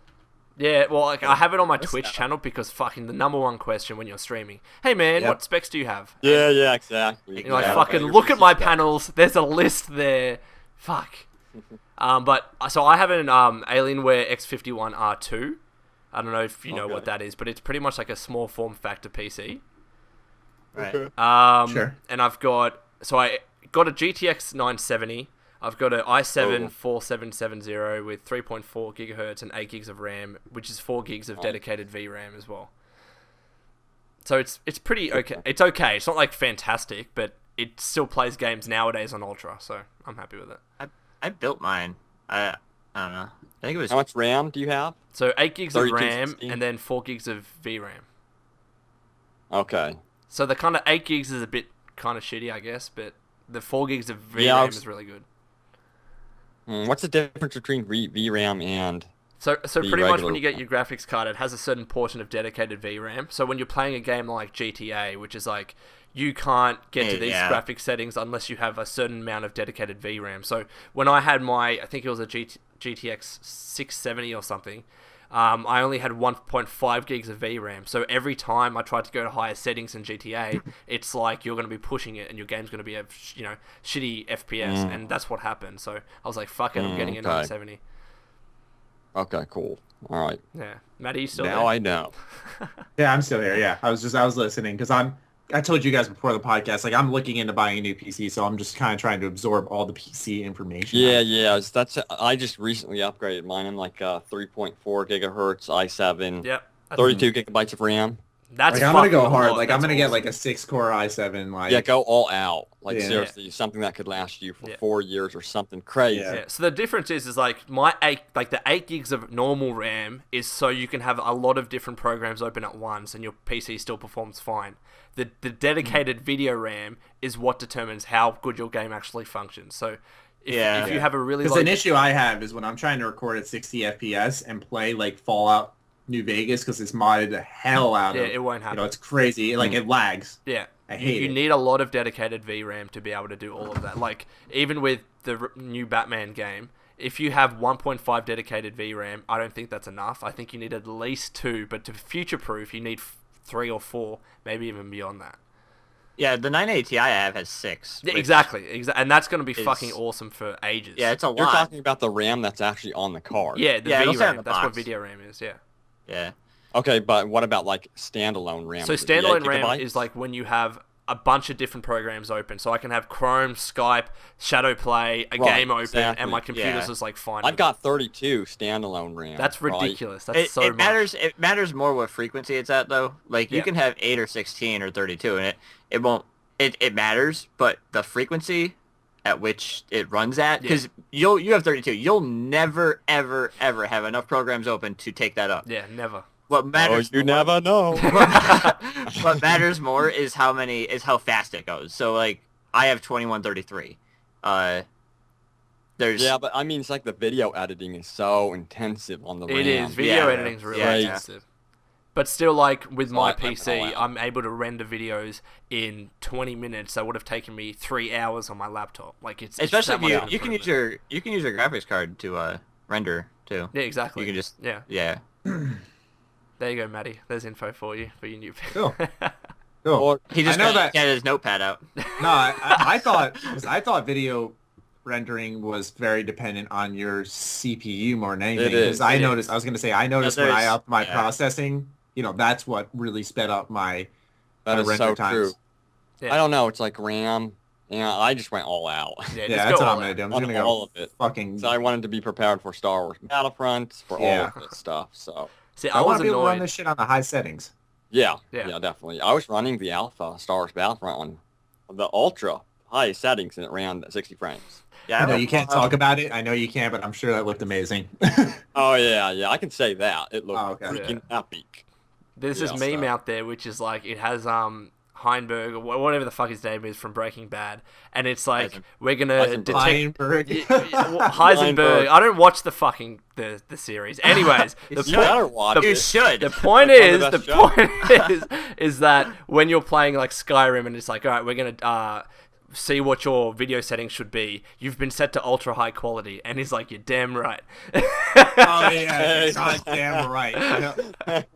Yeah, well, like, I have it on my Twitch channel because fucking the #1 question when you're streaming. Hey, man, Yep. what specs do you have? Yeah, exactly. You're like, Yeah, fucking your look at PC my specs. panels. There's a list there. Fuck. But so I have an Alienware X51 R2. I don't know if you know what that is, but it's pretty much like a small form factor PC. Right. Sure. And I got a GTX 970. I've got an i7 4770 with 3.4 gigahertz and 8 gigs of RAM, which is 4 gigs of dedicated VRAM as well. So it's pretty okay. It's okay. It's not like fantastic, but it still plays games nowadays on Ultra, so I'm happy with it. I built mine. I don't know. I think it was... How much RAM do you have? So 8 gigs of 32, RAM 16? and then 4 gigs of VRAM. Okay. So the kind of 8 gigs is a bit kind of shitty, I guess, but the 4 gigs of VRAM Yeah, is really good. What's the difference between VRAM and... So The pretty much regular when you get your graphics card, it has a certain portion of dedicated VRAM. So when you're playing a game like GTA, which is like, you can't get to these graphic settings unless you have a certain amount of dedicated VRAM. So when I had I think it was a GTX 670 or something, I only had 1.5 gigs of VRAM. So every time I tried to go to higher settings in GTA, it's like you're going to be pushing it and your game's going to be a shitty FPS, and that's what happened. So I was like, fuck it, I'm getting a 970. Okay, cool. All right. Yeah, Matty, you still Now there? I know. Yeah, I'm still here. Yeah, I was listening because I told you guys before the podcast, like I'm looking into buying a new PC, so I'm just kind of trying to absorb all the PC information. Yeah. I just recently upgraded mine. I'm like 3.4 gigahertz i7, Yep. 32 gigabytes of RAM. That's Like I'm gonna go fucking hard. lot. Like I'm That's gonna get awesome. like a 6-core i7. Like Yeah, go all out. Like Yeah. seriously, something that could last you for Yeah. 4 years or something crazy. Yeah. Yeah. So the difference is like the 8 gigs of normal RAM is so you can have a lot of different programs open at once and your PC still performs fine. The dedicated video RAM is what determines how good your game actually functions. So if you have a really Because low... an issue I have is when I'm trying to record at 60 FPS and play like Fallout New Vegas because it's modded the hell out of. it won't happen. You know, it's crazy. Like it lags. Yeah. I hate you it. need a lot of dedicated VRAM to be able to do all of that. Like, even with the new Batman game, if you have 1.5 dedicated VRAM, I don't think that's enough. I think you need at least 2, but to future-proof, you need 3 or 4, maybe even beyond that. Yeah, the 980 Ti I have has 6. Yeah, which exactly. And that's going to be is- fucking awesome for ages. Yeah, it's a You're lot. talking about the RAM that's actually on the card. Yeah, the it'll say on VRAM. the That's what box. video RAM is, yeah. Yeah. Okay, but what about like standalone RAM? So Is it the 8 standalone RAM gigabytes? is like when you have a bunch of different programs open. So I can have Chrome, Skype, Shadowplay, a Right, game open, exactly. and my computer's Yeah. just like fine. I've with got 32 standalone RAM. it. That's right? ridiculous. That's It, so it much. matters. It matters more what frequency it's at, though. Like you Yeah. can have 8 or 16 or 32, and it won't. It matters, but the frequency at which it runs at, because you have 32, you'll never ever ever have enough programs open to take that up. Yeah, never. What matters? Oh, you never know. What matters more is how fast it goes. So like I have 2133. There's Yeah, but I mean, it's like the video editing is so intensive on the RAM. It is. Video Yeah. editing's really Yeah. intensive. But still, like, with So my I put PC, all out. I'm able to render videos in 20 minutes. That would have taken me 3 hours on my laptop. Like, it's especially that much if of an you can use improvement. your graphics card to render too. Yeah, exactly. You can just Yeah. There you go, Matty. There's info for you, for your new Cool. Cool. Or He just I know got that. his notepad out. No, I thought video rendering was very dependent on your CPU more than anything. It is, Because I it noticed, is. I was going to say, I noticed when I there's- upped my yeah. processing, you know, that's what really sped up my that is render so times. true. Yeah. I don't know. It's like RAM. Yeah, I just went all out. Yeah, Yeah, just that's go what all I'm going to out. do. I'm On just going to all go of it. fucking... So I wanted to be prepared for Star Wars Battlefront, for all Yeah. of this stuff. So See, I I want was to be able to run annoyed. this shit on the high settings. yeah, Yeah. yeah, definitely. I was running the alpha Star Wars Battlefront on the ultra high settings, and it ran at 60 frames. Yeah, I know you can't talk about it. I know you can't, but I'm sure that looked amazing. Oh yeah, I can say that. It looked Oh, okay. freaking epic. There's Yeah, this meme so- out there which is like, it has Heinberg or whatever the fuck his name is from Breaking Bad, and it's like Heisenberg. we're gonna Heisenberg. detect Heisenberg. Heisenberg. Heisenberg. I don't watch the fucking the series. Anyways, the You point better watch You it. should. the point That's one is of the the best point is that when you're playing like Skyrim and it's like, all right, we're gonna see what your video settings should be. You've been set to ultra high quality, and he's like, you're damn right. Oh yeah, goddamn right. Yeah. That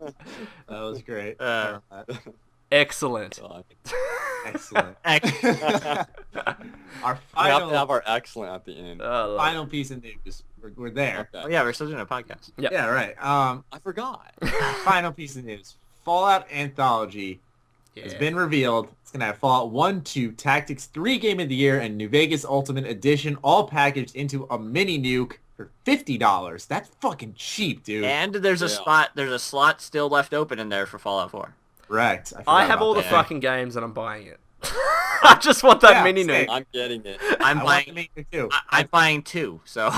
was great. Excellent. God. Excellent. Our We have final, to have our excellent at the end. final piece of news. We're there. Oh Okay. yeah, we're still doing a podcast. Yep. Yeah, right. I forgot. Final piece of news. Fallout Anthology has Yeah. been revealed. It's going to have Fallout 1, 2, Tactics, 3 Game of the Year, and New Vegas Ultimate Edition all packaged into a mini nuke for $50. That's fucking cheap, dude. And there's a Yeah. slot still left open in there for Fallout 4. Correct. I forgot have about all the that. fucking games and I'm buying it. I just want that Yeah, mini same. nuke. I'm getting it. I'm I want buying. the mini nuke too. I'm buying 2. So.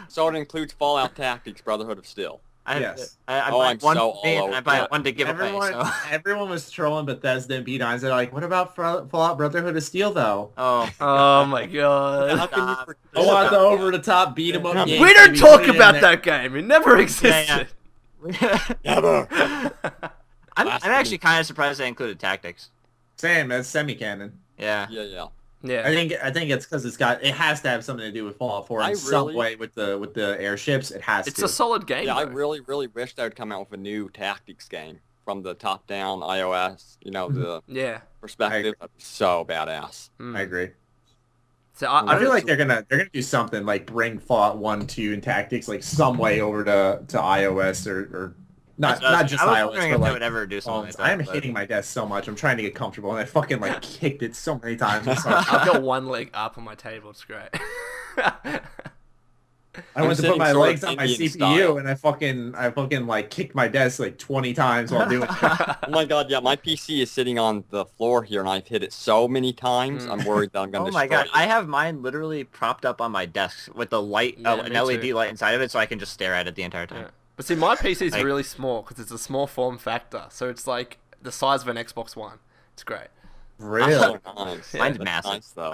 So it includes Fallout Tactics, Brotherhood of Steel. Yes. I'm Oh, buying I'm one so for me, all and I over buy that. one to give away. So. Everyone was trolling Bethesda and B9s. They're like, what about Fallout Brotherhood of Steel, though? Oh. Oh my god. How can you Stop. forget I want the about over-the-top beat-em-up Yeah. game. We don't Maybe talk put it in about there. that game. It never existed. that? Never. I'm Last actually kind of surprised they included tactics. Same as semi-canon. Yeah. Yeah. I think it's because it has to have something to do with Fallout 4 I in some really- way with the airships. It has It's to. a solid game. Yeah, I though. really wish they would come out with a new tactics game from the top-down iOS, the Yeah. perspective. That'd be so badass. Mm. I agree. So I feel like they're gonna do something like bring Fallout 1, 2, and Tactics like some way over to iOS or not just I was iOS wondering but if they like would ever do something phones. like that. I am hitting my desk so much. I'm trying to get comfortable and I fucking like kicked it so many times. It's like, I've got one leg up on my table. It's great. I went to put sitting my sort of legs on my Indian CPU style. and I fucking like kicked my desk like 20 times while doing it. Oh my god, yeah, my PC is sitting on the floor here, and I've hit it so many times. I'm worried that I'm gonna Oh my destroy god, it. I have mine literally propped up on my desk with the light, Yeah, an me LED too. light inside of it, so I can just stare at it the entire time. Yeah. But see, my PC is Like- really small because it's a small form factor, so it's like the size of an Xbox One. It's great. Really? Oh, nice. Mine's That's massive. nice, though.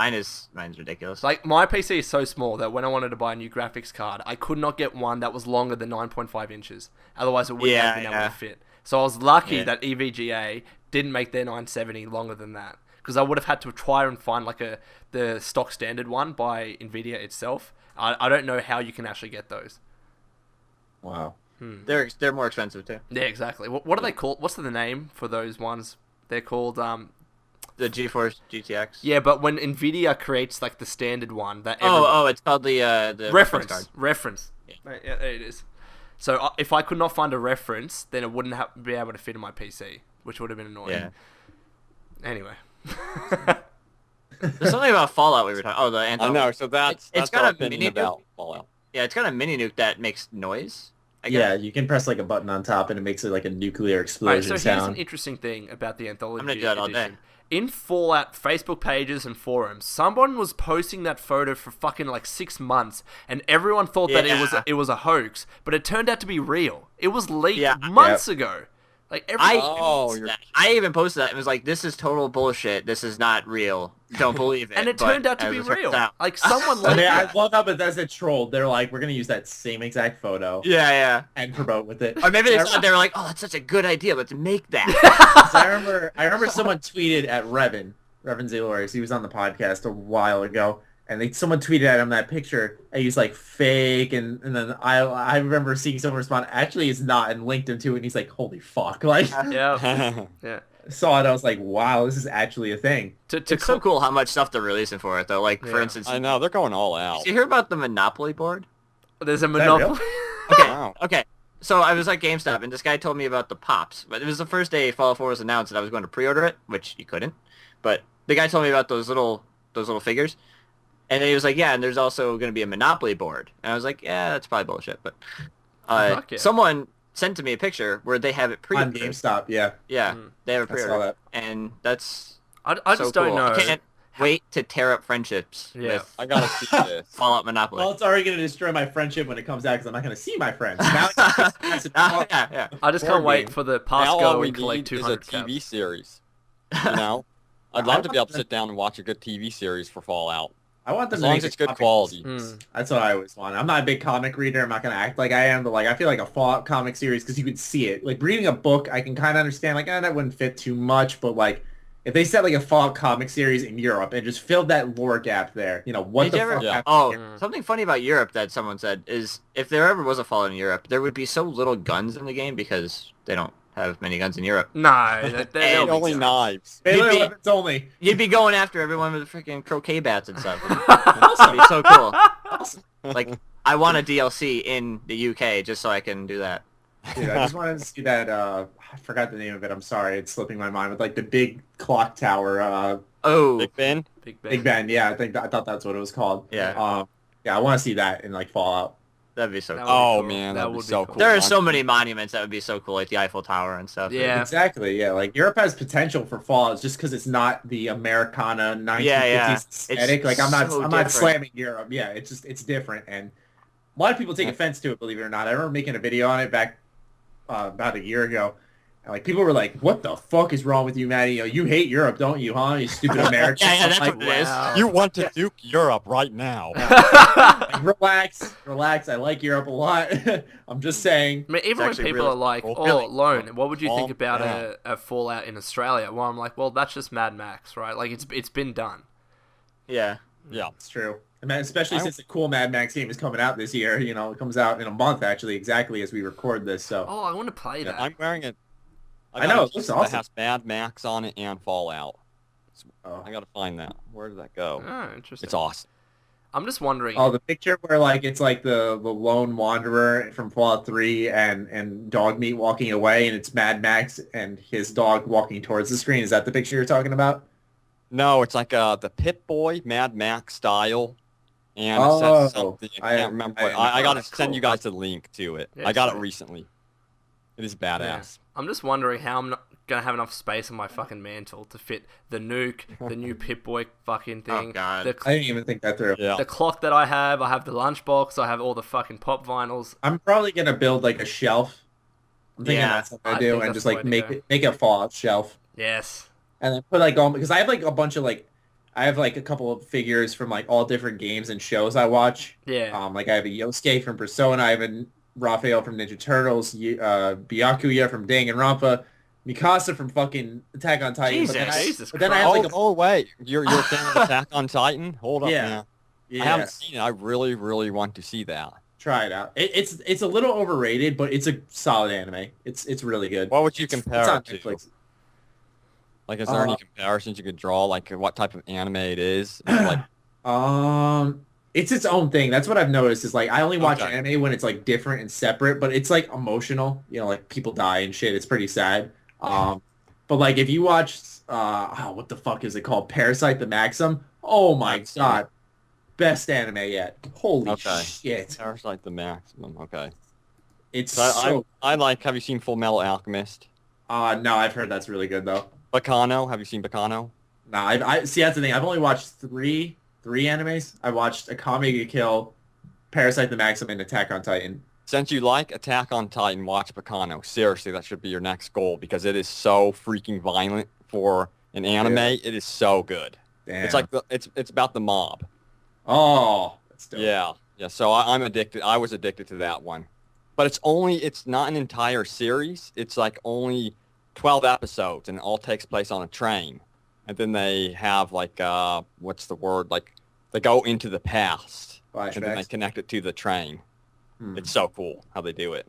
Mine's ridiculous. Like, my PC is so small that when I wanted to buy a new graphics card, I could not get one that was longer than 9.5 inches. Otherwise, it wouldn't have been able to fit. So I was lucky that EVGA didn't make their 970 longer than that. Because I would have had to try and find like the stock standard one by NVIDIA itself. I don't know how you can actually get those. Wow. They're more expensive too. Yeah, exactly. What are they called? What's the name for those ones? They're called... The GeForce GTX. Yeah, but when NVIDIA creates like the standard one that It's called the reference card. Reference. Yeah. Yeah, there it is. So if I could not find a reference, then it wouldn't be able to fit in my PC, which would have been annoying. Yeah. Anyway. There's something about Fallout we were talking. Oh, the I anti. know, so that's got our a opinion mini about Fallout. Yeah, it's got a mini nuke that makes noise. I guess. Yeah, you can press like a button on top and it makes it like a nuclear Right, explosion so here's an sound. interesting thing about the Anthology I'm gonna do that all day. edition. In Fallout Facebook pages and forums, someone was posting that photo for fucking like 6 months, and everyone thought that it was a hoax, but it turned out to be real. It was leaked months ago. Like I even posted that and was like, "This is total bullshit. This is not real. Don't believe it." And it turned out to be real. Like someone I leaked I it. love how Bethesda trolled. They're like, we're gonna use that same exact photo Yeah. and promote with it. Or maybe they thought they were like, "Oh, that's such a good idea. Let's make that." 'Cause I remember someone tweeted at Revan Zalores. He was on the podcast a while ago, and someone tweeted at him that picture, and he's like fake, and then I remember seeing someone respond, actually it's not, and linked him to it, and he's like, holy fuck, like Yeah. saw it, I was like, wow, this is actually a thing. It's so cool how much stuff they're releasing for it, though. Like, for instance, I know, they're going all out. did you hear about the Monopoly board? There's a that real? monopoly. Wow. Okay. So I was at GameStop, and this guy told me about the Pops. But it was the first day Fallout 4 was announced, and I was going to pre-order it, which you couldn't. But the guy told me about those little figures. And then he was like, yeah, and there's also going to be a Monopoly board. And I was like, yeah, that's probably bullshit. But someone sent to me a picture where they have it pre-ordered. On GameStop, yeah. Yeah, they have it I saw pre-ordered. that. And that's I so just don't cool. know. I can't wait to tear up friendships Yeah. with I gotta see this. Fallout Monopoly. Well, it's already going to destroy my friendship when it comes out, because I'm not going to see my friends. Now it's yeah. I just board can't wait game. for the Now pass all go we and collect need is a 200 caps. TV series. You know? I'd love to be able to sit down and watch a good TV series for Fallout. I want them As to long make as it's it good comics. quality. That's what I always want. I'm not a big comic reader. I'm not going to act like I am, but like I feel like a Fallout comic series, because you could see it. Like reading a book, I can kind of understand, like, that wouldn't fit too much, but like if they set like a Fallout comic series in Europe and just filled that lore gap there, you know, what Did the you ever- fuck Yeah. happened Oh, here? something funny about Europe that someone said is if there ever was a Fallout in Europe, there would be so little guns in the game because they don't have many guns in Europe. No, And Only knives. Melee You'd be- weapons only. You'd be going after everyone with freaking croquet bats and stuff. It'd be so cool. Like, I want a DLC in the UK just so I can do that. Dude, I just wanted to see that, I forgot the name of it, I'm sorry, it's slipping my mind, with like the big clock tower, Oh, Big Ben? Big Ben, yeah, I thought that's what it was called. Yeah. Yeah, I want to see that in like Fallout. that'd be so That cool. would be Oh cool. man, That that'd be would be so cool. cool. There are so many monuments that would be so cool, like the Eiffel Tower and stuff. Yeah. Exactly, yeah, like Europe has potential for Fallout just because it's not the Americana 1950s Yeah. aesthetic. Like I'm so not different. slamming Europe. Yeah, it's different, and a lot of people take offense to it, believe it or not. I remember making a video on it back about a year ago. And like people were like, "What the fuck is wrong with you, Matty? You hate Europe, don't you, huh? You stupid Americans." Yeah, that's like, what it is. wow. You want to nuke Europe right now. like, relax. I like Europe a lot. I'm just saying. I mean, even when actually people really are like, cool. "Oh, Really Lone, what would you think calm about down. a Fallout in Australia?" Well, I'm like, "Well, that's just Mad Max, right? Like, it's been done." Yeah. Yeah. It's true. I mean, especially since the cool Mad Max game is coming out this year. You know, it comes out in a month, actually, exactly as we record this. So Oh, I want to play that. I'm wearing it. I know, it looks that awesome. has Mad Max on it and Fallout. Oh. I gotta find that. Where did that go? Oh, interesting. It's awesome. I'm just wondering. Oh, the picture where like it's like the lone wanderer from Fallout 3 and Dogmeat walking away, and it's Mad Max and his dog walking towards the screen. Is that the picture you're talking about? No, it's like the Pit-Boy Mad Max style and it said something. I I can't remember. I got to send you guys the link to it. Yeah, I got it sweet. recently. It is badass. Yeah. I'm just wondering how I'm not gonna have enough space on my fucking mantle to fit the nuke, the new Pip-Boy fucking thing. Oh, God. The, I didn't even think that through. Yeah. the clock that I have the lunchbox, I have all the fucking pop vinyls. I'm probably gonna build like a shelf. I'm thinking Yeah, that's what I I do, think and that's just the like way to go. make a Fallout shelf, Yes. and then put like all because I have like a bunch of like I have like a couple of figures from like all different games and shows I watch. Yeah. Like I have a Yosuke from Persona, I have a Raphael from Ninja Turtles, Byakuya from Danganronpa, Mikasa from fucking Attack on Titan. Jesus But then I have Oh, like a oh wait, you're a fan of Attack on Titan? Hold up, Yeah. man. yeah, I haven't seen it. I really, really want to see that. try it out. It's a little overrated, but it's a solid anime. It's really good. What would you It's compare on it to? Netflix. Like, is there any comparisons you could draw? Like, what type of anime it is? Like, It's its own thing. That's what I've noticed is like I only watch Okay. anime when it's like different and separate, but it's like emotional. You know, like people die and shit. It's pretty sad. But like if you watch, what the fuck is it called? Parasite the Maxim. Oh my I've seen god, best anime yet. Holy Okay. shit! Parasite the Maximum. Okay. It's So so. I like. Have you seen Full Metal Alchemist? No, I've heard that's really good though. Bacano. Have you seen Bacano? No, I see that's the thing. I've only watched three animes. I watched Akame ga Kill, Parasite the Maxim, and Attack on Titan. Since you like Attack on Titan, watch Bacano. Seriously, that should be your next goal because it is so freaking violent for an anime. Yeah. It is so good. Damn. It's like it's about the mob. oh, that's dope. Yeah. So I'm addicted. I was addicted to that one, but it's not an entire series. It's like only 12 episodes, and it all takes place on a train. And then they have like what's the word? Like they go into the past, and then they Flashbacks. connect it to the train. It's so cool how they do it.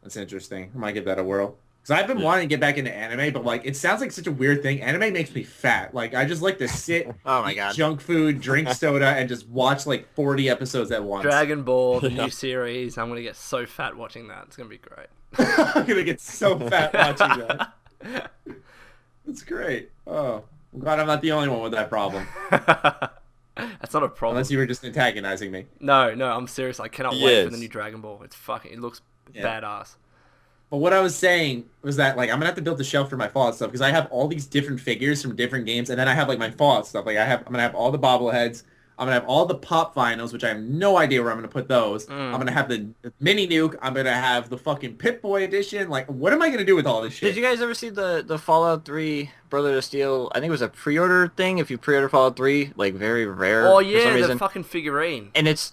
That's interesting. I might give that a whirl. Because I've been Yeah. wanting to get back into anime, but like it sounds like such a weird thing. Anime makes me fat. Like I just like to sit, Oh my eat god. junk food, drink soda, and just watch like 40 episodes at once. Dragon Ball, the Yeah. new series. I'm gonna get so fat watching that. It's gonna be great. I'm gonna get so fat watching that. It's great. Oh, I'm glad I'm not the only one with that problem. That's not a problem. Unless you were just antagonizing me. No, I'm serious. I cannot He wait for is. the new Dragon Ball. It looks Yeah. badass. But what I was saying was that like I'm gonna have to build a shelf for my Fallout stuff because I have all these different figures from different games, and then I have like my Fallout stuff. Like I'm gonna have all the bobbleheads. I'm gonna have all the pop vinyls, which I have no idea where I'm gonna put those. I'm gonna have the mini nuke. I'm gonna have the fucking Pip-Boy edition. Like, what am I gonna do with all this shit? Did you guys ever see the Fallout 3 Brother of Steel? I think it was a pre-order thing. If you pre-order Fallout 3, like very rare Oh for some yeah, the reason. fucking figurine. And it's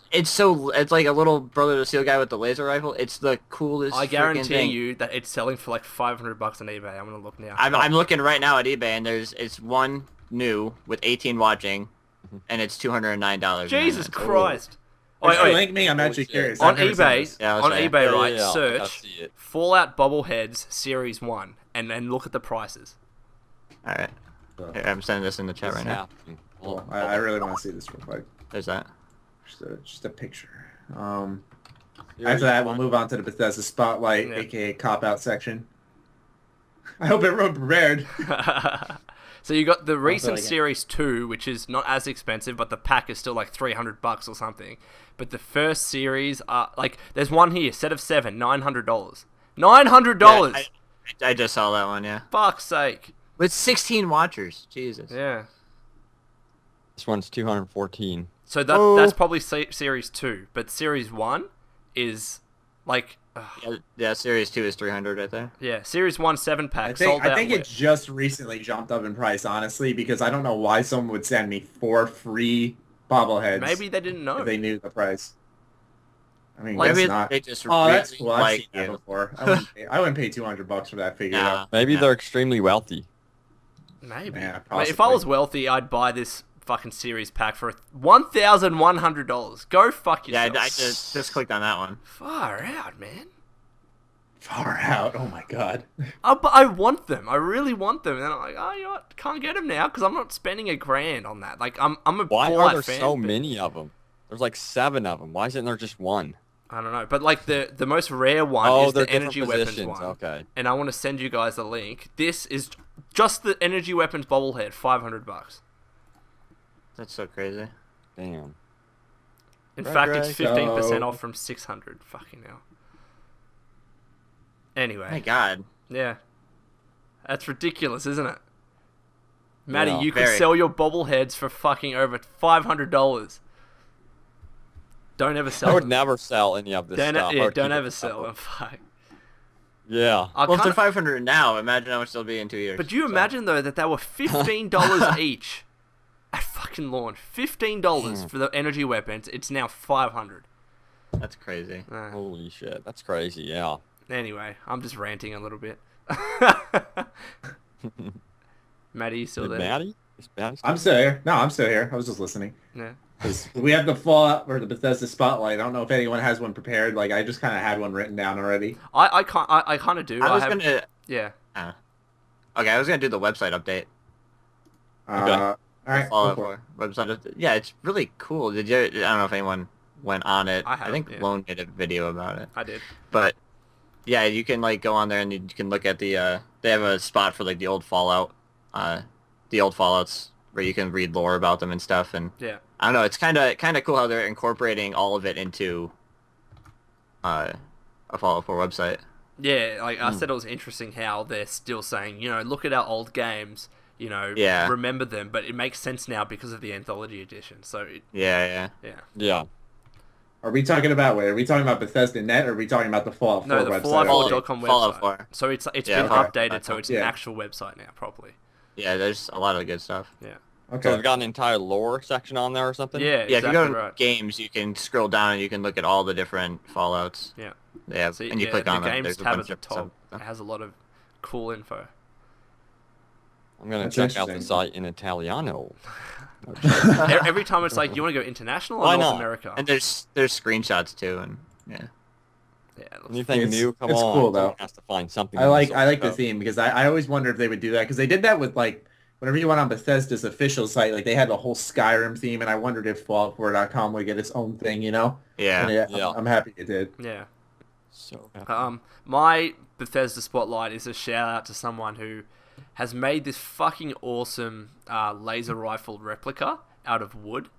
like a little Brother of the Steel guy with the laser rifle. It's the coolest. I freaking guarantee thing. you that it's selling for like $500 on eBay. I'm gonna look now. I'm looking right now at eBay, and it's one new with 18 watching, and it's $209. Jesus man. Christ! Wait, Wait, link me. I'm actually shit. curious. on I've never seen eBay, this. Yeah, I was on saying. eBay, Yeah, right? yeah, I gotta Search see it. Fallout Bobbleheads Series 1, and then look at the prices. All right, here, I'm sending this in the chat What's right now. happening? Cool. I really want to see this real quick. There's that. Just a picture. Here After you that, go. we'll move on to the Bethesda Spotlight, Yeah. aka Cop Out section. I hope everyone prepared. So you got the recent again. Series 2, which is not as expensive, but the pack is still like $300 or something. But the first series are like, there's one here, set of 7, $900. $900. Yeah, I just saw that one. Yeah, Fuck's sake. with 16 watchers. Jesus. Yeah. This one's 214. So that's probably Series 2, but Series 1 is like, Yeah, Series 2 is 300 right there. yeah, Series 1 7-pack I sold think out. it just recently jumped up in price, honestly, because I don't know why someone would send me 4 free bobbleheads. Maybe they didn't know. if they knew the price. I mean, Like, guess Maybe not. they just Oh, really that's cool. I've like seen that you. before. I wouldn't pay $200 for that figure. Nah. Maybe Yeah. they're extremely wealthy. Maybe. Yeah, Like, if I possibly. was wealthy, I'd buy this fucking series pack for $1,100. Go fuck Yeah, yourself. I just clicked on that one. Far out, man. Far out. Oh my god. But I want them. I really want them. And then I'm like, oh, you know what? Can't get them now because I'm not spending $1,000 on that. Like, I'm a Why Fallout are there fan, so but- many of them? There's like 7 of them. Why isn't there just one? I don't know. But like the most rare one Oh, is they're the different energy weapons positions. one. Okay. And I want to send you guys the link. This is just the energy weapons bobblehead, $500. That's so crazy. Damn. In Right, fact, it's right. 15% So- off from 600. Fucking hell. Anyway, My God. yeah. That's ridiculous, isn't it? Matty, Yeah. you could Very. sell your bobbleheads for fucking over $500. Don't ever sell I would them. never sell any of this Don't, stuff. I yeah, would don't keep it ever sell forever. them. Fuck. Yeah. I Well, if they're kinda- 500 now, imagine how much they'll be in 2 years. But do you So, imagine, though, that they were $15 each at fucking launch? $15 for the energy weapons. It's now $500. That's crazy. Holy shit. That's crazy. Yeah. Anyway, I'm just ranting a little bit. Matty, you still Is there? Maddie? Is Maddie still I'm still here. No, I'm still here. I was just listening. Yeah. 'Cause we have the Fallout or the Bethesda Spotlight. I don't know if anyone has one prepared. Like, I just kind of had one written down already. I kind of do. I was have, gonna. Yeah. Okay, I was gonna do the website update. Okay. All right. Fallout go for it. 4 website update. Yeah, it's really cool. Did you? I don't know if anyone went on it. I have, think yeah. Lone made a video about it. I did. But yeah, you can like go on there and you can look at the. They have a spot for like the old Fallout, the old Fallouts where you can read lore about them and stuff. And Yeah. I don't know, it's kind of cool how they're incorporating all of it into a Fallout 4 website. Yeah, like I said, it was interesting how they're still saying, look at our old games, Yeah. remember them, but it makes sense now because of the Anthology Edition. So, Yeah. Yeah. Are we talking about where? Are we talking about Bethesda Net, or are we talking about the Fallout 4 no, the website? Fallout4.com Fallout website. 4. So it's Yeah, been Fallout updated, so it's an Yeah. actual website now, properly. Yeah, there's a lot of good stuff. Yeah. Okay. So they've got an entire lore section on there or something? Yeah, Yeah, exactly if you go to right. games, you can scroll down and you can look at all the different Fallouts. Yeah. They have, So, and you click the on them. games There's a tab bunch at the of top. stuff. It has a lot of cool info. I'm going That's to check out the interesting. site in Italiano. Every time it's like, you want to go international or Why North not? America? And there's screenshots too, and yeah. Yeah, it looks Anything It's- new? Come it's on. cool, Someone though. has to find something. I new like to I like the sell. theme because I always wonder if they would do that because they did that with like whenever you went on Bethesda's official site, like they had the whole Skyrim theme, and I wondered if Fallout4.com would get its own thing, Yeah. And Yeah. I'm happy it did. Yeah. So happy. My Bethesda Spotlight is a shout out to someone who has made this fucking awesome laser rifle replica out of wood.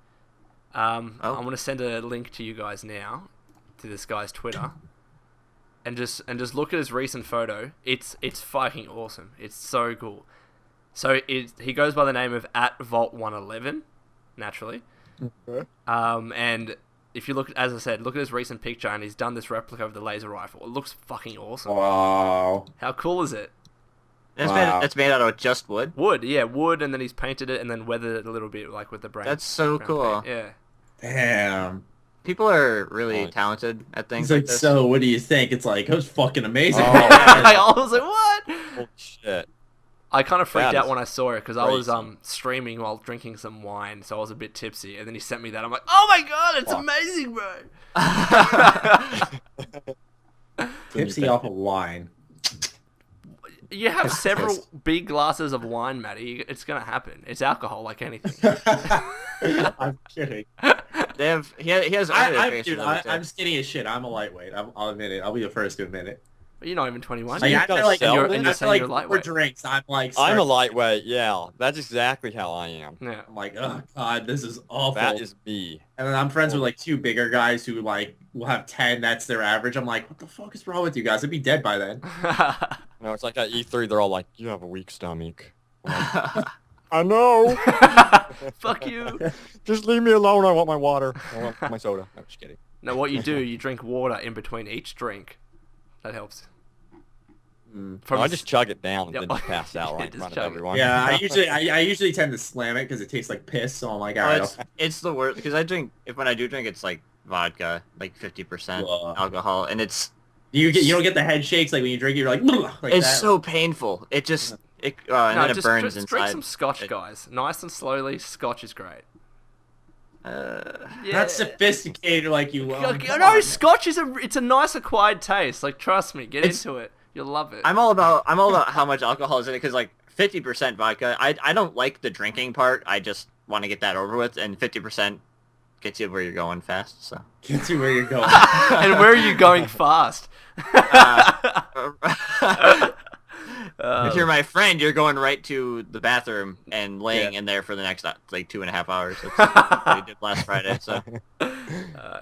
I'm going to send a link to you guys now to this guy's Twitter. And just look at his recent photo. It's fucking awesome. It's so cool. So he goes by the name of @Vault111, naturally. Okay. And if you look, as I said, look at his recent picture, and he's done this replica of the laser rifle. It looks fucking awesome. Wow. How cool is it? Wow. It's made out of just wood. Wood, yeah, wood, and then he's painted it and then weathered it a little bit, like with the brown. That's so brown cool. paint. Yeah. Damn. People are really Nice. talented at things He's like like, this. so what do you think? It's like, it was fucking amazing. Oh. I was like, what? Holy shit. I kind of freaked That out is when I saw it because I was crazy. streaming while drinking some wine, so I was a bit tipsy, and then he sent me that. I'm like, oh my god, it's Fuck. amazing, bro. Tipsy off of wine. You have several big glasses of wine, Matty. It's gonna happen. It's alcohol, like anything. I'm kidding. They have he has other illustrations of it, too. I'm skinny as shit. I'm a lightweight. I'll admit it. I'll be the first to admit it. But you're not even 21. Like, you I gotta feel like, sell you're- them? and you're I feel saying like you're for lightweight. drinks, I'm like, I'm a lightweight, yeah. That's exactly how I am. Yeah. I'm like, oh god, this is awful. That is me. And then I'm friends with like two bigger guys who like will have 10. That's their average. I'm like, what the fuck is wrong with you guys? I'd be dead by then. No, it's like at E3, they're all like, you have a weak stomach. I'm like, I know. Fuck you. Just leave me alone. I want my water. I want my soda. No, just kidding. No, what you do, you drink water in between each drink. That helps. No, From I s- just chug it down and Yep. then just pass out right in Just front of chug it. everyone. Yeah, I usually tend to slam it because it tastes like piss. So I'm like, all Oh, right. it's the worst because I drink. When I do drink, it's like vodka, like 50% Ugh. alcohol, and it's You don't get the head shakes like when you drink it. You're like, like it's that. so painful. It just and No, then it just, burns just drink inside. some scotch, It- guys. Nice and slowly. Scotch is great. Yeah. Not sophisticated like you. No, scotch is it's a nice acquired taste. Like, trust me, get into it. You'll love it. I'm all about how much alcohol is in it because like 50% vodka. I don't like the drinking part. I just want to get that over with, and 50% gets you where you're going fast. So. Get to where you're going. And where are you going fast? If you're my friend, you're going right to the bathroom and laying in there for the next like 2.5 hours. That's what we did last Friday. So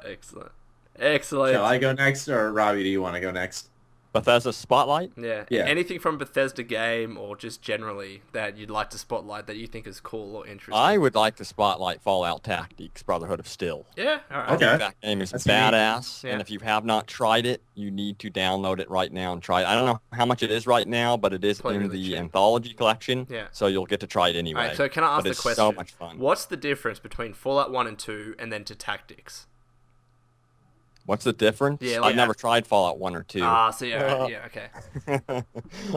Excellent. Excellent. Shall I go next, or Robbie, do you want to go next? Bethesda Spotlight? Yeah. Yeah. Anything from Bethesda game or just generally that you'd like to spotlight that you think is cool or interesting? I would like to spotlight Fallout Tactics, Brotherhood of Steel. Yeah, all right. Okay. I think that game is That's badass, unique. and if you have not tried it, you need to download it right now and try it. I don't know how much it is right now, but it is Probably in really the cheap. anthology collection, Yeah. so you'll get to try it anyway. All right, so can I ask But the it's question? so much fun. What's the difference between Fallout 1 and 2 and then to Tactics? What's the difference? Yeah, like- I've never tried Fallout 1 or 2. So yeah, okay.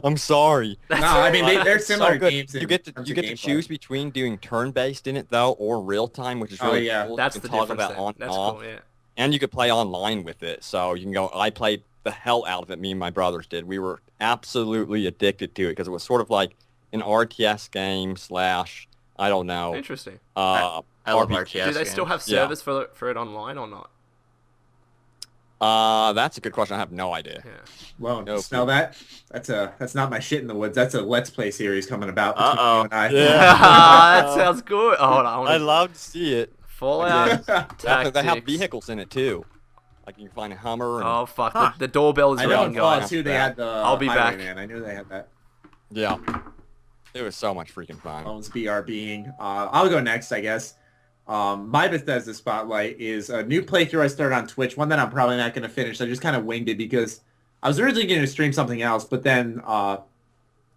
I'm sorry. No, I mean, they're It's so similar good. games. You in get to terms you of get to gameplay. choose between doing turn-based in it though, or real-time, which is Oh, really yeah. cool. That's you the can toggle difference that then. on and That's off. cool, yeah. And you could play online with it, so you can go. I played the hell out of it. Me and my brothers did. We were absolutely addicted to it because it was sort of like an RTS game slash, I don't know. Interesting. I love RPG. RTS. Do they still have Yeah. service for it online or not? That's a good question. I have no idea. Yeah. Lone, Nope. smell that? That's not my shit in the woods. That's a Let's Play series coming about between Uh-oh. you and I. Yeah. That sounds good. Oh, hold on. I love to see it. Fallout Tactics. They have vehicles in it too. Like you can find a Hummer. And, Oh fuck! The doorbell is I know ringing, in Fallout guys. 2 they had the I'll be back. Highwayman. I knew they had that. Yeah. It was so much freaking fun. Lone's BRBing. I'll go next, I guess. My Bethesda Spotlight is a new playthrough I started on Twitch, one that I'm probably not going to finish. I just kind of winged it because I was originally going to stream something else, but then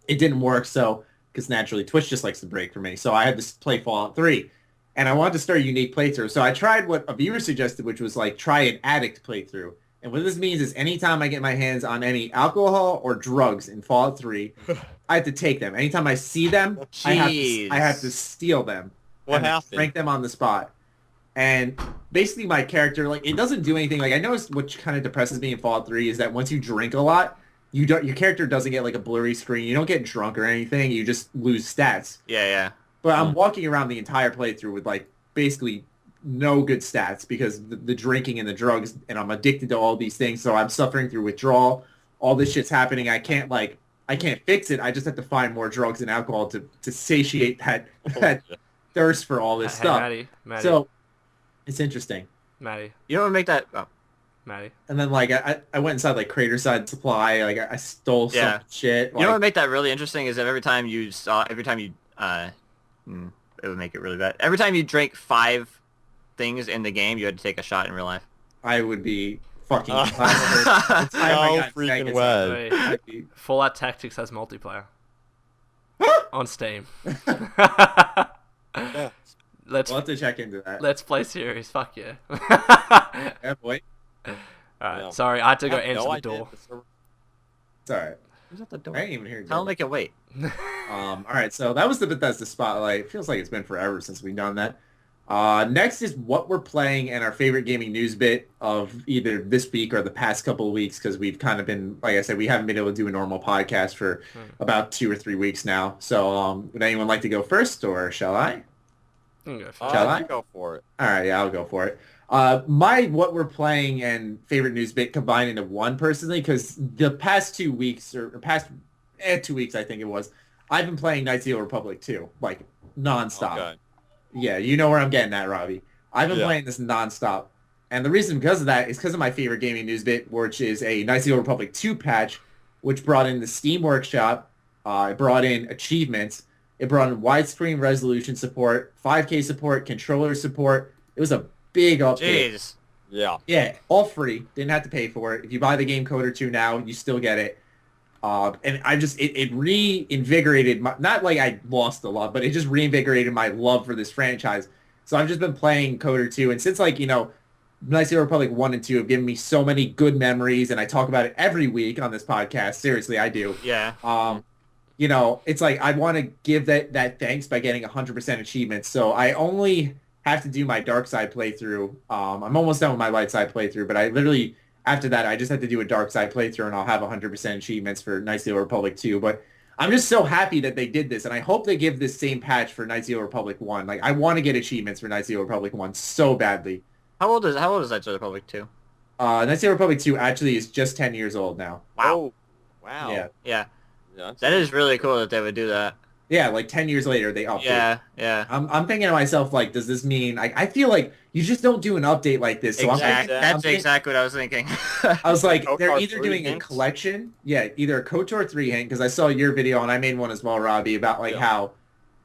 it didn't work, so because naturally Twitch just likes to break for me. So I had to play Fallout 3, and I wanted to start a unique playthrough. So I tried what a viewer suggested, which was like try an addict playthrough. And what this means is anytime I get my hands on any alcohol or drugs in Fallout 3, I have to take them. Anytime I see them, I have to steal them. What and happened? rank them on the spot. And basically my character, like, it doesn't do anything. Like, I noticed what kind of depresses me in Fallout 3 is that once you drink a lot, your character doesn't get like a blurry screen. You don't get drunk or anything. You just lose stats. Yeah. But I'm walking around the entire playthrough with like basically no good stats because the drinking and the drugs, and I'm addicted to all these things. So I'm suffering through withdrawal. All this shit's happening. I can't fix it. I just have to find more drugs and alcohol to satiate that thirst for all this Hey, stuff. Maddie. So it's interesting. Maddie. You don't wanna make that. Oh. Maddie. And then like I went inside like Craterside Supply. Like I stole some shit. You know what would make that really interesting is that every time you it would make it really bad. Every time you drank 5 things in the game, you had to take a shot in real life. I would be fucking. No freaking way. Wait, Fallout Tactics has multiplayer on Steam. Yeah. Let's We'll have to check into that. let's play series. Fuck yeah. Yeah, boy. Alright, Yeah. sorry, I had to go I have answer no the idea door. if the server- It's all right. Who's at the door? I didn't even hear you. Tell him they can wait. All right, so that was the Bethesda Spotlight. It feels like it's been forever since we've done that. Next is what we're playing and our favorite gaming news bit of either this week or the past couple of weeks, because we've kind of been, like I said, we haven't been able to do a normal podcast for about 2 or 3 weeks now. So would anyone like to go first, or shall I? You can go for it. Shall I? You go for it. All right, yeah, I'll go for it. My what we're playing and favorite news bit combined into one personally, because the past 2 weeks or past 2 weeks, I think it was, I've been playing Knights of the Old Republic 2, like nonstop. Okay. Yeah, you know where I'm getting at, Robbie. I've been Yeah. playing this nonstop. And the reason because of that is because of my favorite gaming news bit, which is a Knights of the Old Republic 2 patch, which brought in the Steam Workshop, it brought in achievements, it brought in widescreen resolution support, 5K support, controller support. It was a big update. Jeez. Yeah. Yeah, all free. Didn't have to pay for it. If you buy the game code or 2 now, you still get it. And I just, it reinvigorated my, not like I lost a lot, but it just reinvigorated my love for this franchise. So I've just been playing Coder 2. And since like, you know, Knights of the Republic 1 and 2 have given me so many good memories, and I talk about it every week on this podcast. Seriously, I do. Yeah. You know, it's like I want to give that thanks by getting 100% achievements. So I only have to do my dark side playthrough. I'm almost done with my light side playthrough, but I literally, after that, I just have to do a dark side playthrough, and I'll have 100% achievements for Knights of the Old Republic 2. But I'm just so happy that they did this, and I hope they give this same patch for Knights of the Old Republic 1. Like, I want to get achievements for Knights of the Old Republic 1 so badly. How old is Knights of the Republic 2? Knights of the Republic 2 actually is just 10 years old now. Wow. Oh, wow. Yeah. Yeah. Yeah. That is really cool that they would do that. Yeah, like 10 years later, they update. Yeah. I'm thinking to myself, like, does this mean... I feel like you just don't do an update like this. So Exactly what I was thinking. I was like, they're KOTOR either 3 doing a hints? collection. Yeah, either a KOTOR 3 hint, because I saw your video, and I made one as well, Robbie, about, like, how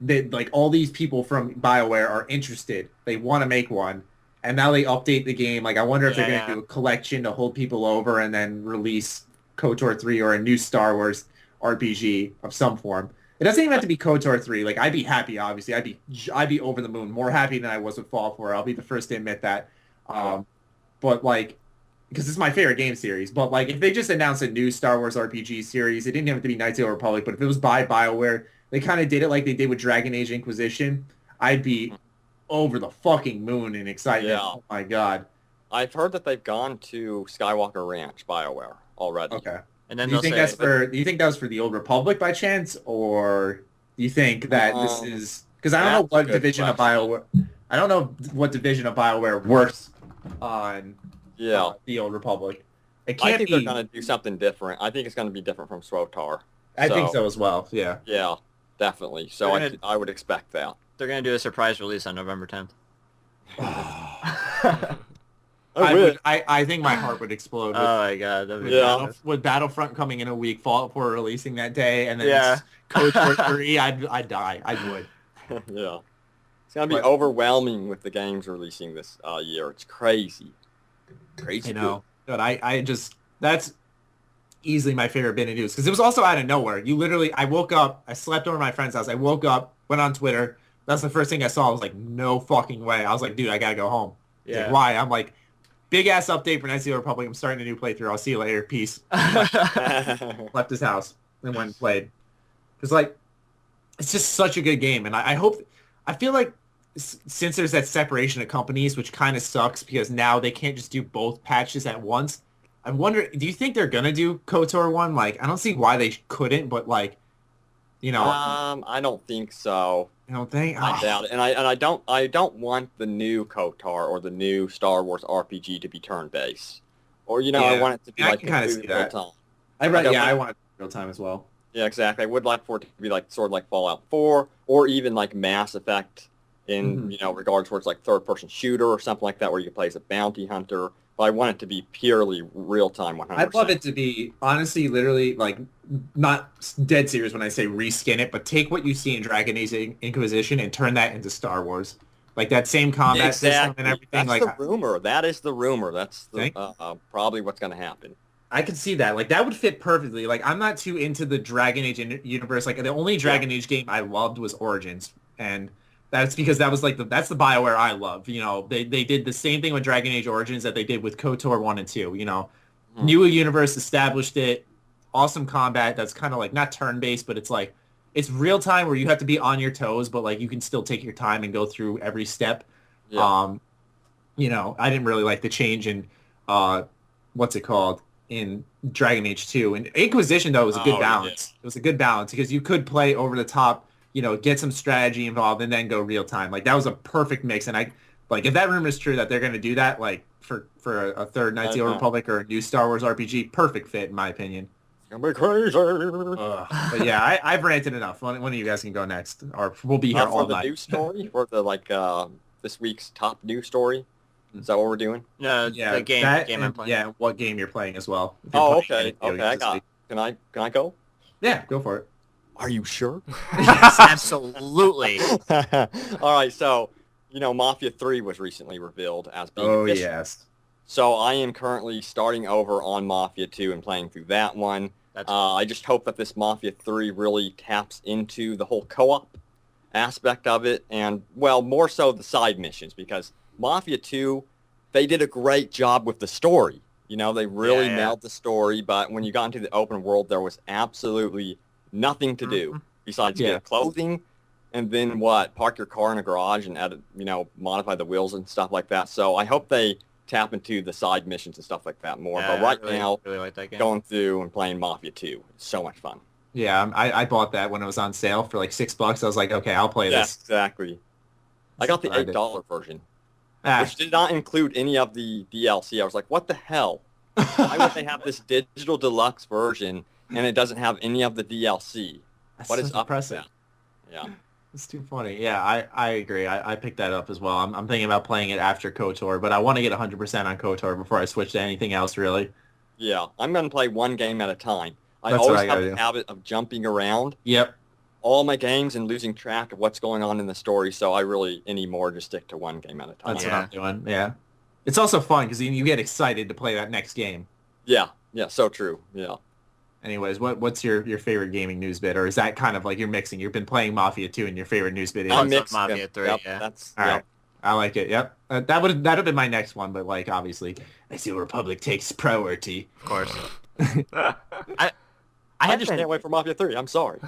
like all these people from BioWare are interested. They want to make one. And now they update the game. Like, I wonder if they're going to do a collection to hold people over and then release KOTOR 3 or a new Star Wars RPG of some form. It doesn't even have to be KOTOR 3. Like, I'd be happy, obviously. I'd be over the moon. More happy than I was with Fallout 4. I'll be the first to admit that. But, like, because it's my favorite game series. But, like, if they just announced a new Star Wars RPG series, it didn't have to be Knights of the Old Republic, but if it was by BioWare, they kind of did it like they did with Dragon Age Inquisition, I'd be over the fucking moon in excitement. Yeah. Oh, my God. I've heard that they've gone to Skywalker Ranch, BioWare, already. Okay. And then Do you think that was for the Old Republic by chance, or do you think that this is because I don't know what division of BioWare works on the Old Republic. It can't I think be. they're going to do something different. I think it's going to be different from SWTOR. I think so as well. Yeah. Yeah, definitely. So I would expect that. They're going to do a surprise release on November 10th. I think my heart would explode. Oh my God. That'd be With Battlefront coming in a week, Fallout 4 releasing that day, and then KOTOR 3, I'd die. I would. Yeah. It's going to be overwhelming with the games releasing this year. It's crazy. Crazy. You know, but I just, that's easily my favorite bit of news, because it was also out of nowhere. I woke up, I slept over at my friend's house, I woke up, went on Twitter, that's the first thing I saw. I was like, no fucking way. I was like, dude, I gotta go home. Yeah. Like, why? I'm like, big ass update for Knights of the Old Republic. I'm starting a new playthrough. I'll see you later. Peace. Left his house and went and played. Because, like, it's just such a good game. And I feel like since there's that separation of companies, which kind of sucks because now they can't just do both patches at once. I wonder, do you think they're going to do KOTOR 1? Like, I don't see why they couldn't, but, like, you know. I don't think so. You don't think? I doubt it. And I don't want the new KOTOR or the new Star Wars RPG to be turn-based. Or, you know, I want it to be like kind of see real that. time. I want it real time as well. Yeah, exactly. I would like for it to be like sort of like Fallout 4 or even like Mass Effect in, you know, regards towards like third-person shooter or something like that where you can play as a bounty hunter. But I want it to be purely real-time 100%. I'd love it to be, honestly, literally, like, not dead serious when I say reskin it, but take what you see in Dragon Age Inquisition and turn that into Star Wars. Like, that same combat system and everything. That's the rumor. That is the rumor. That's probably what's going to happen. I could see that. Like, that would fit perfectly. Like, I'm not too into the Dragon Age universe. Like, the only Dragon Age game I loved was Origins. And that's because that was, like, that's the BioWare I love. You know, they did the same thing with Dragon Age Origins that they did with KOTOR 1 and 2, you know. New universe, established it. Awesome combat that's kind of, like, not turn-based, but it's, like, it's real-time where you have to be on your toes, but, like, you can still take your time and go through every step. Yeah. You know, I didn't really like the change in, what's it called? In Dragon Age 2. And Inquisition, though, was a good balance. It was a good balance because you could play over the top, you know, get some strategy involved and then go real time. Like, that was a perfect mix. And if that rumor is true that they're going to do that, like, for a third Knights of the Old Republic or a new Star Wars RPG, perfect fit, in my opinion. It's going to be crazy. But yeah, I've ranted enough. One of you guys can go next, or we'll be here all night. For the news story? For the, like, this week's top news story? Is that what we're doing? No, yeah, the game I'm playing. Yeah, what game you're playing as well. Oh, okay. Okay, I got it. Can I go? Yeah, go for it. Are you sure? Yes, absolutely. All right, so, you know, Mafia 3 was recently revealed as being official. Yes. So I am currently starting over on Mafia 2 and playing through that one. I just hope that this Mafia 3 really taps into the whole co-op aspect of it and, well, more so the side missions because Mafia 2, they did a great job with the story. You know, they really nailed the story, but when you got into the open world, there was absolutely nothing to do besides get clothing and then park your car in a garage and add, you know, modify the wheels and stuff like that. So I hope they tap into the side missions and stuff like that more. Yeah, but now, really like that game. Going through and playing Mafia 2, it's so much fun. Yeah, I bought that when it was on sale for like $6. I was like, okay, I'll play this. Exactly. I got the $8 version. Which did not include any of the DLC. I was like, what the hell? Why would they have this digital deluxe version and it doesn't have any of the DLC. That's What so is up with depressing. that? Yeah. It's too funny. Yeah, I agree. I picked that up as well. I'm thinking about playing it after KOTOR, but I want to get 100% on KOTOR before I switch to anything else, really. Yeah, I'm going to play one game at a time. I That's what always I have gotta the do. habit of jumping around Yep. all my games and losing track of what's going on in the story, so I really anymore just stick to one game at a time. That's Yeah. what I'm doing. Yeah. It's also fun because you get excited to play that next game. Yeah, so true. Yeah. Anyways, what's your favorite gaming news bit? Or is that kind of like you're mixing? You've been playing Mafia 2 and your favorite news bit is... I'm Also mixed. Mafia 3, Yep, yeah. That's, All yep. right. I like it. Yep. That'd have been my next one, but like obviously, I see Republic takes priority. Of course. I just can't wait for Mafia 3. I'm sorry.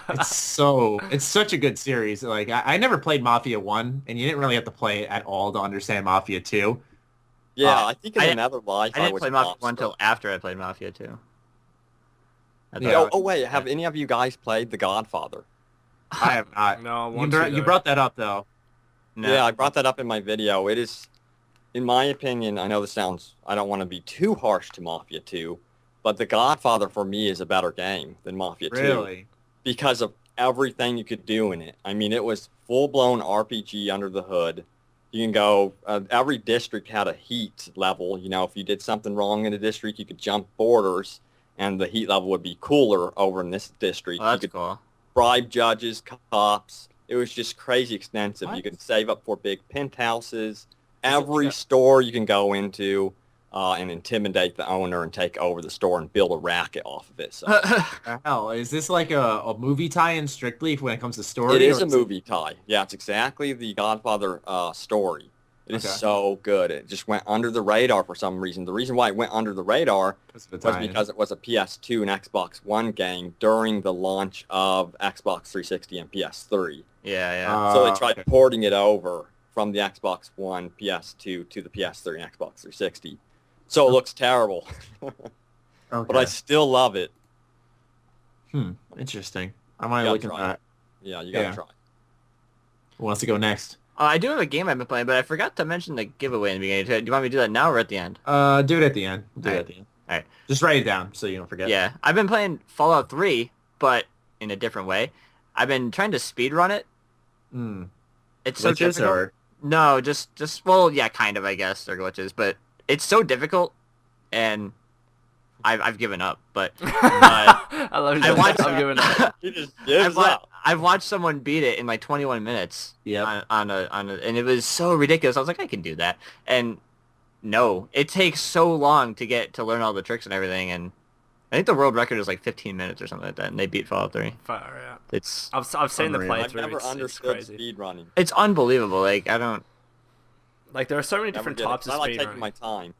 It's such a good series. Like I never played Mafia 1, and you didn't really have to play it at all to understand Mafia 2. Yeah, I think in I another life I didn't was play a Mafia monster. 1 until after I played Mafia 2. Yeah. Oh, wait, have any of you guys played The Godfather? I have not. No, I You, want br- to, you though. brought that up though. No. Yeah, I brought that up in my video. It is, in my opinion, I know this sounds, I don't want to be too harsh to Mafia 2, but The Godfather for me is a better game than Mafia 2. Really? Because of everything you could do in it. I mean, it was full-blown RPG under the hood. You can go, every district had a heat level. You know, if you did something wrong in a district, you could jump borders, and the heat level would be cooler over in this district. Well, that's you could cool. bribe judges, cops. It was just crazy extensive. What? You could save up for big penthouses. it Every like store you can go into and intimidate the owner and take over the store and build a racket off of it. So The hell, is this like a movie tie-in strictly when it comes to story? it is or a movie tie. Yeah, it's exactly the Godfather story. It is Okay. so good. It just went under the radar for some reason. The reason why it went under the radar Because of the was tie-in? because it was a PS2 and Xbox One game during the launch of Xbox 360 and PS3. Yeah, yeah. So they tried Okay. porting it over from the Xbox One, PS2 to the PS3 and Xbox 360. So it looks terrible, Okay. but I still love it. Interesting. I might You look gotta at try that. Yeah, you gotta Yeah. try. Who wants to go next? I do have a game I've been playing, but I forgot to mention the giveaway in the beginning. Do you want me to do that now or at the end? Do it at the end. Do it Alright. at the end. Alright. Just write it down so you don't forget. Yeah. I've been playing Fallout 3, but in a different way. I've been trying to speedrun it. Hmm. It's so Glitches difficult. or... No, just well, yeah, kind of, I guess. They're glitches, but it's so difficult, and I've given up. But I love I you. watched- I'm giving it. He just gives I've, up. I've watched someone beat it in like 21 minutes. Yep. On a, and it was so ridiculous. I was like, I can do that. And no, it takes so long to get to learn all the tricks and everything. And I think the world record is like 15 minutes or something like that. And they beat Fallout 3. Far out. It's I've seen the Unreal. I've playthrough. never It's understood crazy. speedrunning. it's unbelievable. Like I don't. Like there are so many Never different did it. types of I like speedrunning. taking my time.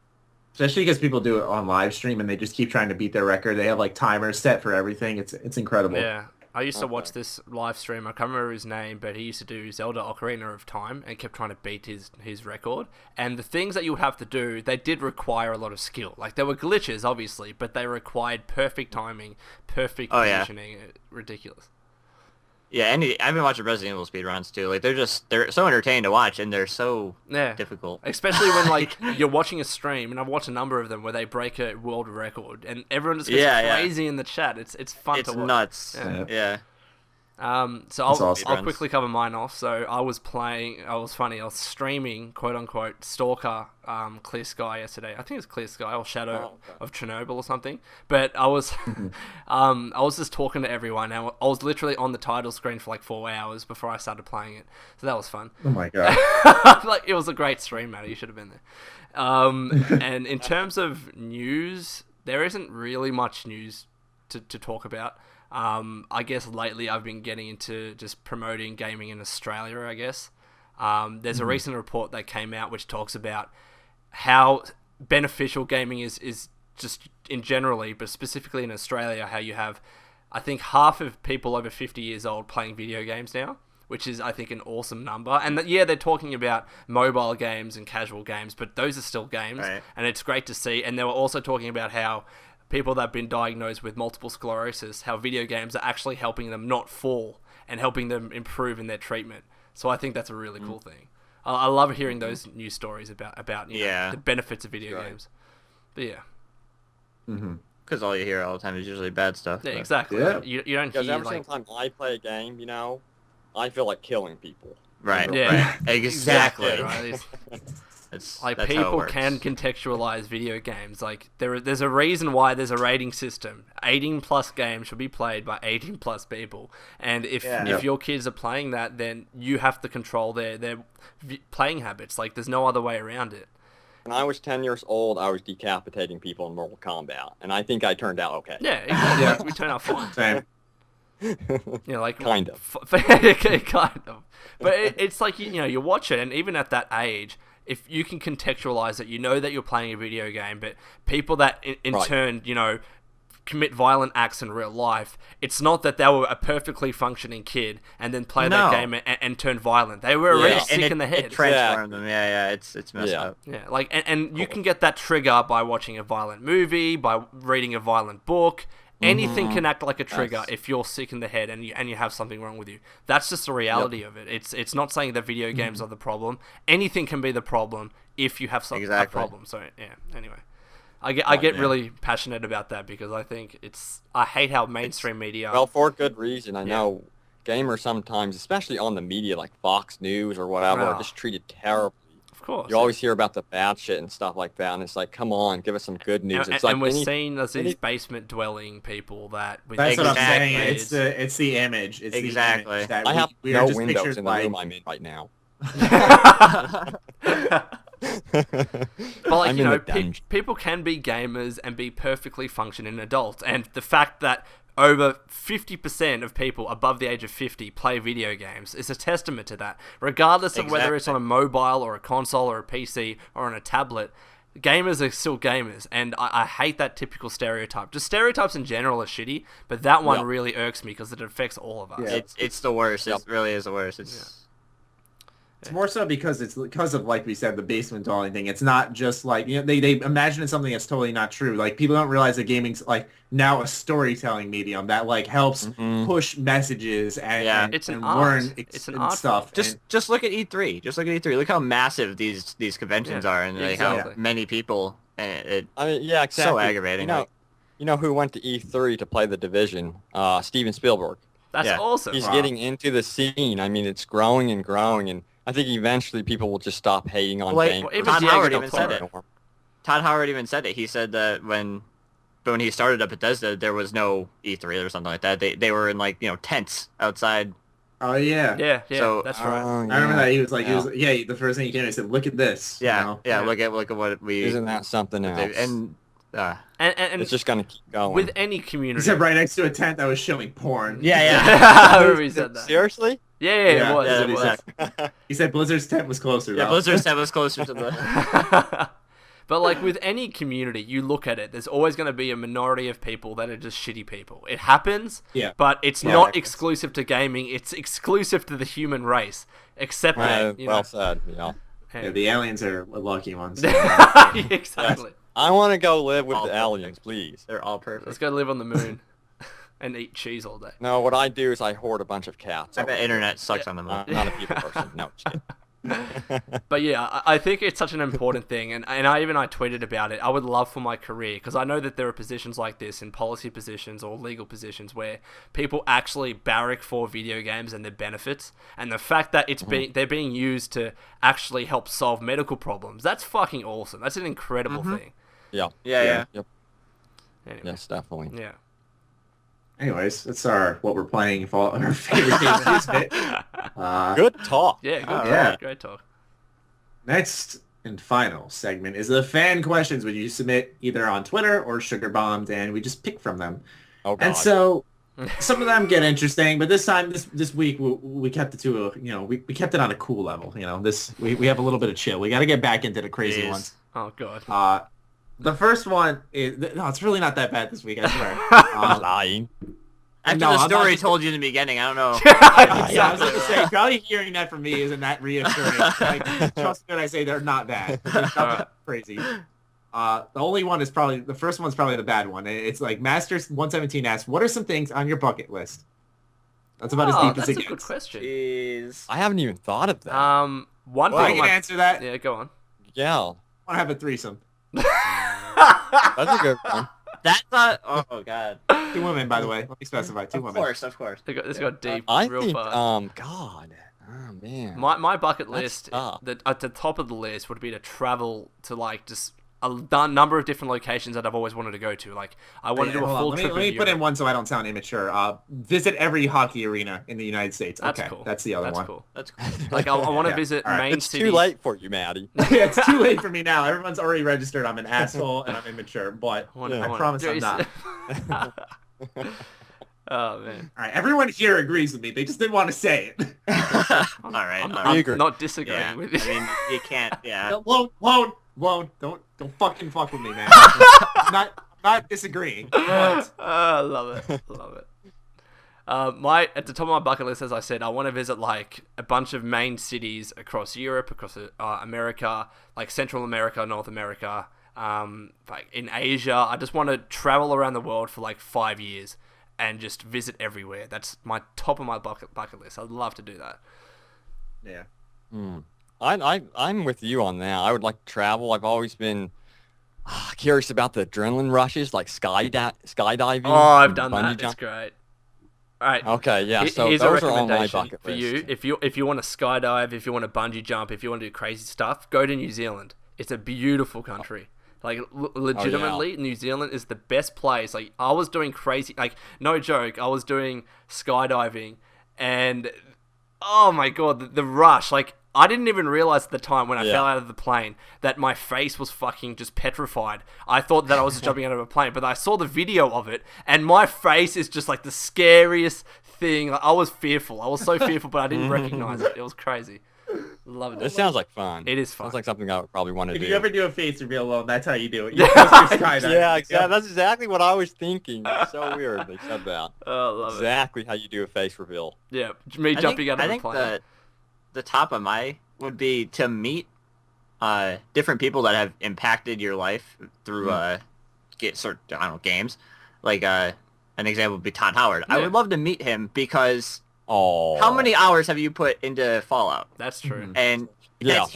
Especially because people do it on live stream and they just keep trying to beat their record. They have like timers set for everything. It's incredible. Yeah. I used to Okay. watch this live stream. I can't remember his name, but he used to do Zelda Ocarina of Time and kept trying to beat his record. And the things that you would have to do, they did require a lot of skill. Like there were glitches, obviously, but they required perfect timing, perfect Oh, yeah. positioning. Ridiculous. Yeah, and I've been watching Resident Evil speedruns too. Like they're so entertaining to watch, and they're so Yeah. difficult. Especially when like you're watching a stream, and I've watched a number of them where they break a world record, and everyone just goes Yeah, yeah. crazy in the chat. It's fun It's to watch. nuts. Yeah. Yeah. So That's I'll awesome. quickly cover mine off. So I was streaming, quote unquote, Stalker, Clear Sky yesterday. I think it's Clear Sky or Shadow Oh, okay. of Chernobyl or something. But I was, I was just talking to everyone. And I was literally on the title screen for like 4 hours before I started playing it. So that was fun. Oh my god. Like it was a great stream, Matty. You should have been there. And in terms of news, there isn't really much news to talk about. I guess lately I've been getting into just promoting gaming in Australia, I guess. There's a recent report that came out which talks about how beneficial gaming is just in generally, but specifically in Australia, how you have, I think, half of people over 50 years old playing video games now, which is, I think, an awesome number. And yeah, they're talking about mobile games and casual games, but those are still games, Right. and it's great to see. And they were also talking about how people that have been diagnosed with multiple sclerosis, how video games are actually helping them not fall and helping them improve in their treatment. So I think that's a really cool thing. I love hearing those news stories about you know, Yeah. the benefits of video Right. games. But yeah. Because all you hear all the time is usually bad stuff. Yeah, but- exactly. Yeah. You don't Because hear every like. single time I play a game, I feel like killing people. Right. Yeah. Right. Exactly. Right? That's Like that's how it people works. can contextualize video games. Like there's a reason why there's a rating system. 18+ games should be played by 18+ people. And if your kids are playing that, then you have to control their playing habits. Like there's no other way around it. When I was 10 years old, I was decapitating people in Mortal Kombat, and I think I turned out okay. Yeah, exactly. Like, we turn out fine. Same. Like Kind of. kind of. But it's like you watch it, and even at that age, if you can contextualize it, you know that you're playing a video game. But people that in Right. turn, commit violent acts in real life, it's not that they were a perfectly functioning kid and then play that game and turn violent. They were already Yeah. sick in the head. It transformed them. Yeah. It's messed Yeah. up. Yeah, like and you can get that trigger by watching a violent movie, by reading a violent book. Anything can act like a trigger if you're sick in the head and you have something wrong with you. That's just the reality of it. It's not saying that video games are the problem. Anything can be the problem if you have a problem. So yeah. Anyway, I get really passionate about that because I think I hate how mainstream media. Well, for good reason. I know gamers sometimes, especially on the media like Fox News or whatever, are just treated terribly. Of course. You always hear about the bad shit and stuff like that, and it's like, come on, give us some good news. It's and like we're seen as these basement-dwelling people that. That's what I'm saying. Exactly. It's the image. It's Exactly. The image that I have we no are just windows pictures in the like, room I'm in right now. But like, I'm in the dungeon. people can be gamers and be perfectly functioning adults, and the fact that over 50% of people above the age of 50 play video games is a testament to that. Regardless of whether it's on a mobile or a console or a PC or on a tablet, gamers are still gamers, and I hate that typical stereotype. Just stereotypes in general are shitty, but that one really irks me because it affects all of us. Yeah. It's the worst. It really is the worst. It's more so because of, like we said, the basement dwelling thing. It's not just like, they imagine it's something that's totally not true. Like, people don't realize that gaming's like now a storytelling medium that like helps push messages and It's an and art. learn It's an and art stuff. Just look at E3. Just look at E3. Look how massive these conventions are, and like exactly. how many people. And I mean, yeah, exactly. So aggravating. You know who went to E3 to play The Division? Steven Spielberg. That's awesome. He's getting into the scene. I mean, it's growing and growing, and I think eventually people will just stop hating on games. even Todd Diego Howard del even said Toro. it. Todd Howard even said it. He said that when he started at Bethesda, there was no E3 or something like that. They were in like tents outside. Oh yeah. Yeah, So- that's right. I remember that he was like, the first thing he came in, he said, "Look at this." Yeah, you know? Look at what we. Isn't that something else? And And it's just gonna keep going. with any He community. said right next to a tent that was showing porn. I remember he said that. Seriously? Yeah, Yeah, it was. yeah, It he was. said. He said Blizzard's tent was closer. yeah, though. Blizzard's tent was closer to the. But like with any community, you look at it, there's always going to be a minority of people that are just shitty people. It happens, but it's not exclusive to gaming. It's exclusive to the human race. Except that, well said. Yeah. Yeah, the aliens are lucky ones. Exactly. I want to go live with All the perfect. aliens, please. They're all perfect. Let's go live on the moon and eat cheese all day. No, what I do is I hoard a bunch of cats. I bet internet sucks on the moon. I'm not a people person. No, just kidding. But yeah, I think it's such an important thing, and I tweeted about it. I would love for my career, because I know that there are positions like this in policy positions or legal positions where people actually barrack for video games and their benefits, and the fact that they're being used to actually help solve medical problems. That's fucking awesome. That's an incredible thing. Yeah. Yeah. Yep. Anyway, Yes, definitely. yeah. Anyways, that's what we're playing for our favorite games this bit. Good talk. Yeah, good. Yeah. Great talk. Next and final segment is the fan questions, which you submit either on Twitter or Sugar Bombed, and we just pick from them. Oh, God. And so some of them get interesting, but this time, this week, we kept it to we kept it on a cool level. We have a little bit of chill. We got to get back into the crazy Jeez. ones. Oh god. The first one is no, it's really not that bad this week. I swear. Lying. After No, the I'm not story just- told you in the beginning, I don't know. Yeah, I was going to say, probably hearing that from me isn't that reassuring. Like, trust me when I say they're not bad. They're not that crazy. The only one is probably, the first one's probably the bad one. It's like Masters117 asks, what are some things on your bucket list? That's about as deep as that's it a gets. good question. Jeez. I haven't even thought of that. One Well, I thing. can answer that. Yeah, go on. Yeah. I want to have a threesome. That's a good one. That's not. Oh god. 2 women, by the way. Let me specify. 2 women. Of course. This got deep I real think, fast. God. Oh, man. My bucket That's list, tough. at the top of the list would be to travel to like just a number of different locations that I've always wanted to go to. Like I want to do a Hold on. full Let trip. me of put in Europe. one so I don't sound immature. Visit every hockey arena in the United States. That's Okay, cool. that's the other That's one. cool. That's cool. Like I want to Yeah. visit All right. main It's cities. too late for you, Maddie. It's too late for me now. Everyone's already registered. I'm an asshole and I'm immature, but I promise I'm not. Oh man. All right, everyone here agrees with me. They just didn't want to say it. All right. I'm not disagreeing Yeah. with you. I mean, you can't. Yeah. Won't. Don't fucking fuck with me, man. I'm not disagreeing. But I love it. Love it. At the top of my bucket list, as I said, I want to visit like a bunch of main cities across Europe, across America, like Central America, North America, like in Asia. I just want to travel around the world for like 5 years and just visit everywhere. That's my top of my bucket list. I'd love to do that. yeah. I'm with you on that. I would like to travel. I've always been curious about the adrenaline rushes, like skydiving. Oh, I've done bungee that. It's jump. great. All right. Okay, yeah. So Here's a those are on my recommendation bucket for list. you. If you want to skydive, if you want to bungee jump, if you want to do crazy stuff, go to New Zealand. It's a beautiful country. Like legitimately, New Zealand is the best place. Like I was doing crazy, like no joke, I was doing skydiving, and oh my god, the rush! Like I didn't even realize at the time when I fell out of the plane that my face was fucking just petrified. I thought that I was jumping out of a plane, but I saw the video of it, and my face is just like the scariest thing. Like, I was fearful. I was so fearful, but I didn't recognize it. It was crazy. Loved it. This sounds like fun. It is fun. Sounds like something I would probably want to If do. you ever do a face reveal alone, that's how you do it. You post your skydiving. Yeah, exactly. That's exactly what I was thinking. It's so weird they said that. Oh, love Exactly how you do a face reveal. it. Yeah, me jumping out of a plane. I think the top of my would be to meet different people that have impacted your life through games. Like an example would be Todd Howard. I would love to meet him because how many hours have you put into Fallout? That's true. And that's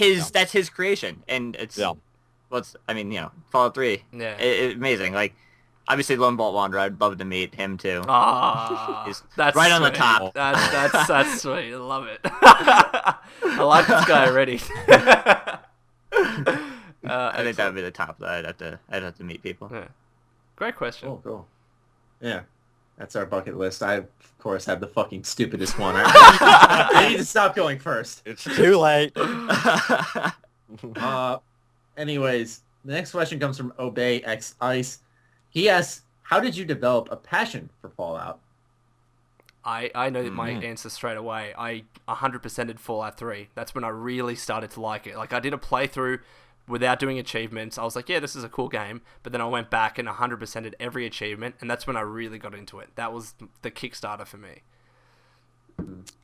his creation, and it's Fallout 3. Yeah. Amazing. Like obviously LoneVaultWanderer, I'd love to meet him too. Ah, He's that's right on the sweet. top. That's sweet. I love it. I like this guy already. I think that would be the top. I'd have to meet people. Yeah. Great question. Cool. Yeah. That's our bucket list. I, of course, have the fucking stupidest one. I need to stop going first. It's too late. Anyways, the next question comes from Obey X Ice. He asks, how did you develop a passion for Fallout? I know my answer straight away. I 100%ed Fallout 3. That's when I really started to like it. Like, I did a playthrough without doing achievements. I was like, yeah, this is a cool game. But then I went back and 100%ed every achievement, and that's when I really got into it. That was the Kickstarter for me.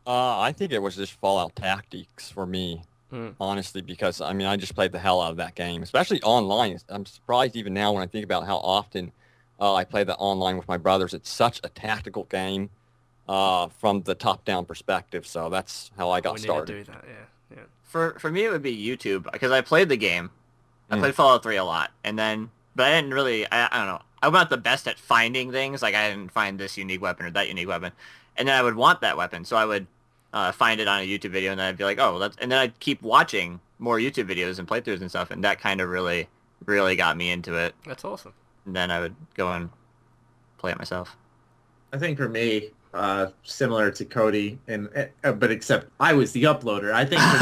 I think it was just Fallout Tactics for me, honestly, because, I mean, I just played the hell out of that game, especially online. I'm surprised even now when I think about how often I play that online with my brothers. It's such a tactical game from the top-down perspective, so that's how I got started. We need to do that, yeah. For me, it would be YouTube, because I played the game. I played Fallout 3 a lot, but I didn't really, I don't know. I'm not the best at finding things. Like, I didn't find this unique weapon or that unique weapon. And then I would want that weapon, so I would find it on a YouTube video, and then I'd be like, oh, and then I'd keep watching more YouTube videos and playthroughs and stuff, and that kind of really, really got me into it. That's awesome. And then I would go and play it myself. I think for me, similar to Cody, but except I was the uploader. I think for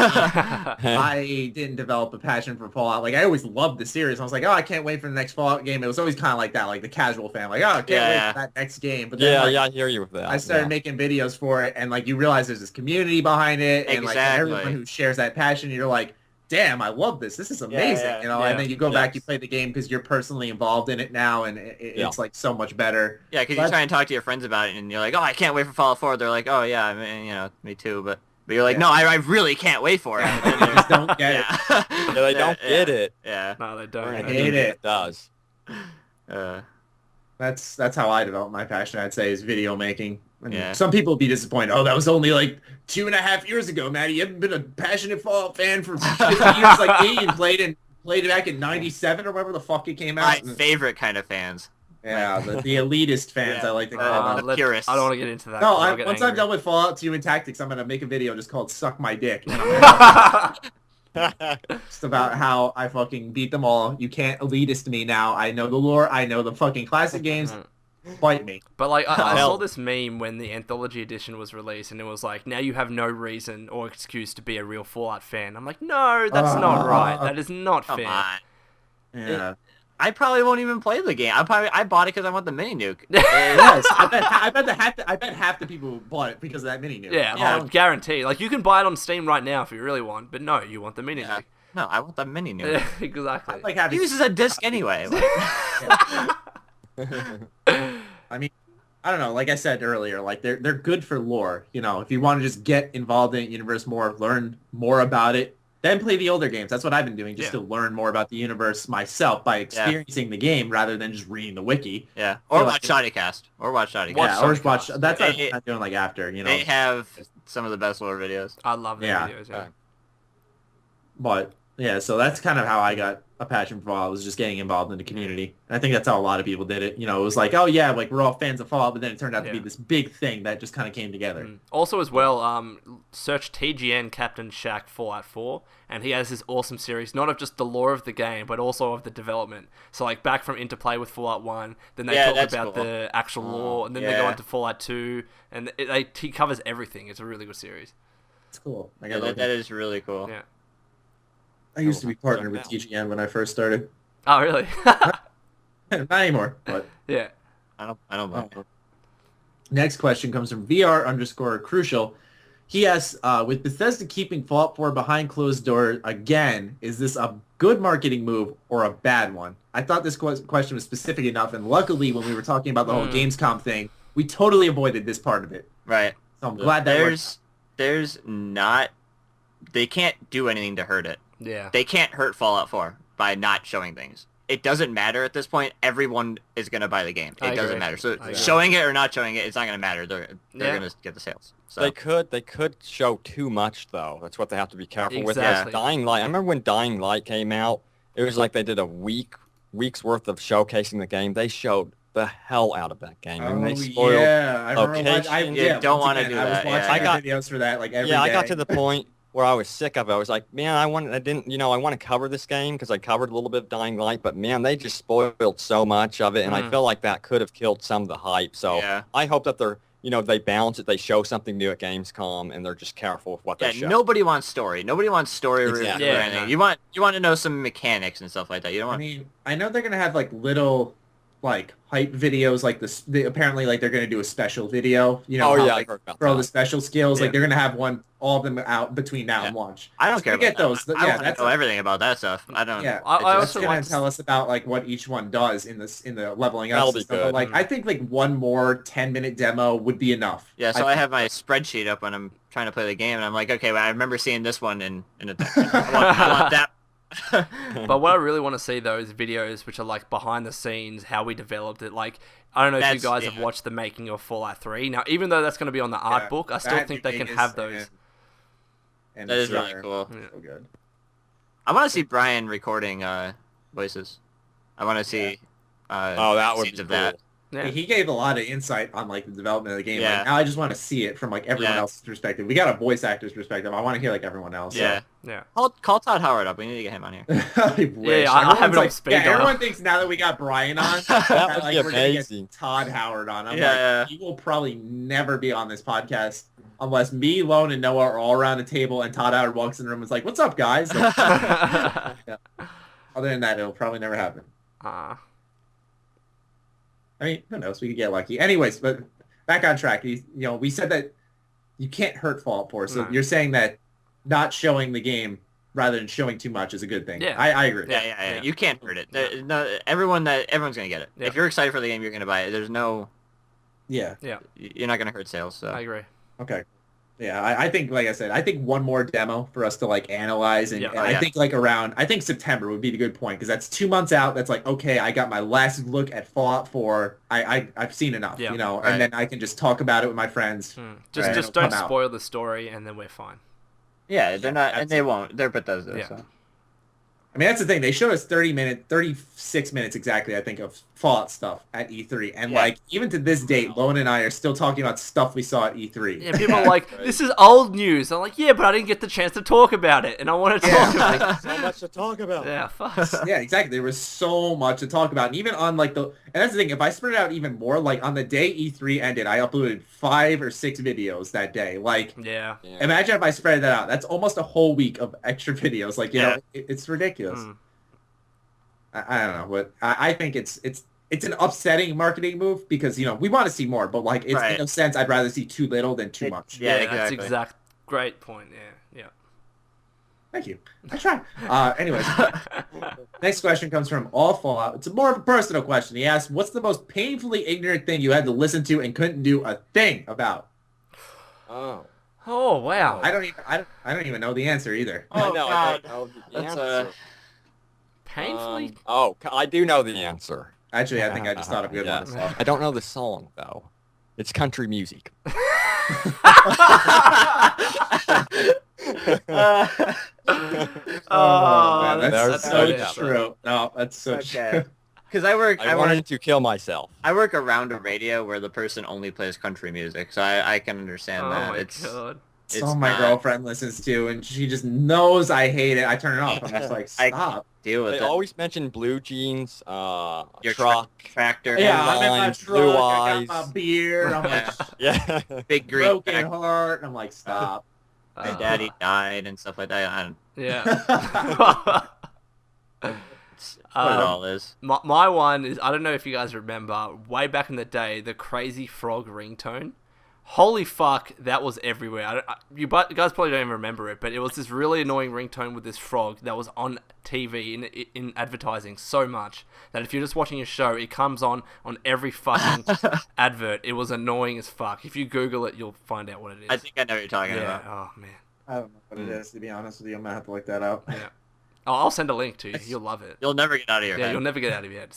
me, I didn't develop a passion for Fallout. Like, I always loved the series. I was like, oh, I can't wait for the next Fallout game. It was always kind of like that, like the casual fan. Like, oh, I can't wait for that next game. But then, I hear you with that. I started making videos for it, and like you realize there's this community behind it, and like everyone who shares that passion, you're like, damn, I love this. This is amazing, you know. And then you go back, you play the game because you're personally involved in it now, and it's like so much better. Yeah, because you try and talk to your friends about it, and you're like, oh, I can't wait for Fallout 4. They're like, oh yeah, I mean, me too. But you're like, no, I really can't wait for it. They just don't get it. Yeah, they don't get it. Yeah. No, they don't. I hate it. It does. That's how I developed my passion, I'd say, is video making. And some people would be disappointed. Oh, that was only like 2.5 years ago, Maddie. You haven't been a passionate Fallout fan for 50 years like me, and played it back in '97 or whatever the fuck it came out. My favorite kind of fans. Yeah, the elitist fans, I like to call them. purists. I don't want to get into that. No, 'cause I'll get once I'm angry. done with Fallout 2 and Tactics, I'm going to make a video just called Suck My Dick. And I'm gonna just about how I fucking beat them all. You can't elitist me now. I know the lore. I know the fucking classic games. Fight me. But like, I Hell. saw this meme when the Anthology Edition was released, and it was like, now you have no reason or excuse to be a real Fallout fan. I'm like, no, that's not right. That is not Come fair. on. Yeah. I probably won't even play the game. I bought it because I want the mini nuke. Yes, I bet half the people bought it because of that mini nuke. Yeah, Yeah. I'll guarantee. Like, you can buy it on Steam right now if you really want, but no, you want the mini Yeah. nuke. No, I want the mini nuke. Exactly. I like It having. uses a disc anyway. Like, I mean, I don't know. Like I said earlier, like they're good for lore. You know, if you want to just get involved in the universe more, learn more about it, then play the older games. That's what I've been doing, just to learn more about the universe myself by experiencing the game rather than just reading the wiki. yeah. Or Yeah, watch Shoddycast. Or watch Shoddycast. Watch Yeah, or just Shoddycast. watch. That's what It- I'm doing like after. You know, They have some of the best lore videos. I love their Yeah. videos, yeah. but yeah. So that's kind of how I got a passion for Fallout, was just getting involved in the community. And I think that's how a lot of people did it. You know, it was like, oh yeah, like we're all fans of Fallout, but then it turned out to be Yeah. this big thing that just kind of came together. Also, as well, search TGN Captain Shack Fallout 4, and he has this awesome series, not of just the lore of the game, but also of the development. So, like, back from Interplay with Fallout 1, then they Yeah, talk that's about cool. the actual lore, and then they go yeah. into Fallout 2, and he covers everything. It's a really good series. It's cool. I Yeah, got that is really cool. Yeah. I used to be partnered with Check TGN when I first started. Oh, really? Not anymore, but. Yeah. I don't know. Next question comes from VR_crucial. He asks, with Bethesda keeping Fallout 4 behind closed doors again, is this a good marketing move or a bad one? I thought this question was specific enough, and luckily when we were talking about the whole Gamescom thing, we totally avoided this part of it. Right. So I'm glad that worked. There's not... They can't do anything to hurt it. Yeah. They can't hurt Fallout 4 by not showing things. It doesn't matter at this point. Everyone is going to buy the game. I It doesn't agree. matter. So I agree. showing it or not showing it, it's not going to matter. They're Yeah. going to get the sales. So They could show too much though. That's what they have to be careful with. Exactly. Dying Light. I remember when Dying Light came out. It was like they did a week's worth of showcasing the game. They showed the hell out of that game. and they spoiled. yeah. I remember location. You don't once wanna again, do I was that, watching yeah. I got- videos for that like every Yeah, I got day. to the point where I was sick of it. I was like, man, I want to cover this game because I covered a little bit of Dying Light, but man, they just spoiled so much of it, and I feel like that could have killed some of the hype. So Yeah. I hope that they balance it, they show something new at Gamescom, and they're just careful with what they show. nobody wants story. Nobody wants story Exactly. or Yeah, anything. no. You want to know some mechanics and stuff like that. You don't I want. mean, I know they're gonna have like little like hype videos, like this. Apparently, like they're gonna do a special video. You know, Oh, how, yeah, I like, heard about for all that. the special skills. Yeah. Like they're gonna have all of them out between now and launch. I don't care We get about those. that. Yeah, I want that's to know everything about that stuff. I don't. Yeah, I it that's also gonna like to tell us about like what each one does in the leveling up That'll be system. But, good. like I think like one more 10-minute demo would be enough. Yeah, so I have my spreadsheet up when I'm trying to play the game, and I'm like, okay, well, I remember seeing this one in a I want that. But what I really want to see, though, is videos which are, like, behind the scenes, how we developed it. Like, I don't know if you guys have watched the making of Fallout 3. Now, even though that's going to be on the art book, I still think they can have those. And That is Zara. really cool. Yeah. So good. I want to see Brian recording voices. I want to see. That would scenes be of cool. that. Yeah. He gave a lot of insight on like the development of the game. Yeah. Like, now I just want to see it from like everyone Yeah. else's perspective. We got a voice actor's perspective. I want to hear like everyone else. Yeah. Yeah. Call Todd Howard up. We need to get him on here. I wish. I have it on Everyone's speed yeah, dial. everyone thinks now that we got Brian on, That would like, be we're gonna get amazing. Todd Howard on. I'm Yeah, like, he will probably never be on this podcast unless me, Lone, and Noah are all around a table and Todd Howard walks in the room and is like, "What's up, guys?" Like, yeah. Other than that, it'll probably never happen. I mean, who knows? We could get lucky. Anyways, but back on track. We said that you can't hurt Fallout 4. So No. you're saying that not showing the game rather than showing too much is a good thing. Yeah. I agree. Yeah. You can't hurt it. No, everyone's gonna get it. Yeah. If you're excited for the game, you're gonna buy it. There's no. Yeah. You're not gonna hurt sales. So. I agree. Okay. Yeah, I think, like I said, I think one more demo for us to like analyze, and, Yeah. and Oh, I yeah. think I think September would be the good point because that's 2 months out. That's like, okay, I got my last look at Fallout 4. I've seen enough, Yeah. Right. and then I can just talk about it with my friends. Just Right. just It'll don't come out. spoil the story, and then we're fine. Yeah, they're not, and That's they it. won't. They're Bethesda. Yeah. So. I mean, that's the thing. They showed us 36 minutes exactly, I think, of Fallout stuff at E3. And, like, even to this date, Lone and I are still talking about stuff we saw at E3. Yeah, people are like, this is old news. I'm like, yeah, but I didn't get the chance to talk about it, and I want to talk about it. So much to talk about. Yeah, fuck. Yeah, exactly. There was so much to talk about. And even on, like, and that's the thing. If I spread it out even more, like, on the day E3 ended, I uploaded 5 or 6 videos that day. Like, Yeah. imagine if I spread that out. That's almost a whole week of extra videos. Like, you know, it's ridiculous. I don't know, but I think it's an upsetting marketing move because, you know, we want to see more, but, like, it's in a sense, I'd rather see too little than too much. Yeah, That's exactly. great point. Yeah. Thank you. I try. Anyways, next question comes from All Fallout. It's more of a personal question. He asked, "What's the most painfully ignorant thing you had to listen to and couldn't do a thing about?" Oh. Oh, wow. I don't even know the answer either. Oh, I know. God. I don't know the That's answer. Painfully? I do know the answer. Actually, I think I just thought of a good one. So. I don't know the song though. It's country music. Man, that's so so true. No, that's so true. Because I wanted to kill myself. I work a Roundup radio where the person only plays country music, so I can understand that. My It's God. it's So my not- girlfriend listens to, and she just knows I hate it. I turn it off. I'm just like, I stop. deal with They it. always mention blue jeans, Your truck. tractor, Yeah, I'm in my lines, truck. blue I got my eyes. beer. I'm like, Yeah. Yeah. big green broken tractor. heart. I'm like, stop. My daddy died and stuff like that. I don't Yeah. it's what it all is. My one is, I don't know if you guys remember, way back in the day, the Crazy Frog ringtone. Holy fuck, that was everywhere. You guys probably don't even remember it, but it was this really annoying ringtone with this frog that was on TV in advertising so much that if you're just watching a show, it comes on every fucking advert. It was annoying as fuck. If you Google it, you'll find out what it is. I think I know what you're talking yeah. about. Oh man. I don't know what it is, to be honest with you. I'm going to have to look that out. Yeah. Oh, I'll send a link to you. You'll love it. You'll never get out of your Yeah, head. you'll never get out of your head.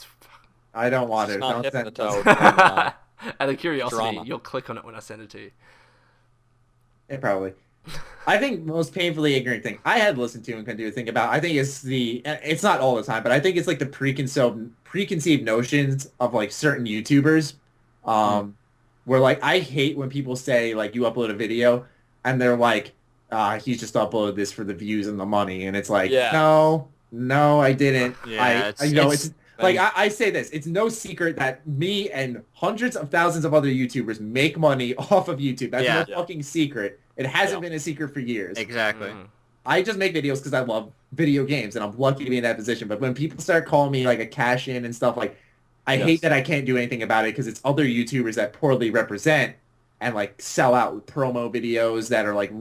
I don't want It's to. not Don't send hypnotoad. Out of curiosity, Drama. you'll click on it when I send it to you. Yeah, probably. I think most painfully ignorant thing I had listened to and couldn't do a thing about, I think it's not all the time, but I think it's like the preconceived notions of like certain YouTubers. Where like, I hate when people say like, you upload a video and they're like, he's just uploaded this for the views and the money. And it's like, no, I didn't. Yeah, it's like, I say this, it's no secret that me and hundreds of thousands of other YouTubers make money off of YouTube. That's no fucking secret. It hasn't been a secret for years. Exactly. I just make videos because I love video games, and I'm lucky to be in that position. But when people start calling me like a cash-in and stuff, like, I hate that I can't do anything about it because it's other YouTubers that poorly represent and like sell out with promo videos that are like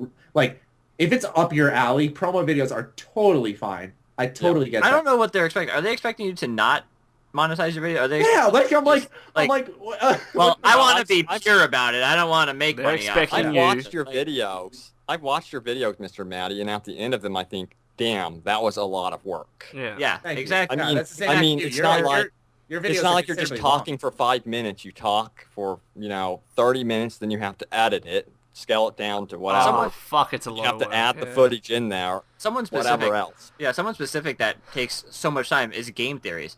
if it's up your alley, promo videos are totally fine. I totally get that. I don't know what they're expecting. Are they expecting you to not monetize your video? Are they? Yeah, like I'm like. Well, I want to be pure about it. I don't want to make They're money off expecting it. I've you- watched your videos. I've watched your videos, Mr. Matty, and at the end of them, I think, damn, that was a lot of work. Yeah, Thank you. exactly. I mean, that's the same I mean, attitude. it's Your- not your- like your videos it's are not like you're just considerably long. talking for 5 minutes. You talk for 30 minutes, then you have to edit it, scale it down to whatever. Oh, fuck, it's a you lot have of to work. add the Yeah. footage in there, Someone specific. whatever else. Yeah, someone specific that takes so much time is game theories.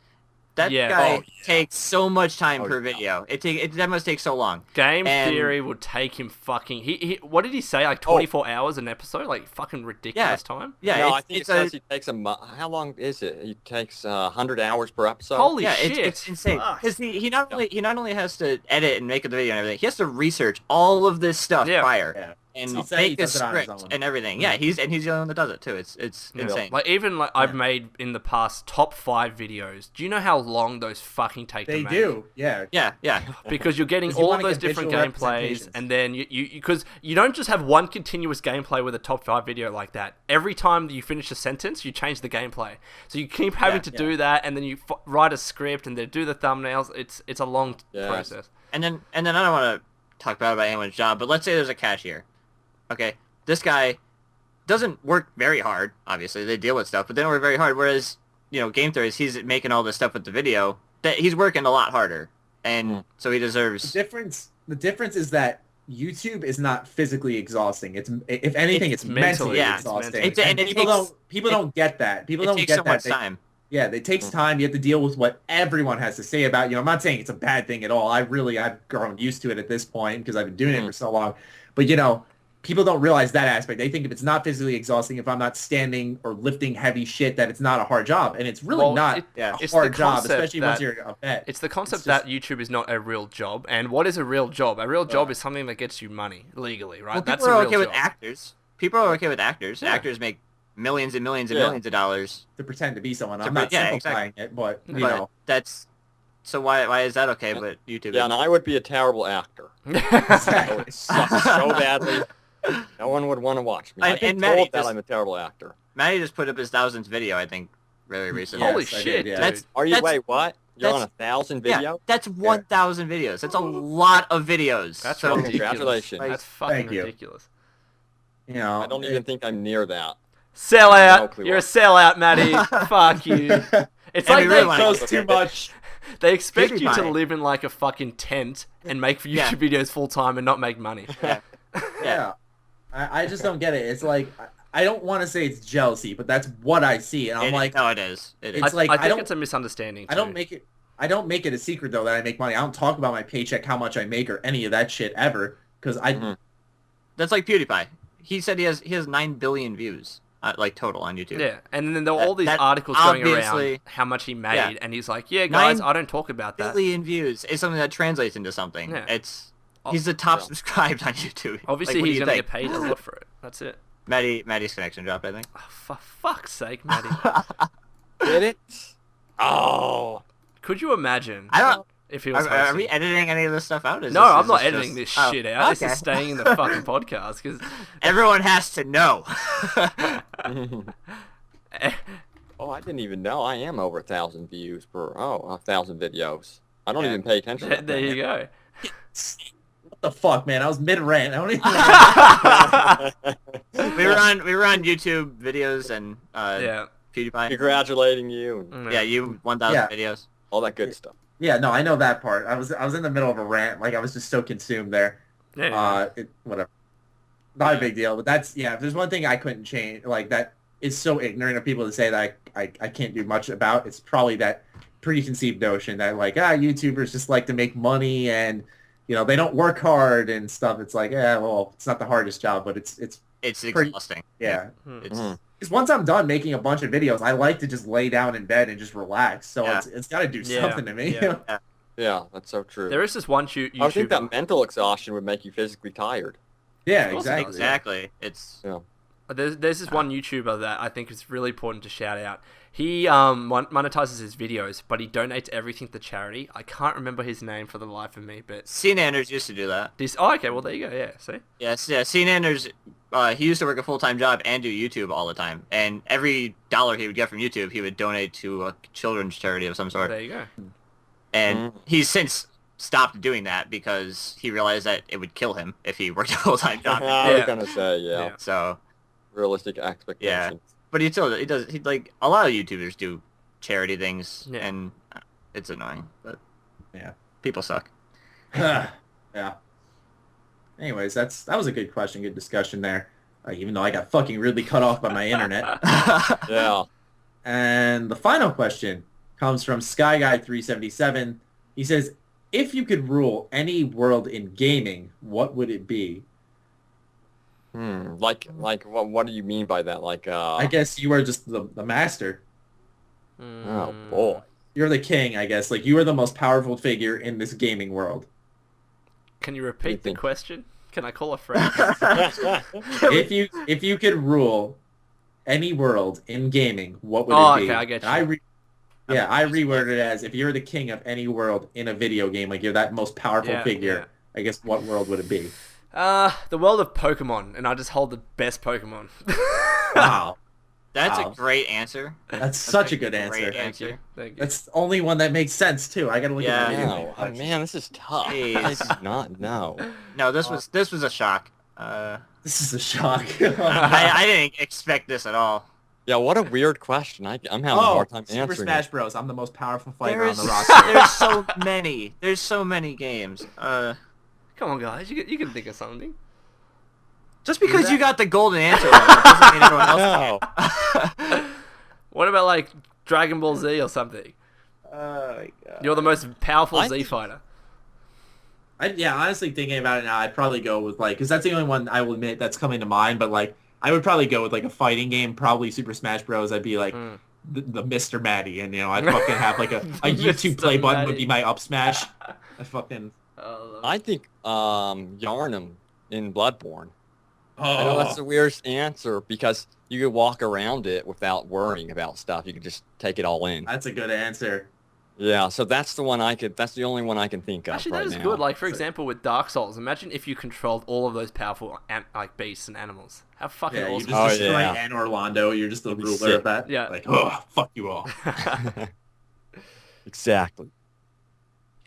That Yeah. guy Oh, yeah. takes so much time Oh, per yeah. video. That must take so long. Game And- theory would take him fucking... He what did he say? Like 24 hours an episode? Like fucking ridiculous time? Yeah, no, it's, I think it's it says he takes how long is it? He takes 100 hours per episode. Holy yeah, shit. it's insane. Fuck. Because he not only has to edit and make the video and everything, he has to research all of this stuff Yeah. prior Yeah. and He said he make the does it on his script own. and everything. Yeah, he's the only one that does it too. It's Yeah. insane. Like even like I've made in the past top 5 videos. Do you know how long those fucking take to They make? do. Yeah. Yeah. Because you're getting 'Cause you all of wanna those get different visual gameplays, representations. and then because you don't just have one continuous gameplay with a top 5 video like that. Every time that you finish a sentence, you change the gameplay. So you keep having to do that, and then you write a script, and then do the thumbnails. It's a long process. And then I don't want to talk bad about anyone's job, but let's say there's a cashier. Okay, this guy doesn't work very hard. Obviously, they deal with stuff, but they don't work very hard. Whereas, game theories, he's making all this stuff with the video. That he's working a lot harder, and so he deserves. The difference is that YouTube is not physically exhausting. It's if anything, it's mentally exhausting. People don't get that. People don't get that. Time. Yeah, it takes time. You have to deal with what everyone has to say about you. I'm not saying it's a bad thing at all. I've grown used to it at this point because I've been doing it for so long. But people don't realize that aspect. They think if it's not physically exhausting, if I'm not standing or lifting heavy shit, that it's not a hard job. And it's really not a hard job, especially once you're a vet. It's the concept that YouTube is not a real job. And what is a real job? A real job is something that gets you money legally, right? Well, That's people a are real okay job. with actors. People are okay with actors. Yeah. Actors make millions and millions and millions of dollars to pretend to be someone. I'm not simplifying it, but you know. That's so why is that okay? But YouTube. Yeah, and I would be a terrible actor. I would suck so badly. No one would want to watch me. I've been told that I'm a terrible actor. Matty just put up his 1,000th video, I think, really recently. Holy shit! Dude. Wait, what? You're on 1,000 videos? Yeah, that's 1,000 videos. That's a lot of videos. That's so ridiculous. Congratulations. That's fucking ridiculous. I don't even think I'm near that. Sellout! You're a sellout, Matty. Fuck you. It's like they post too much. They expect you to live in like a fucking tent and make YouTube videos full time and not make money. Yeah. I just don't get it. It's like I don't want to say it's jealousy, but that's what I see, and I'm like, no, it is. It's I think it's a misunderstanding. Too. I don't make it a secret though that I make money. I don't talk about my paycheck, how much I make, or any of that shit ever, because That's like PewDiePie. He said he has 9 billion views, like total on YouTube. Yeah, and then there were all these articles going around how much he made, and he's like, yeah, guys, I don't talk about that. 9 billion views is something that translates into something. Yeah. He's the top subscribed on YouTube. Obviously, he's gonna get paid a lot for it. That's it. Matty's connection dropped, I think. Oh, for fuck's sake, Matty. Did it? Oh. Could you imagine? If he was are we editing any of this stuff out? No, I'm not editing this shit out. Okay. This is staying in the fucking podcast because everyone has to know. Oh, I didn't even know. I am over 1,000 views per 1,000 videos. I don't even pay attention. There you go. What the fuck, man? I was mid rant. I don't even. we were on YouTube videos and PewDiePie congratulating you. Yeah, you 1,000 videos. All that good stuff. Yeah, no, I know that part. I was in the middle of a rant. Like I was just so consumed there. Yeah. Whatever. Not a big deal, but that's if there's one thing I couldn't change, like that is so ignorant of people to say that I can't do much about. It's probably that preconceived notion that like YouTubers just like to make money and they don't work hard and stuff. It's like well, it's not the hardest job, but it's exhausting. Yeah. Because once I'm done making a bunch of videos, I like to just lay down in bed and just relax. So it's got to do something to me. Yeah, that's so true. There is this one YouTuber. I think that mental exhaustion would make you physically tired. Yeah, exactly. Exactly. It's There's this one YouTuber that I think is really important to shout out. He monetizes his videos, but he donates everything to charity. I can't remember his name for the life of me, but Anders used to do that. Okay, well there you go. Yeah, see. Yeah. Anders, he used to work a full-time job and do YouTube all the time, and every dollar he would get from YouTube, he would donate to a children's charity of some sort. There you go. And he's since stopped doing that because he realized that it would kill him if he worked a full-time job. I was gonna say, So realistic expectations. But he does like a lot of YouTubers do charity things, and it's annoying. But people suck. Yeah. Anyways, that was a good question, good discussion there. Even though I got fucking rudely cut off by my internet. Yeah. And the final question comes from SkyGuy377. He says, if you could rule any world in gaming, what would it be? Like what do you mean by that? Like I guess you are just the master. Oh boy. You're the king, I guess. Like you are the most powerful figure in this gaming world. Can you repeat the question? Can I call a friend? If you could rule any world in gaming, what would it be? Okay, I get you. I reworded it as if you're the king of any world in a video game, like you're that most powerful figure. I guess what world would it be? The world of Pokemon, and I just hold the best Pokemon. Wow. That's a great answer. That's such a good answer. Thank you. That's the only one that makes sense too. I gotta look at the video. Man, this is tough. I did not know. No, this was a shock. This is a shock. I didn't expect this at all. Yeah, what a weird question. I'm having a hard time answering. Super Smash Bros. I'm the most powerful fighter on the roster. roster. There's so many games. Come on, guys. You can think of something. Just because you got the golden answer doesn't mean everyone else No. What about like Dragon Ball Z or something? Oh my god. You're the most powerful Z think- fighter. Honestly, thinking about it now, I'd probably go with like, because that's the only one I will admit that's coming to mind. But like, I would probably go with like a fighting game, probably Super Smash Bros. I'd be like the Mr. Matty, and I'd fucking have like a YouTube play button would be my up smash. I fucking. I think Yarnum in Bloodborne. Oh, I know that's the weirdest answer because you could walk around it without worrying about stuff. You could just take it all in. that's a good answer. Yeah, so that's the one that's the only one I can think of Actually, right that is now. good. Like, for example, with Dark Souls, imagine if you controlled all of those powerful like beasts and animals. How fucking Yeah, you awesome. just destroy Anne Orlando. You're just the That'd be ruler sick. of that. Yeah. Like, oh, fuck you all. Exactly.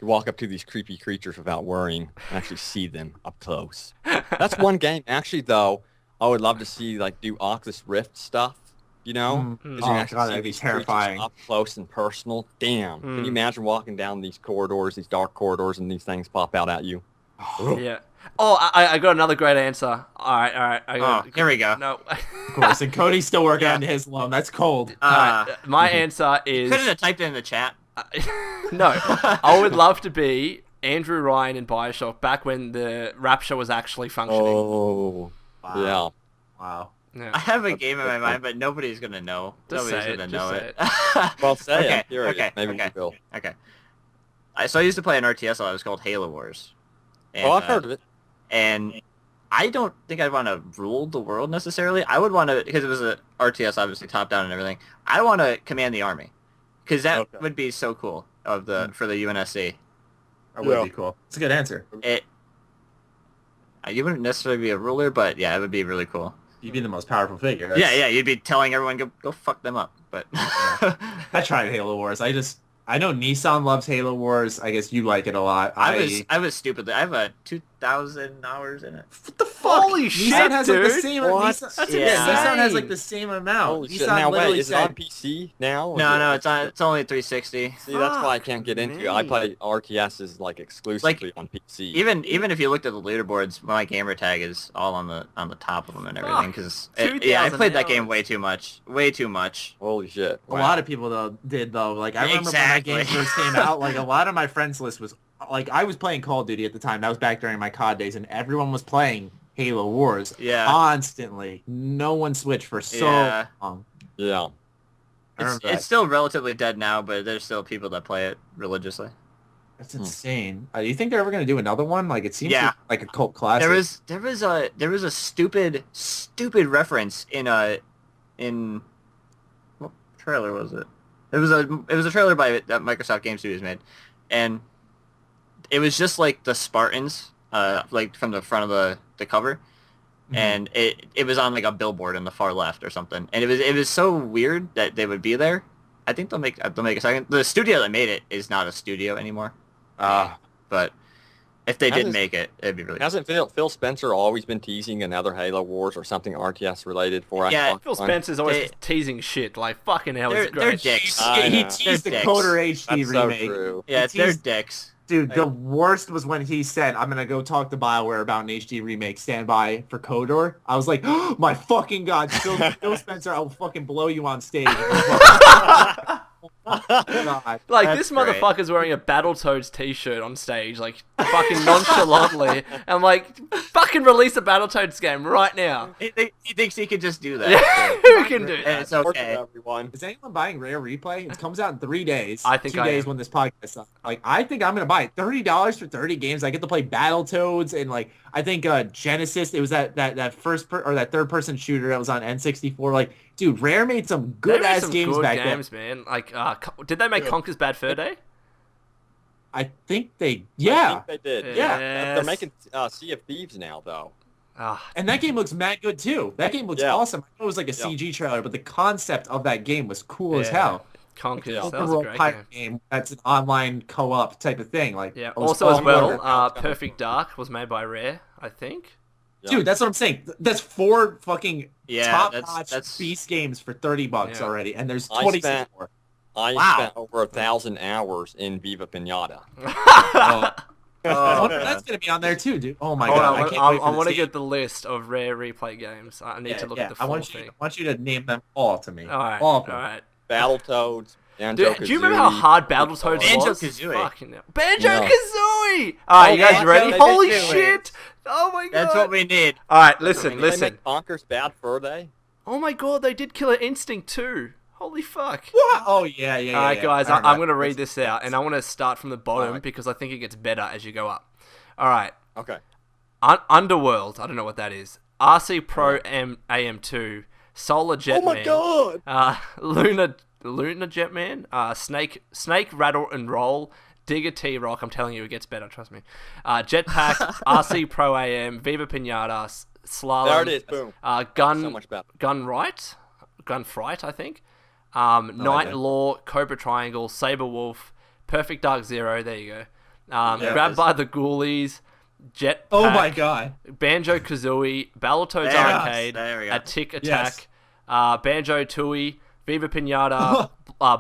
You walk up to these creepy creatures without worrying and actually see them up close. That's one game. Actually, though, I would love to see, like, do Oculus Rift stuff, you know? Mm. 'Cause you Oh, actually God, see that'd be these creatures terrifying. up close and personal. Damn. Can Mm. you imagine walking down these corridors, these dark corridors, and these things pop out at you? Yeah. Oh, I got another great answer. All right. I got, Here we go. No. Of course, and Cody's still working on his loan. That's cold. My answer is... Couldn't have typed it in the chat. No. I would love to be Andrew Ryan in Bioshock back when the Rapture was actually functioning. Oh. Wow. Yeah. Wow. Yeah. I have a game in my mind, but nobody's gonna know. Just Nobody's say it, gonna just know say it. Well, say Okay, it. Here it is. okay, Maybe okay. you will. Okay. So I used to play an RTS a lot. It was called Halo Wars. And, Oh, I've heard of it. And I don't think I'd want to rule the world necessarily. I would want to, because it was a RTS, obviously top down and everything. I want to command the army, because that Okay. would be so cool for the UNSC. That would Yeah. be cool. It's a good answer. You wouldn't necessarily be a ruler, but yeah, it would be really cool. You'd be the most powerful figure. Yeah, you'd be telling everyone go fuck them up. But I tried Halo Wars. I know Nissan loves Halo Wars. I guess you like it a lot. I was stupidly. I have 2,000 hours in it. What the fuck? Holy Nissan shit, has like the dude. same. What? Nissan, That's Yeah. Nissan has like insane. the same amount. Holy Nissan shit. Now, literally wait, is it said, on PC now? or No, is it- it's only 360. See, that's why I Fuck can't get into me. it. I play RTSs like exclusively on PC. Even if you looked at the leaderboards, my gamer tag is all on the top of them and everything. Because I 2,000 played that game hours. way too much. Holy shit. A lot of people did though. Like I remember when that game Exactly. first came out. Like a lot of my friends list was like I was playing Call of Duty at the time. That was back during my COD days, and everyone was playing Halo Wars Yeah. constantly. No one switched for so Yeah. long. Yeah. I remember It's still relatively dead now, but there's still people that play it religiously. That's insane. Do you think they're ever gonna do another one? Like it seems Yeah. like a cult classic. There was a stupid reference in what trailer was it? It was a trailer that Microsoft Game Studios made, and it was just like the Spartans, like from the front of the cover, and it was on like a billboard in the far left or something, and it was so weird that they would be there. I think they'll make a second. The studio that made it is not a studio anymore, but if they did make it, it'd be really cool. Hasn't Phil Spencer always been teasing another Halo Wars or something RTS related for Yeah, Phil Spencer's always teasing shit. Like, fucking hell, They're it's great. dicks. I He know. teased the They're Coder dicks. HD That's so remake. true. Yeah, It's they're used- dicks. Dude, the worst was when he said, I'm going to go talk to BioWare about an HD remake, stand by for Kodor. I was like, oh, my fucking God, Phil Spencer, I will fucking blow you on stage. God. Like, That's this great. motherfucker's wearing a Battletoads t-shirt on stage, like, fucking nonchalantly. I'm like, fucking release a Battletoads game right now. He thinks he could just do that. Who can do And that? it's Work okay. it, everyone. Is anyone buying Rare Replay? It comes out in 3 days. I think 2 I days am. when this podcast is up. Like, I think I'm going to buy it. $30 for 30 games. I get to play Battletoads and, like, I think Genesis, it was that that third-person shooter that was on N64. Like, dude, Rare made some They made good-ass some games good back games, man. Like, did they make Conker's Bad Fur Day? then. I think they, I yeah. think they did. Yeah. They're Yes. making Sea of Thieves now, though. Ah, And that game looks mad good, too. That game looks Yeah. awesome. I know it was like a Yeah. CG trailer, but the concept of that game was cool as Yeah. hell. Conker's. Yeah. That was a Overall great pirate game. game that's an online co-op type of thing. Like, Yeah. it was Also, as all well, over. Perfect Dark was made by Rare, I think. Dude, that's what I'm saying. That's 4 fucking Yeah, top-notch that's beast games for $30 Yeah. already, and there's I 26 spent- more. I Wow. spent over 1,000 hours in Viva Pinata. Oh, I wonder if that's gonna be on there too, dude. Oh my Hold god, on, I can't wait for I this want to game. get the list of rare replay games. I need to look at the full thing. I want you to name them all to me. All right, all all of them. right. Battletoads. Dude, do you remember how hard Battletoads was? Banjo-Kazooie. Fucking hell. Banjo-Kazooie! Alright, you guys ready? They Holy did do shit! Oh my god. That's what we need. Alright, Did listen. they make Conker's Bad Fur Day? Oh my god, they did Killer Instinct too. Holy fuck. What? Oh yeah. Alright, guys, I remember I'm going to that. read this out, and I want to start from the bottom Alright. because I think it gets better as you go up. Alright. Okay. Underworld, I don't know what that is. RC Pro AM2, Solar Jetman. Oh my god! Luna Jetman, Snake Rattle and Roll, Digger T-Rock, I'm telling you it gets better, trust me. Jetpack, RC Pro AM, Viva Pinata, Slalom. There it is. Boom. Gun, So much better. Gun Fright, I think. Night yeah. Law, Cobra Triangle, Saber Wolf, Perfect Dark Zero, there you go. Yeah, Grabbed by the Ghoulies, Jetpack. Oh my god. Banjo-Kazooie, Battletoads There, Arcade, there we go. A Tick Attack, Yes. Banjo-Tooie, Viva Pinata,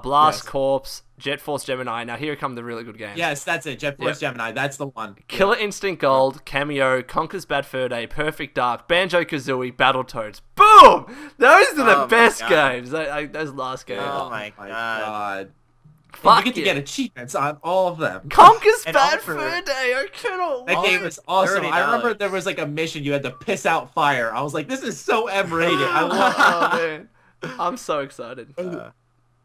Blast Yes. Corps, Jet Force Gemini. Now here come the really good games. Yes, that's it. Jet Force Gemini. That's the one. Killer Instinct Gold, Cameo, Conker's Bad Fur Day, Perfect Dark, Banjo-Kazooie, Battletoads. Boom! Those are the Oh my best God. games. Those last games. Oh my my god. god. Fuck You get to yeah. get achievements on all of them. Conker's And Bad also- Fur Day. I cannot That wait. game was awesome. I remember $30. there was like a mission you had to piss out fire. I was like, this is so M-rated. I love Oh man, I'm so excited.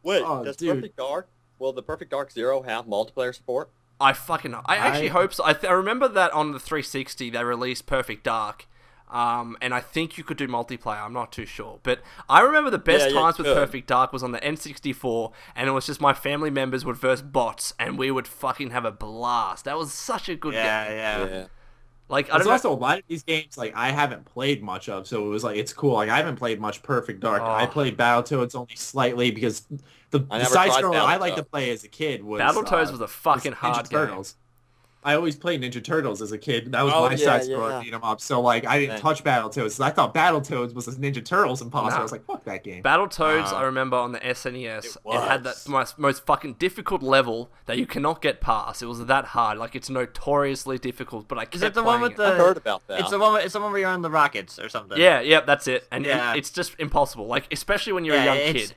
Wait, Oh, does dude. Perfect Dark? Will the Perfect Dark Zero have multiplayer support? I actually hope so. I remember that on the 360 they released Perfect Dark, and I think you could do multiplayer. I'm not too sure, but I remember the best Yeah, you times with could. Perfect Dark was on the N64, and it was just my family members would verse bots, and we would fucking have a blast. That was such a good game. Yeah. Like I There's don't know. also a lot of these games like I haven't played much of, so it was like it's cool. Like I haven't played much Perfect Dark. Oh. I played Battletoads only slightly because the I never side tried scroller I liked to Battletoads. play as a kid was Battletoads was a fucking Ninja hard game. Turtles. I always played Ninja Turtles as a kid. That was Oh, my yeah, side scroller yeah. beat 'em up. So like I didn't Thanks. touch Battletoads. So I thought Battletoads was this Ninja Turtles imposter. Nah. I was like, fuck that game. Battletoads, I remember on the SNES, it had that was. most fucking difficult level that you cannot get past. It was that hard. Like it's notoriously difficult, but I kept Is it the one playing with it. the? I heard about that. It's the one where you're on the rockets or something. Yeah, that's it. And Yeah. it's just impossible. Like especially when you're Yeah, a young it's- kid.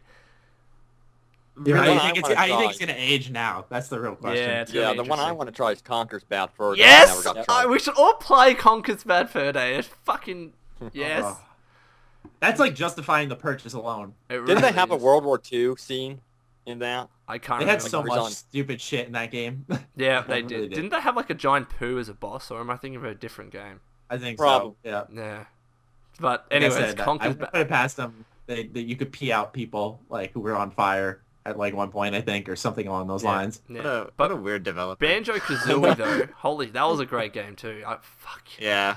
Yeah, Really? how do you think it's gonna age now? That's the real question. Yeah, it's Yeah, really the one I interesting. want to try is Conker's Bad Fur Day. I Yes, never got to try it. we should all play Conker's Bad Fur Day. It's fucking yes. Oh. That's like justifying the purchase alone. It Didn't they really have a is. World War II scene in that? I can't They remember. had so Like, much on- stupid shit in that game. Yeah, They they really did. did. Didn't they have like a giant poo as a boss, or am I thinking of a different game? I think Problem. so. Yeah. Yeah. But Like I anyways, said, I Conker's wouldn't put Bad. it past them. That you could pee out people like who were on fire at like one point, I think, or something along those lines. Yeah. What a weird developer. Banjo-Kazooie though, holy, that was a great game too. Fuck. Yeah,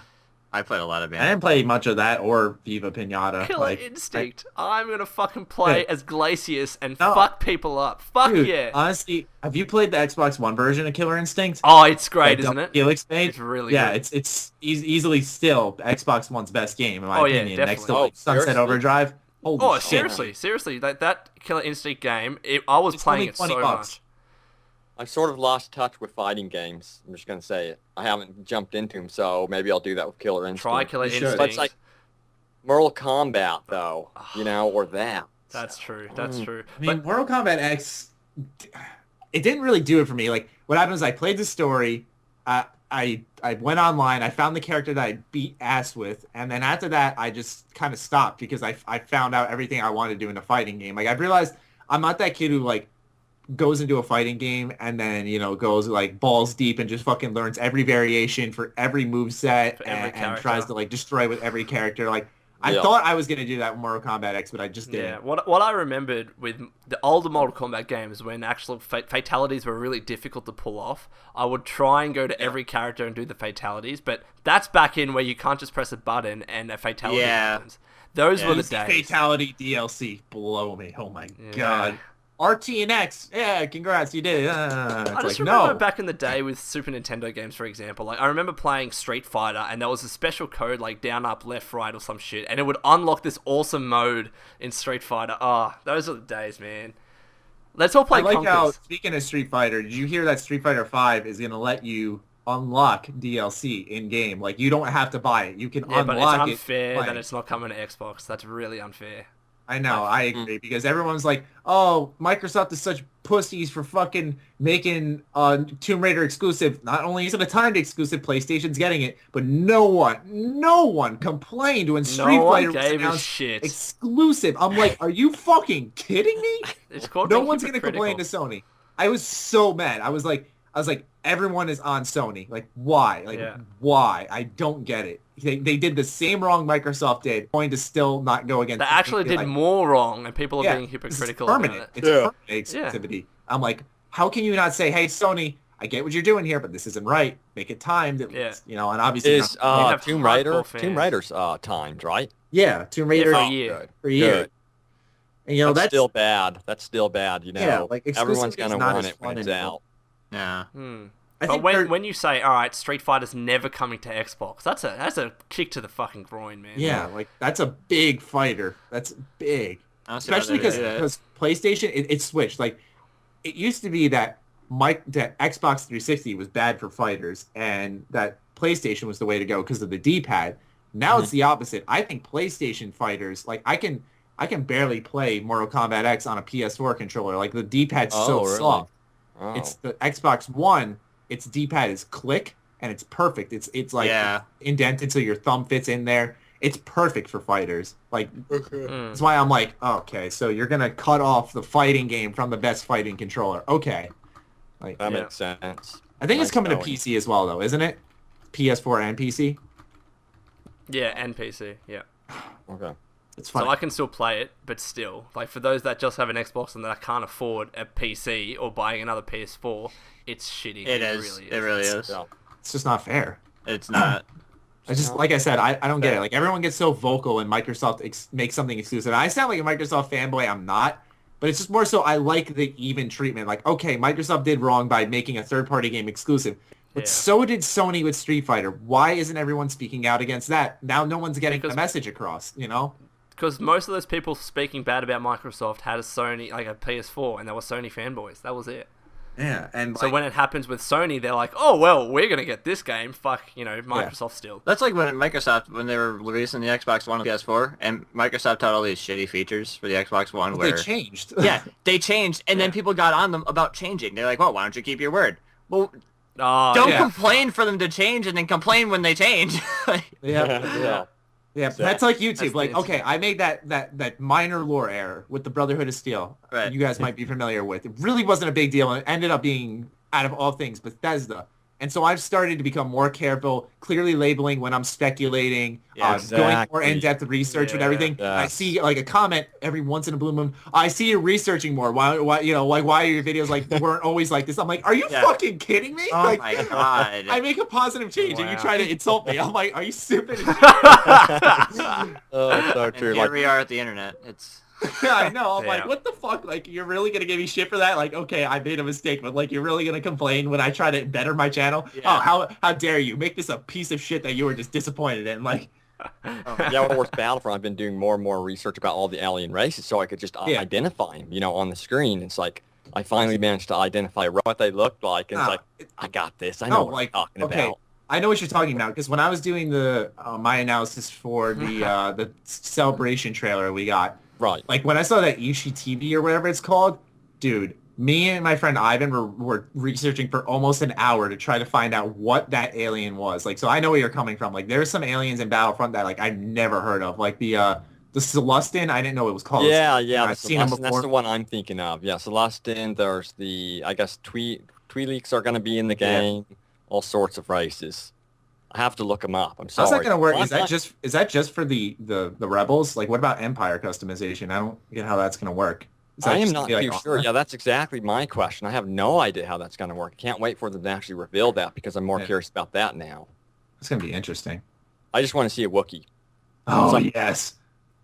I played a lot of I Banjo. didn't play much of that or Viva Pinata. Killer like, Instinct. I'm gonna fucking play Dude. as Glacius and No. fuck people up. Fuck Dude, yeah. honestly, have you played the Xbox One version of Killer Instinct? Oh, it's great, That isn't Double it? Helix made? It's really yeah, good. it's easily still Xbox One's best game in my Oh, yeah, opinion. Next to definitely. like, Sunset seriously? Overdrive. Holy Oh, shit. seriously, that Killer Instinct game, I was It's playing only it so $20. much. I've sort of lost touch with fighting games. I'm just gonna say it. I haven't jumped into them, so maybe I'll do that with Killer Instinct. Try Killer You should. Instinct. But it's like Mortal Kombat, though, or that. That's true. That's true. I mean, Mortal Kombat X, it didn't really do it for me. Like, what happened is I played the story, I went online, I found the character that I beat ass with, and then after that, I just kind of stopped because I found out everything I wanted to do in a fighting game. Like, I realized I'm not that kid who, like, goes into a fighting game and then, goes, like, balls deep and just fucking learns every variation for every moveset For every and character. tries to, like, destroy with every character. Like, I Yeah. thought I was going to do that with Mortal Kombat X, but I just didn't. Yeah, what I remembered with the older Mortal Kombat games, when actual fatalities were really difficult to pull off, I would try and go to every character and do the fatalities, but that's back in where you can't just press a button and a fatality happens. Those were the days. Fatality DLC blow me. Oh my Yeah. god. RT and X. Yeah, congrats, you did it. It's I just like, remember no. back in the day with Super Nintendo games, for example. Like I remember playing Street Fighter, and there was a special code like down, up, left, right, or some shit, and it would unlock this awesome mode in Street Fighter. Oh, those are the days, man. Let's all play I like how, Conkers. speaking of Street Fighter, did you hear that Street Fighter 5 is going to let you unlock DLC in game. Like you don't have to buy it. You can Yeah, but it's unlock it. unfair playing. that it's not coming to Xbox. That's really unfair. I know, I agree, because everyone's like, oh, Microsoft is such pussies for fucking making Tomb Raider exclusive. Not only is it a timed exclusive, PlayStation's getting it, but no one complained when Street Fighter was announced exclusive. I'm like, are you fucking kidding me? It's called No one's gonna complain to Sony. I was so mad. I was like, everyone is on Sony. Like, why? Like, why? I don't get it. They did the same wrong Microsoft did, going to still not go against. They actually did more wrong, and people are being hypocritical about it. It's permanent exclusivity. I'm like, how can you not say, hey, Sony, I get what you're doing here, but this isn't right. Make it timed, at least, you know, and obviously... Is Tomb Raider's timed, right? Yeah, Tomb Raider for a year. For a year. And, you know, that's still bad. That's still bad, you know. Yeah, like, everyone's going to want it when it's out. Yeah. But when you say, all right, Street Fighter's never coming to Xbox, that's a kick to the fucking groin, man. Yeah, like that's a big fighter. That's big, especially because PlayStation it switched. Like it used to be that that Xbox 360 was bad for fighters, and that PlayStation was the way to go because of the D-pad. Now it's the opposite. I think PlayStation fighters, like I can barely play Mortal Kombat X on a PS4 controller. Like the D-pad's so soft. Oh. It's the Xbox One. Its D-pad is click, and it's perfect. It's like indented so your thumb fits in there. It's perfect for fighters. Like that's why I'm like, okay, so you're gonna cut off the fighting game from the best fighting controller. Okay, like that makes sense. I think it's coming to PC as well, though, isn't it? PS4 and PC. Yeah, and PC. Yeah. Okay. It's fun. So I can still play it, but still, like for those that just have an Xbox and that can't afford a PC or buying another PS4, it's shitty. It really is. It's just not fair. It's not. I just, like I said, I don't get it. Like everyone gets so vocal when Microsoft makes something exclusive. I sound like a Microsoft fanboy. I'm not. But it's just more so I like the even treatment. Like, okay, Microsoft did wrong by making a third-party game exclusive. But so did Sony with Street Fighter. Why isn't everyone speaking out against that? Now no one's getting the message across, you know? Because most of those people speaking bad about Microsoft had a Sony, like a PS4, and they were Sony fanboys. That was it. Yeah, and so when it happens with Sony, they're like, "Oh well, we're gonna get this game." Fuck, you know, Microsoft still. That's like when Microsoft, when they were releasing the Xbox One and PS4, and Microsoft had all these shitty features for the Xbox One. Where they changed. They changed, and then people got on them about changing. They're like, "Well, why don't you keep your word?" Well, don't complain for them to change, and then complain when they change. Yeah, that's like YouTube. Like, okay, I made that minor lore error with the Brotherhood of Steel. Right. You guys might be familiar with. It really wasn't a big deal, and it ended up being, out of all things, Bethesda. And so I've started to become more careful, clearly labeling when I'm speculating, going more in-depth research with everything. I see like a comment every once in a blue moon. I see you researching more. Why you know, like why are your videos like weren't always like this? I'm like, are you fucking kidding me? Oh like, my god! I make a positive change and you try to insult me. I'm like, are you stupid? So true. And here we are at the internet. It's. Yeah, I know. I'm like, what the fuck? Like, you're really going to give me shit for that? Like, okay, I made a mistake, but like, you're really going to complain when I try to better my channel? Yeah. Oh, how dare you make this a piece of shit that you were just disappointed in? Like, World Wars Battlefront, I've been doing more and more research about all the alien races so I could just identify them, you know, on the screen. It's like, I finally managed to identify what they looked like, and it's like, I got this. I know what I'm talking about. I know what you're talking about, because when I was doing the my analysis for the Celebration trailer we got, right. Like when I saw that Ishi TV or whatever it's called, dude, me and my friend Ivan were researching for almost an hour to try to find out what that alien was. Like, so I know where you're coming from. Like, there's some aliens in Battlefront that like I've never heard of. Like the Celestin, I didn't know it was called. Yeah, I've seen them before. That's the one I'm thinking of. Yeah, Celestin. There's the, I guess, Twi'leks are going to be in the game. Yeah. All sorts of races. I have to look them up. I'm sorry. How's that going to work? Is that just for the rebels? Like, what about Empire customization? I don't get how that's going to work. I am not too sure. Yeah, that's exactly my question. I have no idea how that's going to work. I can't wait for them to actually reveal that because I'm more curious about that now. It's going to be interesting. I just want to see a Wookiee. Oh, yes.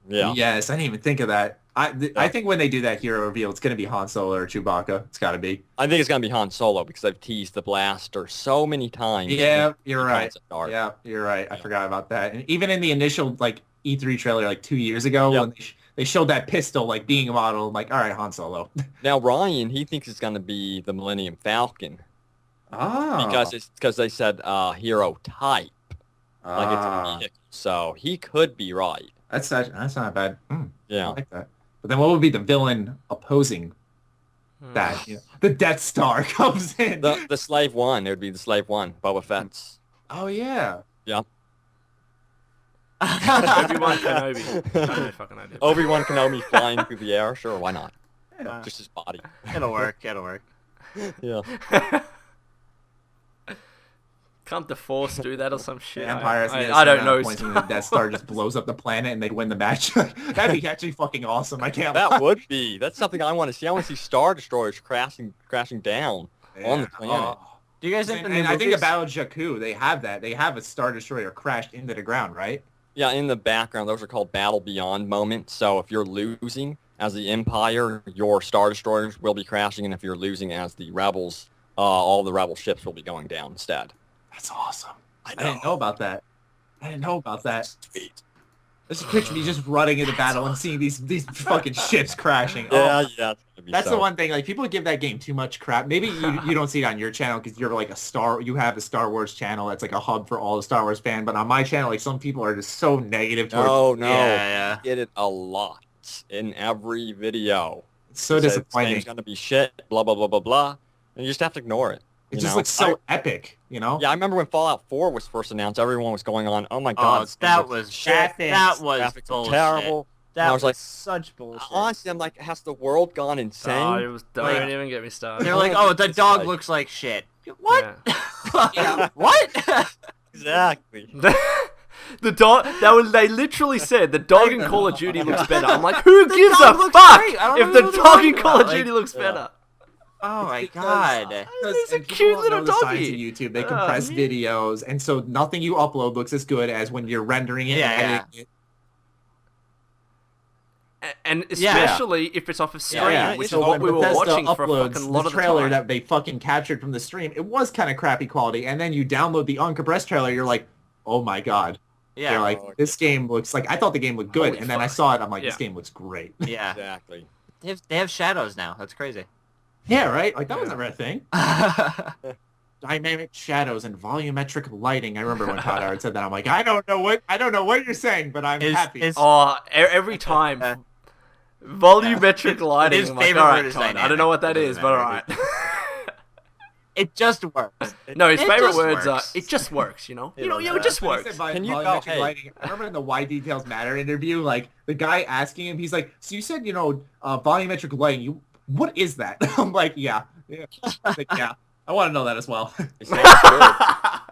Yeah. Yes, I didn't even think of that. I think when they do that hero reveal, it's going to be Han Solo or Chewbacca. It's got to be. I think it's going to be Han Solo because I've teased the blaster so many times. Yeah, you're right. Yeah, you're right. I forgot about that. And even in the initial like E3 trailer like 2 years ago, when they showed that pistol like being a model, I'm like, all right, Han Solo. Now Ryan, he thinks it's going to be the Millennium Falcon. Oh. Because they said hero type. Like it's a Ah. vehicle. So he could be right. That's not bad. I Yeah. like that. But then what would be the villain opposing that? You know, the Death Star comes in. The Slave One. It would be the Slave One. Boba Fett's. Oh, yeah. Yeah. Obi-Wan Kenobi. I have no fucking idea. Obi-Wan Kenobi flying through the air. Sure, why not? Yeah. Just his body. It'll work. It'll work. Yeah. Can't the Force do that or some shit? The Empire has I don't know. points when the Death Star just blows up the planet and they'd win the match. That'd be actually fucking awesome. I can't lie. That would be. That's something I want to see. I want to see Star Destroyers crashing down on the planet. Oh. Do you guys think And, the new I think movies- about Jakku, they have that. They have a Star Destroyer crashed into the ground, right? Yeah, in the background, those are called Battle Beyond moments. So if you're losing as the Empire, your Star Destroyers will be crashing, and if you're losing as the Rebels, all the Rebel ships will be going down instead. That's awesome. I didn't know about that. Sweet. Just picture me just running into battle and seeing these fucking ships crashing. Yeah, Oh, yeah. It's gonna be that's so. the one thing. Like people give that game too much crap. Maybe you don't see it on your channel because you're like you have a Star Wars channel that's like a hub for all the Star Wars fan. But on my channel, like some people are just so negative towards. No. Yeah. I get it a lot in every video. It's so It says disappointing. It's gonna be shit. Blah blah blah blah blah. And you just have to ignore it. It you just know? looks so epic, you know? Yeah, I remember when Fallout 4 was first announced. Everyone was going on, "Oh my god, this game that looks was shit. that was Graphics are bullshit. terrible." That And I was was like, such bullshit. Honestly, I'm like, has the world gone insane? Oh, don't even get me started. They're like, oh, the It's dog like- looks like shit. What? Yeah. What? Exactly. The dog. They literally said the dog in Call of Duty looks better. I'm like, who The gives dog a looks fuck great. I don't if know the what they're dog in talking Call of about. Duty looks better? Oh my Because- god. He's a and people cute don't little know the science doggy. of YouTube. They Oh, compress man. videos, and so nothing you upload looks as good as when you're rendering it Yeah, and yeah. editing it. And especially if it's off of screen, Yeah, which is So what when we were Bethesda watching for a uploads fucking lot the of the trailer time. that they fucking captured from the stream, it was kind of crappy quality, and then you download the uncompressed trailer, you're like, oh my god. Yeah. You're like, this game looks like, I thought the game looked good, Holy and then I fuck. saw it, I'm like, this Yeah. game looks great. Yeah. Exactly. They have shadows now. That's crazy. Yeah, right? Like, that Yeah. was never a thing. yeah. Dynamic shadows and volumetric lighting. I remember when Todd Howard said that. I'm like, I don't know what you're saying, but I'm happy. Oh, every time. Volumetric lighting. His I'm like, favorite alright, word is Todd, I don't dynamic. know what that It is, doesn't but matter. alright. It just works. No, his It favorite just words are, works. it just works, you know? It You know, does. it just When he works. said Can you volumetric go, hey. lighting, I remember in the Why Details Matter interview, like the guy asking him, he's like, so you said, volumetric lighting, what is that? I'm like, yeah. He's like, yeah, I want to know that as well. It sounds good.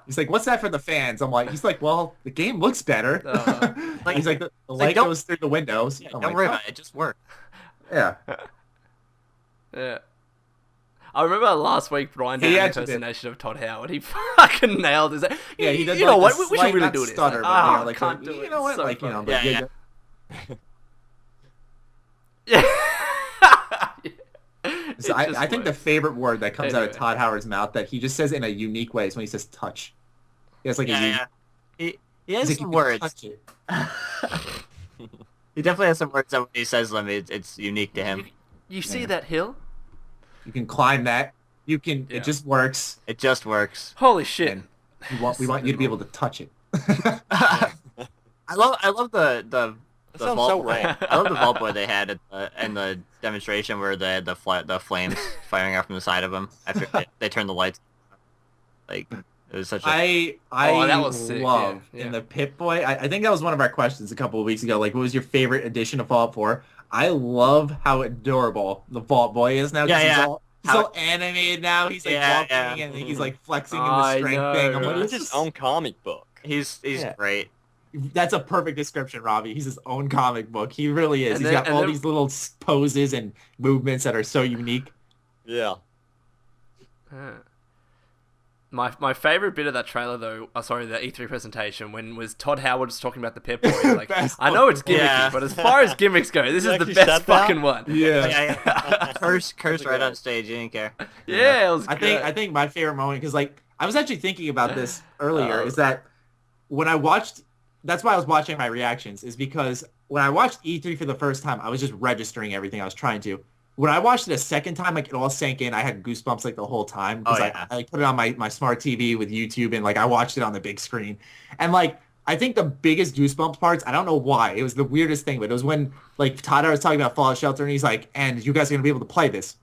He's like, what's that for the fans? He's like, well, the game looks better. He's like, the light don't- goes through the windows. Yeah, I'm don't like, worry "Oh, about it. It just works. Yeah. Yeah. I remember last week Brian did He an actually did. impersonation of Todd Howard. He fucking nailed it. Yeah, he does. You know like, what? a We should slight, really not do this. Stutter, Like, but, oh, can't do you it. know what? So Like, funny. but Yeah. Yeah. So I think the favorite word that comes out of Anyway. Todd Howard's mouth that he just says in a unique way is when he says touch. He has like a unique. He has he's like, some "You can words. touch it." He definitely has some words that when he says them, it's unique to him. You see Yeah. that hill? You can climb that. You can. Yeah. It just works. It just works. Holy shit. And we want you to be able to touch it. I love the That sounds so wrong. I love the vault boy they had in the demonstration where they had the flames firing out from the side of them after they turned the lights. Like it was such a I that was sick, love yeah. in the Pit Boy. I think that was one of our questions a couple of weeks ago. Like, what was your favorite edition of Fallout 4? I love how adorable the Vault Boy is now. 'cause Yeah, he's yeah. He's all animated now. He's like Yeah, walking yeah. and he's like flexing in I the strength know, thing. I'm right? like, It's his own comic book. he's Yeah. great. that's a perfect description, Robbie. He's his own comic book. He really is. And He's then- got and all then- these little poses and movements that are so unique. Yeah. Yeah. My favorite bit of that trailer, though, the E3 presentation, when was Todd Howard was talking about the Pip Boy. Like, Best I know it's gimmicky, Yeah. but as far as gimmicks go, this You is the actually best said that? fucking one. Yeah. Curse right on stage. He didn't care. Yeah, it was I good. think my favorite moment, because like I was actually thinking about this earlier, Oh. is that when I watched, that's why I was watching my reactions, is because when I watched E3 for the first time, I was just registering everything I was trying to. when I watched it a second time, like it all sank in. I had goosebumps like the whole time because I put it on my smart TV with YouTube and like I watched it on the big screen. And like I think the biggest goosebumps parts, I don't know why, it was the weirdest thing, but it was when like Todd was talking about Fallout Shelter and he's like, and you guys are gonna be able to play this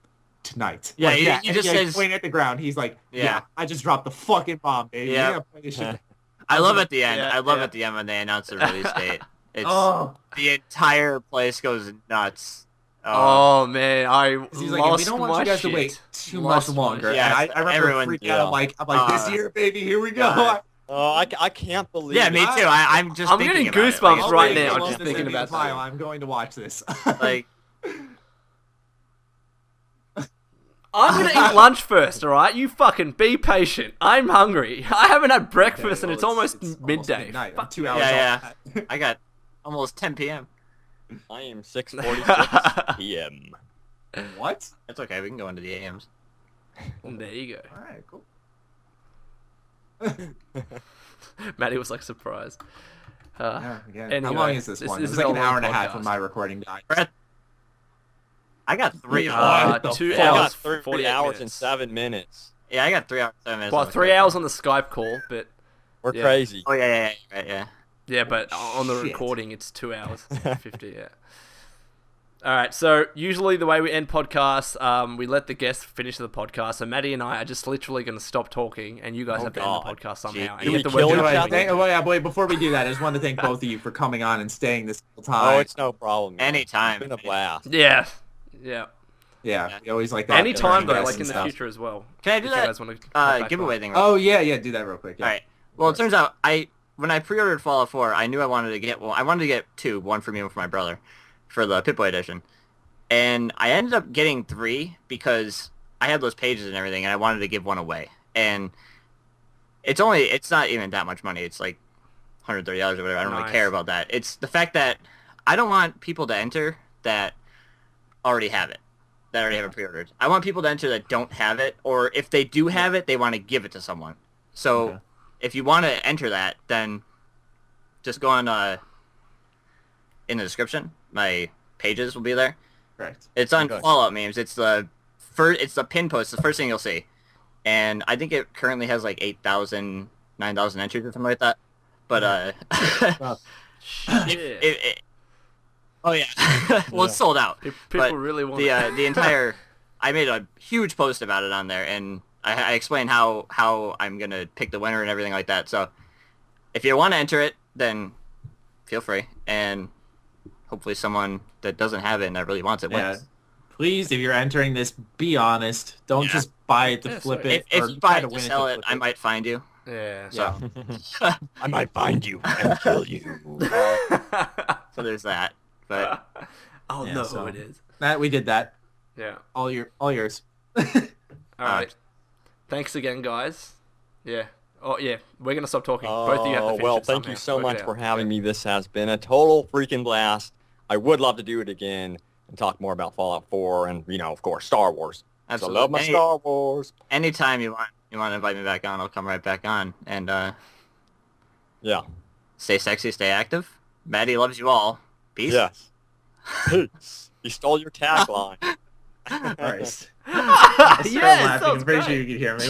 tonight. Yeah, like, he just says pointing at the ground. He's like, yeah, I just dropped the fucking bomb, baby. Yeah. You're gonna play this shit. I love at the end. I love at the end when they announce the release date. It's the entire place goes nuts. Oh man, He's like, we don't want you guys to wait too much longer. Yeah, and I remember freaking out. I'm like, this year, baby, here we go. I can't believe. Yeah, me too. I'm getting goosebumps right now just thinking about that. I'm going to watch this. Like, I'm gonna eat lunch first, all right? You fucking be patient. I'm hungry. I haven't had breakfast and it's almost midday. Fuck 2 hours. Yeah. I got almost 10 p.m. I am 6:46 p.m. What? It's okay. We can go into the AMs. There you go. All right, cool. Maddie was like surprised. Anyway, how long is this one? It's like an hour and a half when my recording died. I got 3 hours. 2 hours, 3 hours and 7 minutes. Yeah, I got 3 hours, 7 minutes. Well, 3 hours on the Skype call, but we're crazy. Oh yeah. Yeah, but on the recording, it's 2 hours 50. Yeah. All right. So usually the way we end podcasts, we let the guests finish the podcast. So Maddie and I are just literally going to stop talking, and you guys have to end the podcast somehow. Do we kill each other? Wait, before we do that, I just want to thank both of you for coming on and staying this whole time. Oh, it's no problem. Man. Anytime. It's been a blast. Yeah. Yeah, we always like that. Anytime though, like in the future as well. Can I do that giveaway thing? Oh yeah, do that real quick. Yeah. All right. Well, it turns out when I pre-ordered Fallout 4, I knew I wanted to get two, one for me and one for my brother, for the Pip-Boy edition, and I ended up getting 3 because I had those pages and everything, and I wanted to give one away, and it's not even that much money. It's like $130 or whatever. I don't really care about that. It's the fact that I don't want people to enter that already have it. That already have it pre-ordered. I want people to enter that don't have it, or if they do have it, they want to give it to someone. So if you want to enter that, then just go on in the description. My pages will be there. Correct. It's on Fallout memes. It's the pin post. The first thing you'll see, and I think it currently has like 8,000, 9,000 entries or something like that. But oh yeah, well it's sold out. People really want the entire. I made a huge post about it on there, and I explained how I'm gonna pick the winner and everything like that. So if you want to enter it, then feel free, and hopefully someone that doesn't have it and that really wants it wins. Please, if you're entering this, be honest. Don't just buy it to flip it. If you buy it to sell it, I might find you. Yeah. So I might find you and kill you. So there's that. But I'll know who it is. Matt, we did that. Yeah. All yours. All right. Thanks again, guys. Yeah. Oh yeah. We're gonna stop talking. Both of you have to finish well, it thank somehow. you so Work much it out. for having me. This has been a total freaking blast. I would love to do it again and talk more about Fallout 4 and, of course, Star Wars. Absolutely. I love my Star Wars. Anytime you want to invite me back on, I'll come right back on. And stay sexy, stay active. Maddie loves you all. Peace. Yes. Peace. You stole your tagline. Christ. Yes, I'm pretty sure you could hear me.